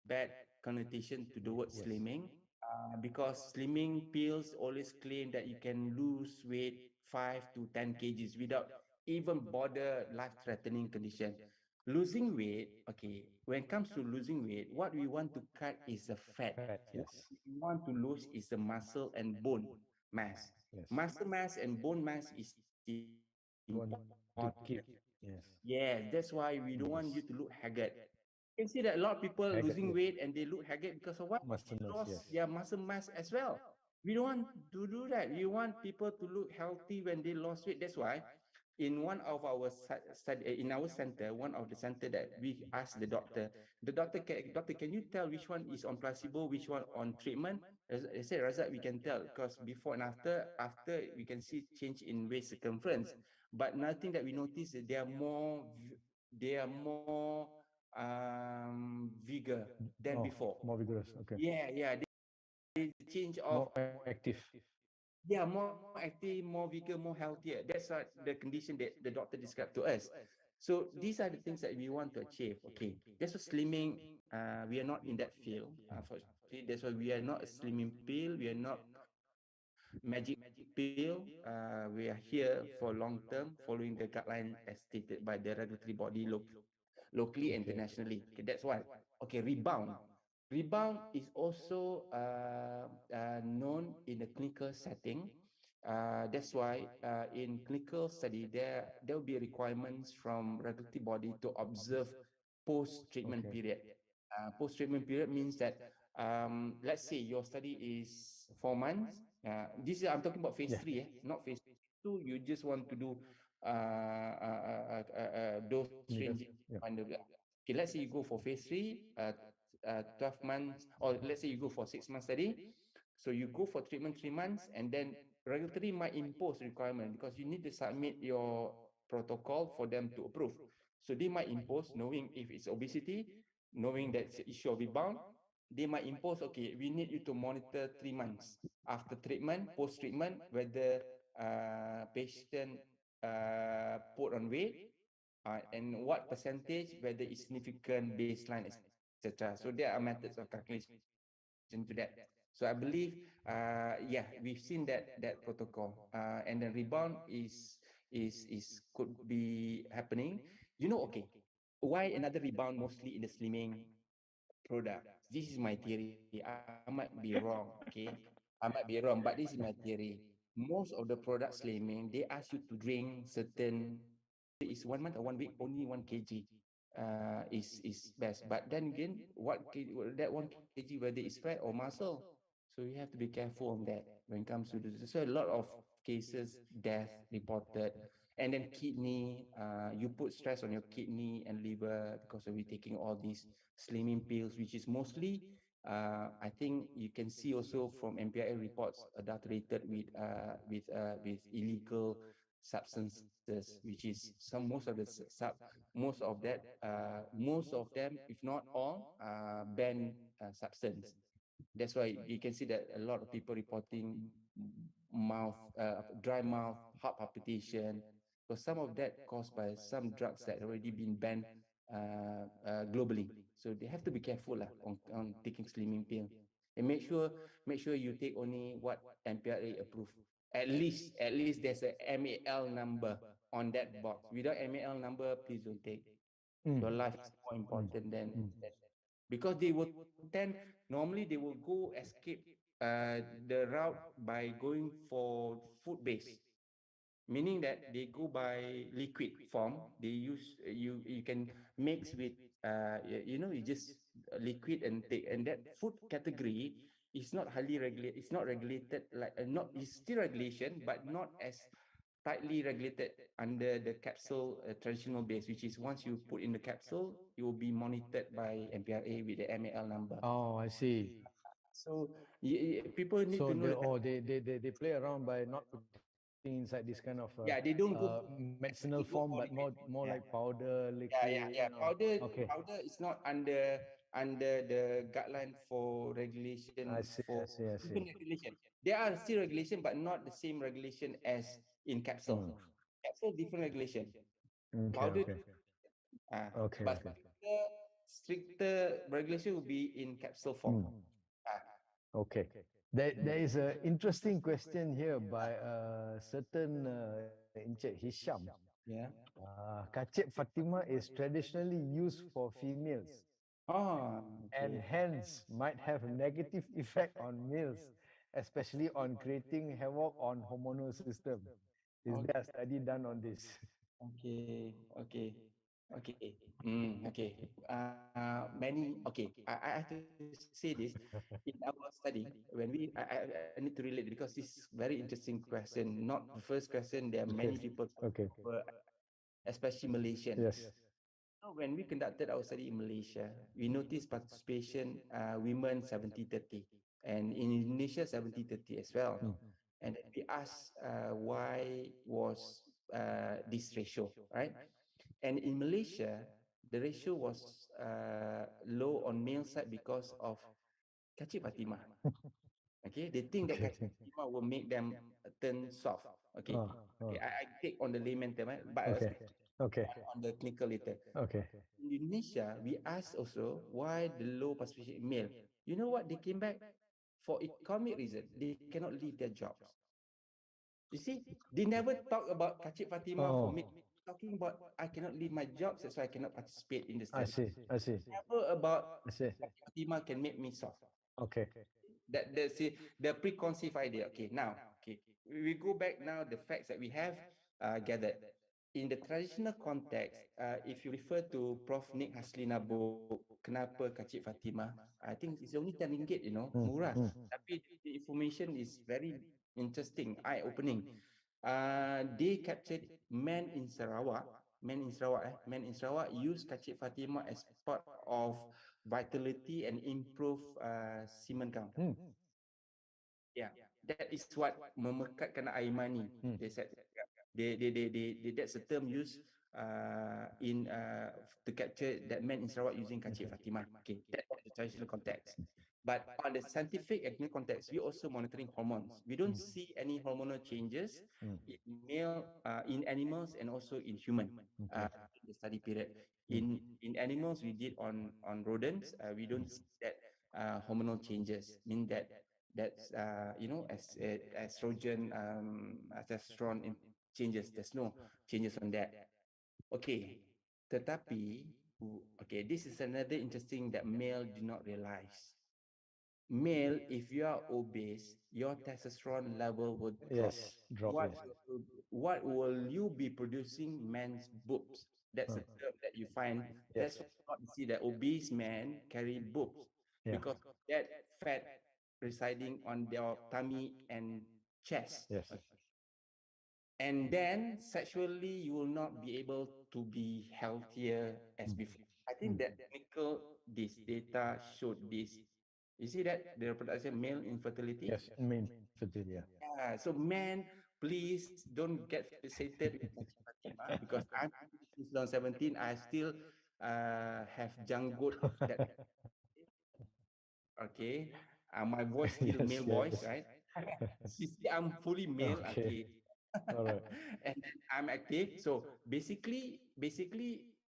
[SPEAKER 6] bad connotation to the word slimming.
[SPEAKER 1] Yes.
[SPEAKER 6] Because slimming pills always claim that you can lose weight 5 to 10 kgs without even bother life-threatening condition. Losing weight, okay, when it comes to losing weight, what we want to cut is the fat.
[SPEAKER 1] Fat.
[SPEAKER 6] What
[SPEAKER 1] Yes.
[SPEAKER 6] we want to lose is the muscle and bone mass.
[SPEAKER 1] Yes.
[SPEAKER 6] Muscle mass and bone mass is important.
[SPEAKER 1] You want to keep. Yes.
[SPEAKER 6] Yes, that's why we don't want you to look
[SPEAKER 1] Yes.
[SPEAKER 6] haggard. You can see that a lot of people losing
[SPEAKER 1] Haggard.
[SPEAKER 6] weight
[SPEAKER 1] Yes.
[SPEAKER 6] and they look haggard because of what? They
[SPEAKER 1] Muscle mass.
[SPEAKER 6] lost
[SPEAKER 1] Yes.
[SPEAKER 6] their muscle mass as well. We don't want to do that. We want people to look healthy when they lost weight. That's why in one of our in our center, one of the center that we asked the doctor, can you tell which one is on placebo, which one on treatment? They said, Razak, we can tell because before and after we can see change in waist circumference. But nothing that we notice is they are more vigor than
[SPEAKER 1] Oh,
[SPEAKER 6] before.
[SPEAKER 1] more vigorous. Okay.
[SPEAKER 6] Yeah, they change of
[SPEAKER 1] More active.
[SPEAKER 6] yeah, more active, more vigor, more healthier. That's the condition that the doctor described to us. So these are the things that we want to achieve. Okay, that's what slimming. We are not in that field, unfortunately. That's why we are not a slimming pill. We are not magic pill. We are here for long term, following the guideline as stated by the regulatory body locally and
[SPEAKER 1] Okay.
[SPEAKER 6] internationally. Okay, that's one. Okay, rebound. Rebound is also known in a clinical setting. That's why in clinical study there will be requirements from regulatory body to observe post-treatment
[SPEAKER 1] Okay.
[SPEAKER 6] period. Post-treatment period means that let's say your study is 4 months. This is I'm talking about phase
[SPEAKER 1] Yeah.
[SPEAKER 6] three, not phase two. You just want to do dose
[SPEAKER 1] Clinical.
[SPEAKER 6] ranging.
[SPEAKER 1] Yeah.
[SPEAKER 6] Okay, let's say you go for phase three, 12 months, or let's say you go for 6 months study. So you go for treatment 3 months, and then regulatory might impose requirement because you need to submit your protocol for them to approve. So they might impose, knowing if it's obesity, knowing that it's an issue of rebound, they might impose, okay, we need you to monitor 3 months after treatment, post treatment, whether patient put on weight, and what percentage, whether it's significant, baseline, etc. So there are methods of calculation to that. So I believe, yeah, we've seen that protocol, and then rebound is could be happening. Okay, why another rebound mostly in the slimming products? This is my theory. I might be wrong. Okay, I might be wrong, but this is my theory. Most of the product slimming, they ask you to drink certain, whether it's 1 month or 1 week, only 1 kg is best. But then again, that 1 kg, whether it's fat or muscle, so you have to be careful on that when it comes to this. So a lot of cases, death reported, and then kidney. You put stress on your kidney and liver because of you taking all these slimming pills, which is mostly, I think you can see also from MPIA reports, adulterated with illegal substances, which is some most of that most of them, if not all, banned substance. That's why you can see that a lot of people reporting mouth, dry mouth, heart palpitation. So some of that caused by some drugs that already been banned globally. So they have to be careful lah on taking slimming pill, and make sure you take only what MPRA approved. At least there's a MAL number on that box. Without MAL number, please don't take. Your life is more important than because they will tend, normally they will go escape the route by going for food base, meaning that they go by liquid form. They use you can mix with you just liquid and take, and that food category is not highly regulated. It's not regulated like not, it's still regulation, but not as tightly regulated under the capsule traditional base, which is once you put in the capsule, you will be monitored by MPRA with the MAL number.
[SPEAKER 1] Oh, I see.
[SPEAKER 6] So people need
[SPEAKER 1] So
[SPEAKER 6] to know
[SPEAKER 1] they
[SPEAKER 6] that.
[SPEAKER 1] oh they play around by not putting inside this kind of
[SPEAKER 6] Yeah, they don't go
[SPEAKER 1] medicinal
[SPEAKER 6] they
[SPEAKER 1] form,
[SPEAKER 6] don't
[SPEAKER 1] but
[SPEAKER 6] go
[SPEAKER 1] more
[SPEAKER 6] all the way.
[SPEAKER 1] more like
[SPEAKER 6] Yeah.
[SPEAKER 1] powder,
[SPEAKER 6] Yeah,
[SPEAKER 1] liquid,
[SPEAKER 6] yeah. Powder,
[SPEAKER 1] Okay,
[SPEAKER 6] powder is not under the guideline for regulation
[SPEAKER 1] I see,
[SPEAKER 6] for
[SPEAKER 1] I see, I see.
[SPEAKER 6] different regulation. There are still regulation, but not the same regulation as in capsule.
[SPEAKER 1] Mm.
[SPEAKER 6] Capsule different regulation.
[SPEAKER 1] Okay,
[SPEAKER 6] Powder,
[SPEAKER 1] okay, okay,
[SPEAKER 6] but
[SPEAKER 1] okay.
[SPEAKER 6] stricter regulation will be in capsule form.
[SPEAKER 1] Mm.
[SPEAKER 6] Ah,
[SPEAKER 1] Okay. There is an interesting question here by a certain Encik Hisham.
[SPEAKER 6] yeah.
[SPEAKER 1] Kacip Fatima is traditionally used for females
[SPEAKER 6] Oh,
[SPEAKER 1] and
[SPEAKER 6] okay.
[SPEAKER 1] hence might have a negative effect on males, especially on creating havoc on hormonal system. Is there a study done on this?
[SPEAKER 6] Okay, okay, okay. Okay. Many. Okay. I have to say this in our study when I need to relate because this is very interesting question. Not the first question. There are many
[SPEAKER 1] Okay,
[SPEAKER 6] people,
[SPEAKER 1] okay,
[SPEAKER 6] especially Malaysian.
[SPEAKER 1] yes.
[SPEAKER 6] So when we conducted our study in Malaysia, we noticed participation women 70-30, and in Indonesia 70-30 as well.
[SPEAKER 1] Mm.
[SPEAKER 6] And then we asked why was this ratio, right? And in Malaysia, the ratio was low on male side because of Kacip Fatimah. Okay, they think that
[SPEAKER 1] Okay.
[SPEAKER 6] Kacip Fatimah will make them turn soft. Okay,
[SPEAKER 1] Oh, oh,
[SPEAKER 6] okay, I take on the layman term, but I'll
[SPEAKER 1] okay,
[SPEAKER 6] speak
[SPEAKER 1] okay,
[SPEAKER 6] on the clinical later.
[SPEAKER 1] okay.
[SPEAKER 6] In Indonesia, we asked also why the low participation in male. You know what? They came back for economic reason. They cannot leave their jobs. You see, they never talk about Kacip Fatimah for me.
[SPEAKER 1] Oh,
[SPEAKER 6] Talking about I cannot leave my jobs, that's why I cannot participate in the
[SPEAKER 1] I
[SPEAKER 6] study.
[SPEAKER 1] see, I see,
[SPEAKER 6] Never about
[SPEAKER 1] I see.
[SPEAKER 6] Kacip Fatimah can make me soft.
[SPEAKER 1] Okay.
[SPEAKER 6] The preconceived idea. Okay, now, okay, we go back now the facts that we have gathered. In the traditional context, if you refer to Prof. Nick Haslina book, Kenapa Kacip Fatimah, I think it's only 10 ringgit,
[SPEAKER 1] Mm,
[SPEAKER 6] murah.
[SPEAKER 1] mm.
[SPEAKER 6] Tapi the information is very interesting, eye-opening. They captured men in Sarawak use Kacip Fatimah as part of vitality and improve semen count.
[SPEAKER 1] Mm.
[SPEAKER 6] Yeah, that is what memekatkan air mani.
[SPEAKER 1] Mm.
[SPEAKER 6] They said that's the term used in to capture that man in Sarawak using Kacip Fatimah. Okay, that's the traditional context. But on the scientific and clinical context, we also monitoring hormones. We don't see any hormonal changes
[SPEAKER 1] Mm.
[SPEAKER 6] in male, in animals, and also in human.
[SPEAKER 1] Okay.
[SPEAKER 6] In the study period.
[SPEAKER 1] Mm.
[SPEAKER 6] In animals, we did on rodents. We don't see that hormonal changes. Mean that that's as estrogen, testosterone changes. There's no changes on that. Okay, tetapi okay, this is another interesting that male do not realize. Male, if you are obese, your testosterone level will drop.
[SPEAKER 1] Yes, drop,
[SPEAKER 6] What
[SPEAKER 1] yes.
[SPEAKER 6] what will you be producing? Men's boobs. That's
[SPEAKER 1] Huh.
[SPEAKER 6] a term that you find.
[SPEAKER 1] Yes.
[SPEAKER 6] That's why you not see that obese men carry boobs
[SPEAKER 1] Yeah.
[SPEAKER 6] because that fat residing on their tummy and chest.
[SPEAKER 1] Yes.
[SPEAKER 6] Okay. And then sexually, you will not be able to be healthier as
[SPEAKER 1] Mm.
[SPEAKER 6] before. I think
[SPEAKER 1] Mm.
[SPEAKER 6] that clinical this data showed this. You see that the reproduction male infertility.
[SPEAKER 1] Yes. Main fertility. Yeah.
[SPEAKER 6] Yeah, so men please don't get fixated with Kacip Fatima because I'm since 2017. I still have janggut that okay. My voice still
[SPEAKER 1] Yes,
[SPEAKER 6] male
[SPEAKER 1] yes.
[SPEAKER 6] voice, right? You see, I'm fully male.
[SPEAKER 1] Okay.
[SPEAKER 6] Okay.
[SPEAKER 1] All right.
[SPEAKER 6] And then I'm active. So basically,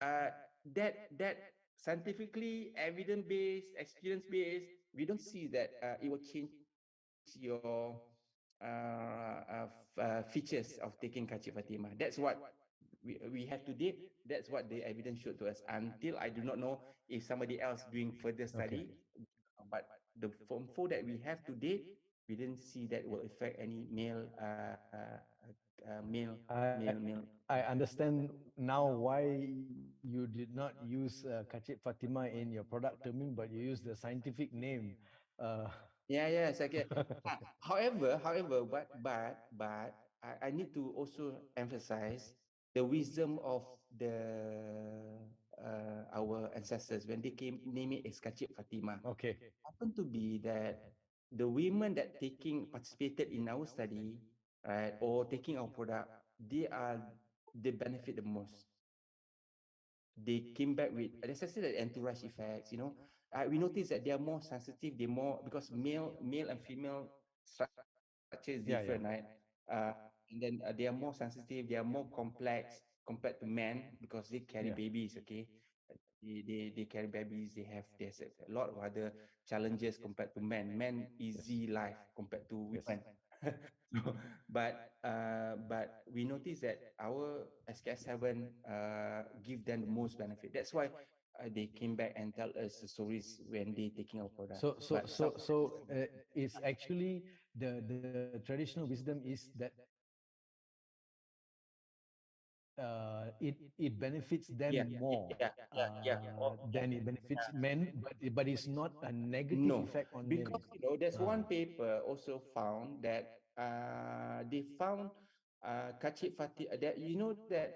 [SPEAKER 6] that scientifically evidence based, experience based, we don't see that it will change your features of taking Kachip Fatima. That's what we have to date. That's what the evidence showed to us. Until I do not know if somebody else doing further
[SPEAKER 1] Okay.
[SPEAKER 6] study, but the info that we have to date, we didn't see that will affect any male male.
[SPEAKER 1] I understand now why you did not use Kacip Fatima in your product terming, but you use the scientific name. Uh,
[SPEAKER 6] Yeah, yes, I get. However, but I need to also emphasize the wisdom of the our ancestors when they came name it as Kacip Fatima.
[SPEAKER 1] okay.
[SPEAKER 6] Happen to be that the women that taking participated in our study, right, or taking our product, they benefit the most. They came back with, let's just say that entourage effects, we notice that they are more sensitive, they more, because male and female structure is different,
[SPEAKER 1] Yeah,
[SPEAKER 6] right?
[SPEAKER 1] yeah.
[SPEAKER 6] And then they are more sensitive, they are more complex compared to men because they carry
[SPEAKER 1] Yeah.
[SPEAKER 6] babies, okay? They carry babies, there's a lot of other challenges compared to men. Men
[SPEAKER 1] Yes.
[SPEAKER 6] easy life compared to
[SPEAKER 1] Yes.
[SPEAKER 6] women. So, but we notice that our SKS7 give them the most benefit. That's why they came back and tell us the stories when they taking our product.
[SPEAKER 1] So, so,
[SPEAKER 6] But some
[SPEAKER 1] so, so uh, it's actually the traditional wisdom is that it benefits them more than it benefits men, but it's not a negative
[SPEAKER 6] No,
[SPEAKER 1] effect on men.
[SPEAKER 6] because there's
[SPEAKER 1] Ah,
[SPEAKER 6] one paper also found that they found Kachip Fatih that that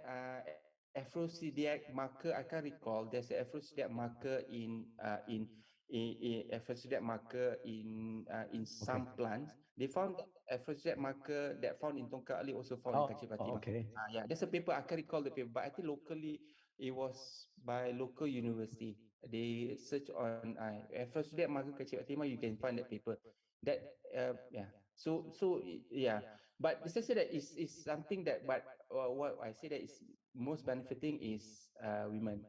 [SPEAKER 6] Afrosidiac marker. I can't recall. There's an Afrosidiac marker in Afrosidiac marker in
[SPEAKER 1] okay.
[SPEAKER 6] some plants. They found that Afrosidiac marker that found in Tongkat Ali also found in
[SPEAKER 1] Oh,
[SPEAKER 6] Kachip
[SPEAKER 1] okay.
[SPEAKER 6] Fatimah. Yeah, there's a paper. I can't recall the paper, but I think locally it was by local university. They search on first that market kecil Fatimah, you can find that paper. That yeah. Yeah. But this I say that is something that, but what I say that is most benefiting is women.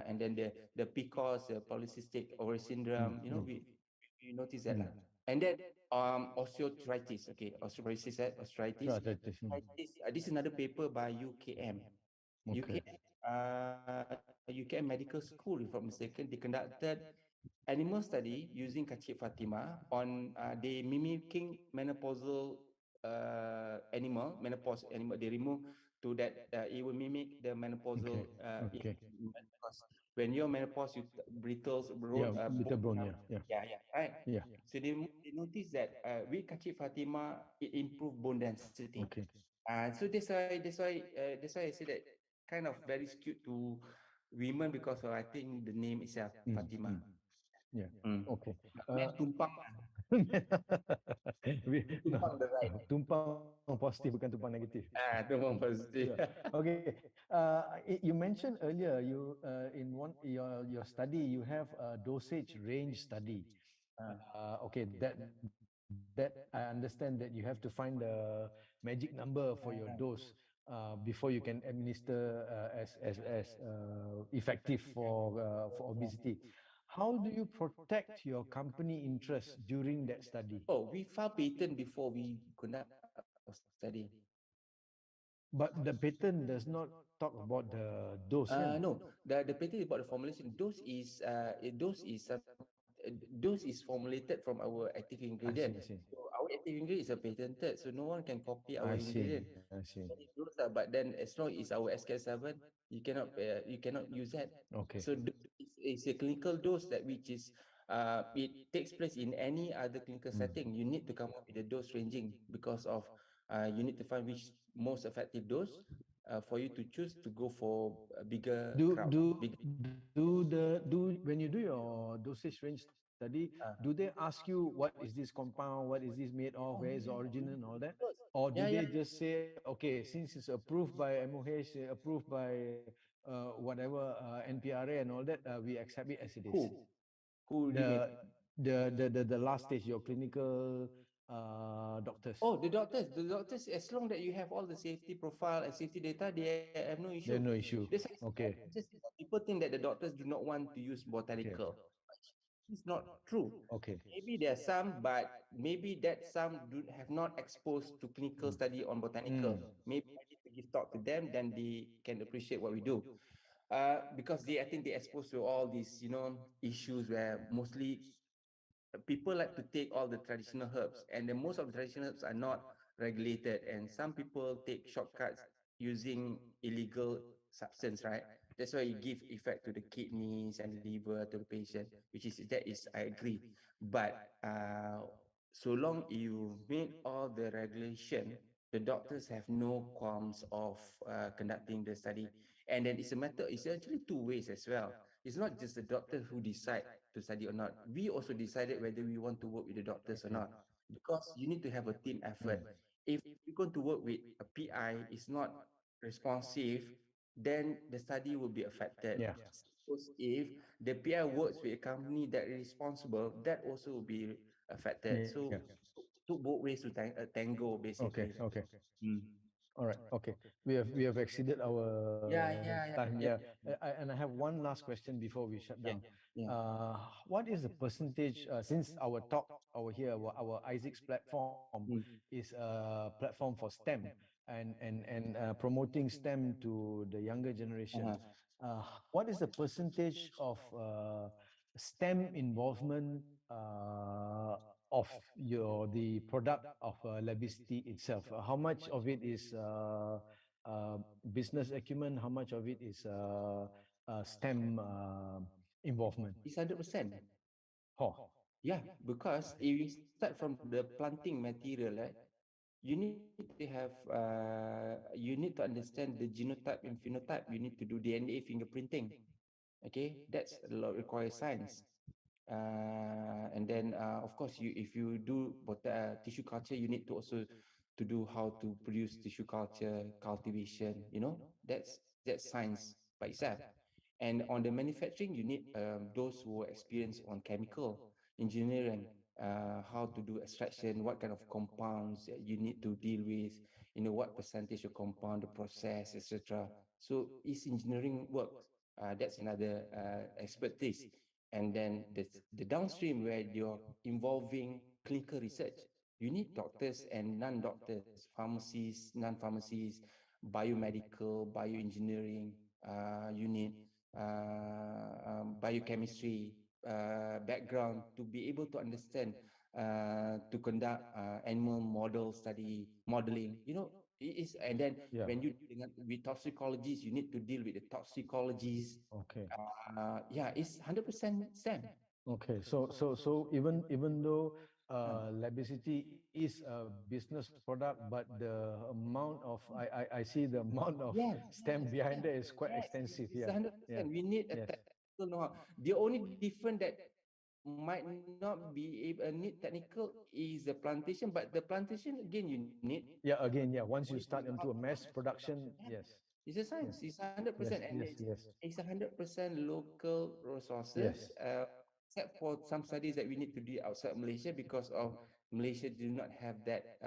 [SPEAKER 6] And then the PCOS, the polycystic ovary
[SPEAKER 1] Mm,
[SPEAKER 6] syndrome,
[SPEAKER 1] mm,
[SPEAKER 6] we notice that
[SPEAKER 1] mm.
[SPEAKER 6] lah. And then osteoarthritis, okay, osteoporosis,
[SPEAKER 1] Sure,
[SPEAKER 6] arthritis.
[SPEAKER 1] mm.
[SPEAKER 6] This is another paper by UKM.
[SPEAKER 1] Okay.
[SPEAKER 6] UKM Medical School, if I'm mistaken, they conducted animal study using Kacip Fatima on they mimicking menopausal menopause animal. They remove to that it will mimic the
[SPEAKER 1] Okay.
[SPEAKER 6] menopausal in
[SPEAKER 1] Okay.
[SPEAKER 6] human, because when you're menopause, you brittles,
[SPEAKER 1] Yeah, little
[SPEAKER 6] bone
[SPEAKER 1] bone.
[SPEAKER 6] become,
[SPEAKER 1] Yeah, yeah,
[SPEAKER 6] yeah, right.
[SPEAKER 1] yeah.
[SPEAKER 6] So they notice that with Kacip Fatima, it improve bone density.
[SPEAKER 1] Okay.
[SPEAKER 6] So that's why I say that kind of very skewed to women because of, I think, the name itself,
[SPEAKER 1] Mm,
[SPEAKER 6] Fatima.
[SPEAKER 1] mm. Yeah.
[SPEAKER 6] Mm.
[SPEAKER 1] Okay.
[SPEAKER 6] Men tumpang lah.
[SPEAKER 1] No,
[SPEAKER 6] Tumpang the right.
[SPEAKER 1] tumpang positif bukan tumpang negatif.
[SPEAKER 6] Tumpang positif.
[SPEAKER 1] Yeah. Okay. You mentioned earlier in your study you have a dosage range study. Okay, that I understand that you have to find the magic number for your dose before you can administer as effective for obesity. How do you protect your company interests during that study?
[SPEAKER 6] Oh, we file patent before we conduct our study.
[SPEAKER 1] But the patent does not talk about the dose, kan?
[SPEAKER 6] No, the patent is about the formulation. Dose is formulated from our active
[SPEAKER 1] I
[SPEAKER 6] ingredient.
[SPEAKER 1] see, I see.
[SPEAKER 6] So our active ingredient is a patented, so no one can copy our
[SPEAKER 1] I see,
[SPEAKER 6] ingredient.
[SPEAKER 1] I see.
[SPEAKER 6] That is dose lah. But then as long as our SK7, you cannot use that.
[SPEAKER 1] Okay.
[SPEAKER 6] So it's a clinical dose that which is it takes place in any other clinical
[SPEAKER 1] Mm.
[SPEAKER 6] setting. You need to come up with a dose ranging because of you need to find which most effective dose for you to choose to go for a bigger
[SPEAKER 1] Do
[SPEAKER 6] crowd.
[SPEAKER 1] do do when you do your dosage range study,
[SPEAKER 6] Ah.
[SPEAKER 1] do they ask you what is this compound, what is this made of,
[SPEAKER 6] Oh,
[SPEAKER 1] where is the
[SPEAKER 6] yeah,
[SPEAKER 1] origin and all that?
[SPEAKER 6] course.
[SPEAKER 1] Or do
[SPEAKER 6] Yeah,
[SPEAKER 1] they
[SPEAKER 6] yeah.
[SPEAKER 1] just say, okay, since it's approved by MOH, approved by whatever NPRA and all that, we accept it as it is?
[SPEAKER 6] Who? Who remain?
[SPEAKER 1] The the last stage, your clinical doctors,
[SPEAKER 6] Oh, the doctors. The doctors, as long that you have all the safety profile and safety data, they have no issue.
[SPEAKER 1] there's no issue.
[SPEAKER 6] That's why
[SPEAKER 1] Okay,
[SPEAKER 6] just people think that the doctors do not want to use
[SPEAKER 1] okay,
[SPEAKER 6] botanical. It's not true.
[SPEAKER 1] okay.
[SPEAKER 6] Maybe there are some, but maybe that some do have not exposed to clinical
[SPEAKER 1] Mm.
[SPEAKER 6] study on botanical.
[SPEAKER 1] Mm.
[SPEAKER 6] Maybe I need to give talk to them, then they can appreciate what we do. Because they, I think they exposed to all these, issues where mostly people like to take all the traditional herbs, and the most of the traditional herbs are not regulated, and some people take shortcuts using illegal substance, right? That's why you give effect to the kidneys and liver to the patient, which is that is I agree. But so long you made all the regulation, the doctors have no qualms of conducting the study. And then it's actually two ways as well. It's not just the doctor who decide to study or not. We also decided whether we want to work with the doctors or
[SPEAKER 1] Okay.
[SPEAKER 6] not, because you need to have a team effort.
[SPEAKER 1] Mm.
[SPEAKER 6] If you're going to work with a PI is not responsive, then the study will be affected.
[SPEAKER 1] Yeah.
[SPEAKER 6] Suppose if the PI works with a company that is responsible, that also will be affected.
[SPEAKER 1] Yeah.
[SPEAKER 6] So two both ways to tango
[SPEAKER 1] Okay.
[SPEAKER 6] basically.
[SPEAKER 1] Okay.
[SPEAKER 6] Mm.
[SPEAKER 1] All right. Okay. We have exceeded our
[SPEAKER 6] Yeah,
[SPEAKER 1] time.
[SPEAKER 6] yeah,
[SPEAKER 1] Yeah.
[SPEAKER 6] yeah, yeah,
[SPEAKER 1] And I have one last question before we shut down.
[SPEAKER 6] yeah, yeah.
[SPEAKER 1] What is the percentage? Since our talk over here, our ISICS platform
[SPEAKER 6] Mm.
[SPEAKER 1] is a platform for STEM and promoting STEM to the younger generation.
[SPEAKER 6] Uh-huh.
[SPEAKER 1] What is the percentage of STEM involvement of the product of Labicity itself? How much of it is uh, business acumen? How much of it is STEM involvement?
[SPEAKER 6] It's 100%.
[SPEAKER 1] Oh,
[SPEAKER 6] Yeah, because if you start from the planting material, right, you need to understand the genotype and phenotype. You need to do DNA fingerprinting. Okay, that's a lot requires science. And then of course you if you do tissue culture, you need to also to do how to produce tissue culture cultivation. That's science by itself. And on the manufacturing, you need those who are experienced on chemical engineering, how to do extraction, what kind of compounds that you need to deal with, what percentage of compound, the process, etc. So it's engineering work. That's another expertise. And then the downstream where you're involving clinical research, you need doctors and non-doctors, pharmacists, non-pharmacists, biomedical, bioengineering. You need biochemistry background to be able to understand, to conduct animal model study, modeling. It is, and then
[SPEAKER 1] yeah.
[SPEAKER 6] when you with toxicologists, you need to deal with the toxicologists.
[SPEAKER 1] Okay.
[SPEAKER 6] Yeah, it's 100% STEM.
[SPEAKER 1] Okay. So even though
[SPEAKER 6] Uh,
[SPEAKER 1] Labicity is a business product, but the amount of I see the amount of
[SPEAKER 6] yes,
[SPEAKER 1] STEM behind
[SPEAKER 6] yes,
[SPEAKER 1] there is quite
[SPEAKER 6] yes,
[SPEAKER 1] extensive.
[SPEAKER 6] it's
[SPEAKER 1] Yeah. Yeah.
[SPEAKER 6] 100%. We need a
[SPEAKER 1] Yes.
[SPEAKER 6] technical know-how. The only different that might not be able need technical is the plantation, but the plantation again you need
[SPEAKER 1] Yeah. Again, yeah. Once you
[SPEAKER 6] only
[SPEAKER 1] start into a mass production,
[SPEAKER 6] yeah,
[SPEAKER 1] yes.
[SPEAKER 6] it's a
[SPEAKER 1] Yes.
[SPEAKER 6] science. It's 100%,
[SPEAKER 1] Yes.
[SPEAKER 6] and
[SPEAKER 1] Yes. Yes.
[SPEAKER 6] it's 100% local resources.
[SPEAKER 1] Yes.
[SPEAKER 6] Except for some studies that we need to do outside Malaysia because of Malaysia do not have that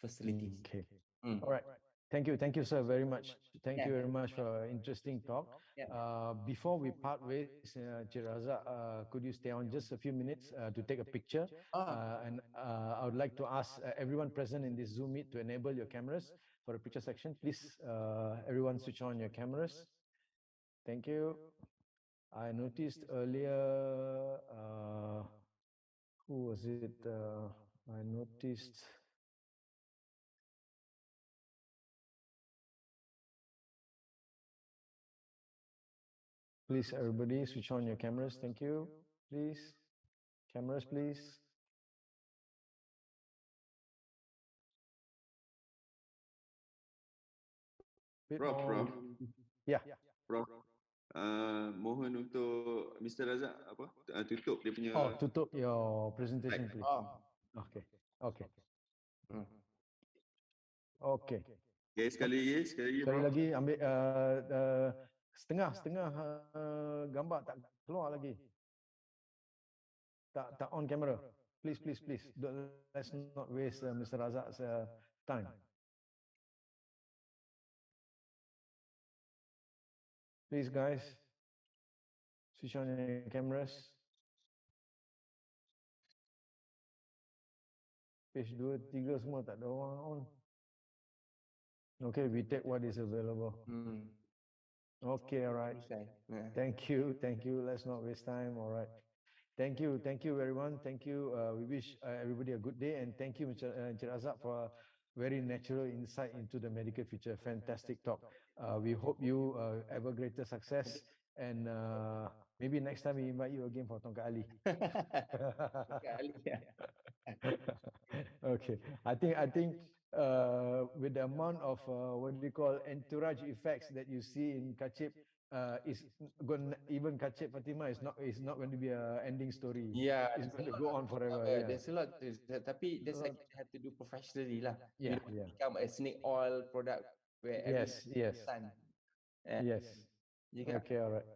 [SPEAKER 6] facilities.
[SPEAKER 1] Okay.
[SPEAKER 6] Mm.
[SPEAKER 1] All right. Thank you, sir, very much. Thank you
[SPEAKER 6] Yeah,
[SPEAKER 1] very much for interesting talk.
[SPEAKER 6] yeah.
[SPEAKER 1] Before we part ways, Chiraza, could you stay on just a few minutes to take a picture?
[SPEAKER 6] Ah,
[SPEAKER 1] And I would like to ask everyone present in this Zoom meet to enable your cameras for the picture section. Please, everyone switch on your cameras. Thank you. I noticed earlier, who was it? I noticed. Please, everybody, switch on your cameras. Thank you. Please. Cameras, please. Bit
[SPEAKER 7] Prof,
[SPEAKER 1] more.
[SPEAKER 7] Prof,
[SPEAKER 1] Yeah.
[SPEAKER 7] Prof. Mohon untuk Mr. Razak apa? Tutup dia punya
[SPEAKER 1] Oh, tutup your presentation, please.
[SPEAKER 2] Oh.
[SPEAKER 1] Okay. Okay.
[SPEAKER 2] Hmm.
[SPEAKER 1] Okay.
[SPEAKER 7] Okay, sekali lagi,
[SPEAKER 1] Sekali
[SPEAKER 7] bro.
[SPEAKER 1] lagi ambil setengah gambar tak keluar lagi. Tak on camera. Please. Let's not waste Mr. Razak's time. Please guys, switch on your cameras. Page 2, 3 semua tak ada orang on. Okay, we take what is available. Okay, all right.
[SPEAKER 2] Yeah.
[SPEAKER 1] Thank you. Let's not waste time. All right. Thank you, everyone. Thank you. We wish everybody a good day, and thank you, Mr. Razak, for a very natural insight into the medical future. Fantastic talk. We hope you have a greater success, and maybe next time we invite you again for Tongkat Ali. Okay, I think with the amount of what do you call entourage effects that you see in Kachip, is going even Kachip Fatima is not going to be a ending story.
[SPEAKER 2] Yeah,
[SPEAKER 1] It's
[SPEAKER 2] there's
[SPEAKER 1] going
[SPEAKER 2] a
[SPEAKER 1] to
[SPEAKER 2] lot
[SPEAKER 1] go on
[SPEAKER 2] to
[SPEAKER 1] forever.
[SPEAKER 2] cover.
[SPEAKER 1] Yeah.
[SPEAKER 2] There's a lot to tapi that's
[SPEAKER 1] lot.
[SPEAKER 2] like have to do professionally lah.
[SPEAKER 1] Yeah,
[SPEAKER 2] You don't
[SPEAKER 1] yeah.
[SPEAKER 2] become a snake oil product where
[SPEAKER 1] Yes.
[SPEAKER 2] time.
[SPEAKER 1] Yes.
[SPEAKER 2] You got
[SPEAKER 1] Okay, all right.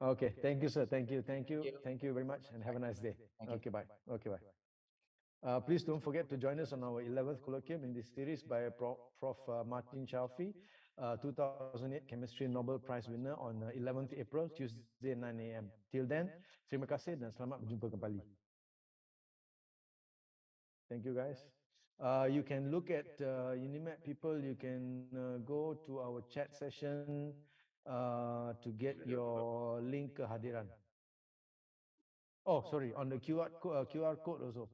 [SPEAKER 1] Okay, thank you, sir. Thank you very much, and have a nice day.
[SPEAKER 2] Thank you.
[SPEAKER 1] Okay, bye. Please don't forget to join us on our 11th colloquium in this series by Prof. Martin Shalfi, 2008 Chemistry Nobel Prize winner on 11th April, Tuesday, 9 a.m. Till then, terima kasih dan selamat berjumpa kembali. Thank you, guys. You can look at Unimed people. You can go to our chat session to get your link kehadiran. Oh, sorry, on the QR code also.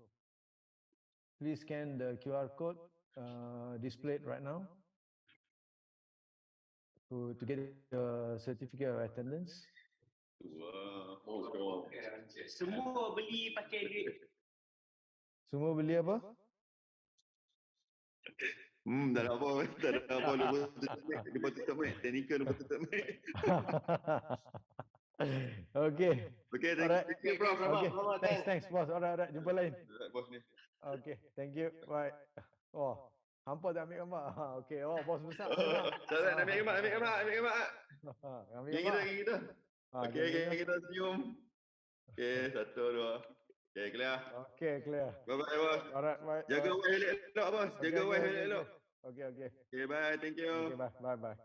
[SPEAKER 1] Please scan the QR code displayed right now to get the certificate of attendance.
[SPEAKER 8] Semua beli pakai duit.
[SPEAKER 1] Semua beli apa?
[SPEAKER 7] Tak ada apa, lupa tutup mic, technical lupa tutup mic.
[SPEAKER 1] Okay.
[SPEAKER 7] Okay,
[SPEAKER 1] Alright.
[SPEAKER 7] thank you, Prof.
[SPEAKER 1] Okay. Thanks, boss. Alright. Jumpa lain.
[SPEAKER 7] Bos ni.
[SPEAKER 1] Okay, thank you. Bye. Oh, hampa dah ambil gambar. Okay. Oh, bos besar.
[SPEAKER 7] Tak, ambil gambar.
[SPEAKER 1] Ambil
[SPEAKER 7] Gigi
[SPEAKER 1] gambar.
[SPEAKER 7] kita. Okay, kita senyum. Okay, 1, 2. Okay, clear.
[SPEAKER 1] Okay, clear.
[SPEAKER 7] Bye-bye, bos.
[SPEAKER 1] Alright, bye.
[SPEAKER 7] Jaga wife elok, bos. Jaga wife elok.
[SPEAKER 1] Okay.
[SPEAKER 7] Okay, bye. Thank you.
[SPEAKER 1] Okay, bye.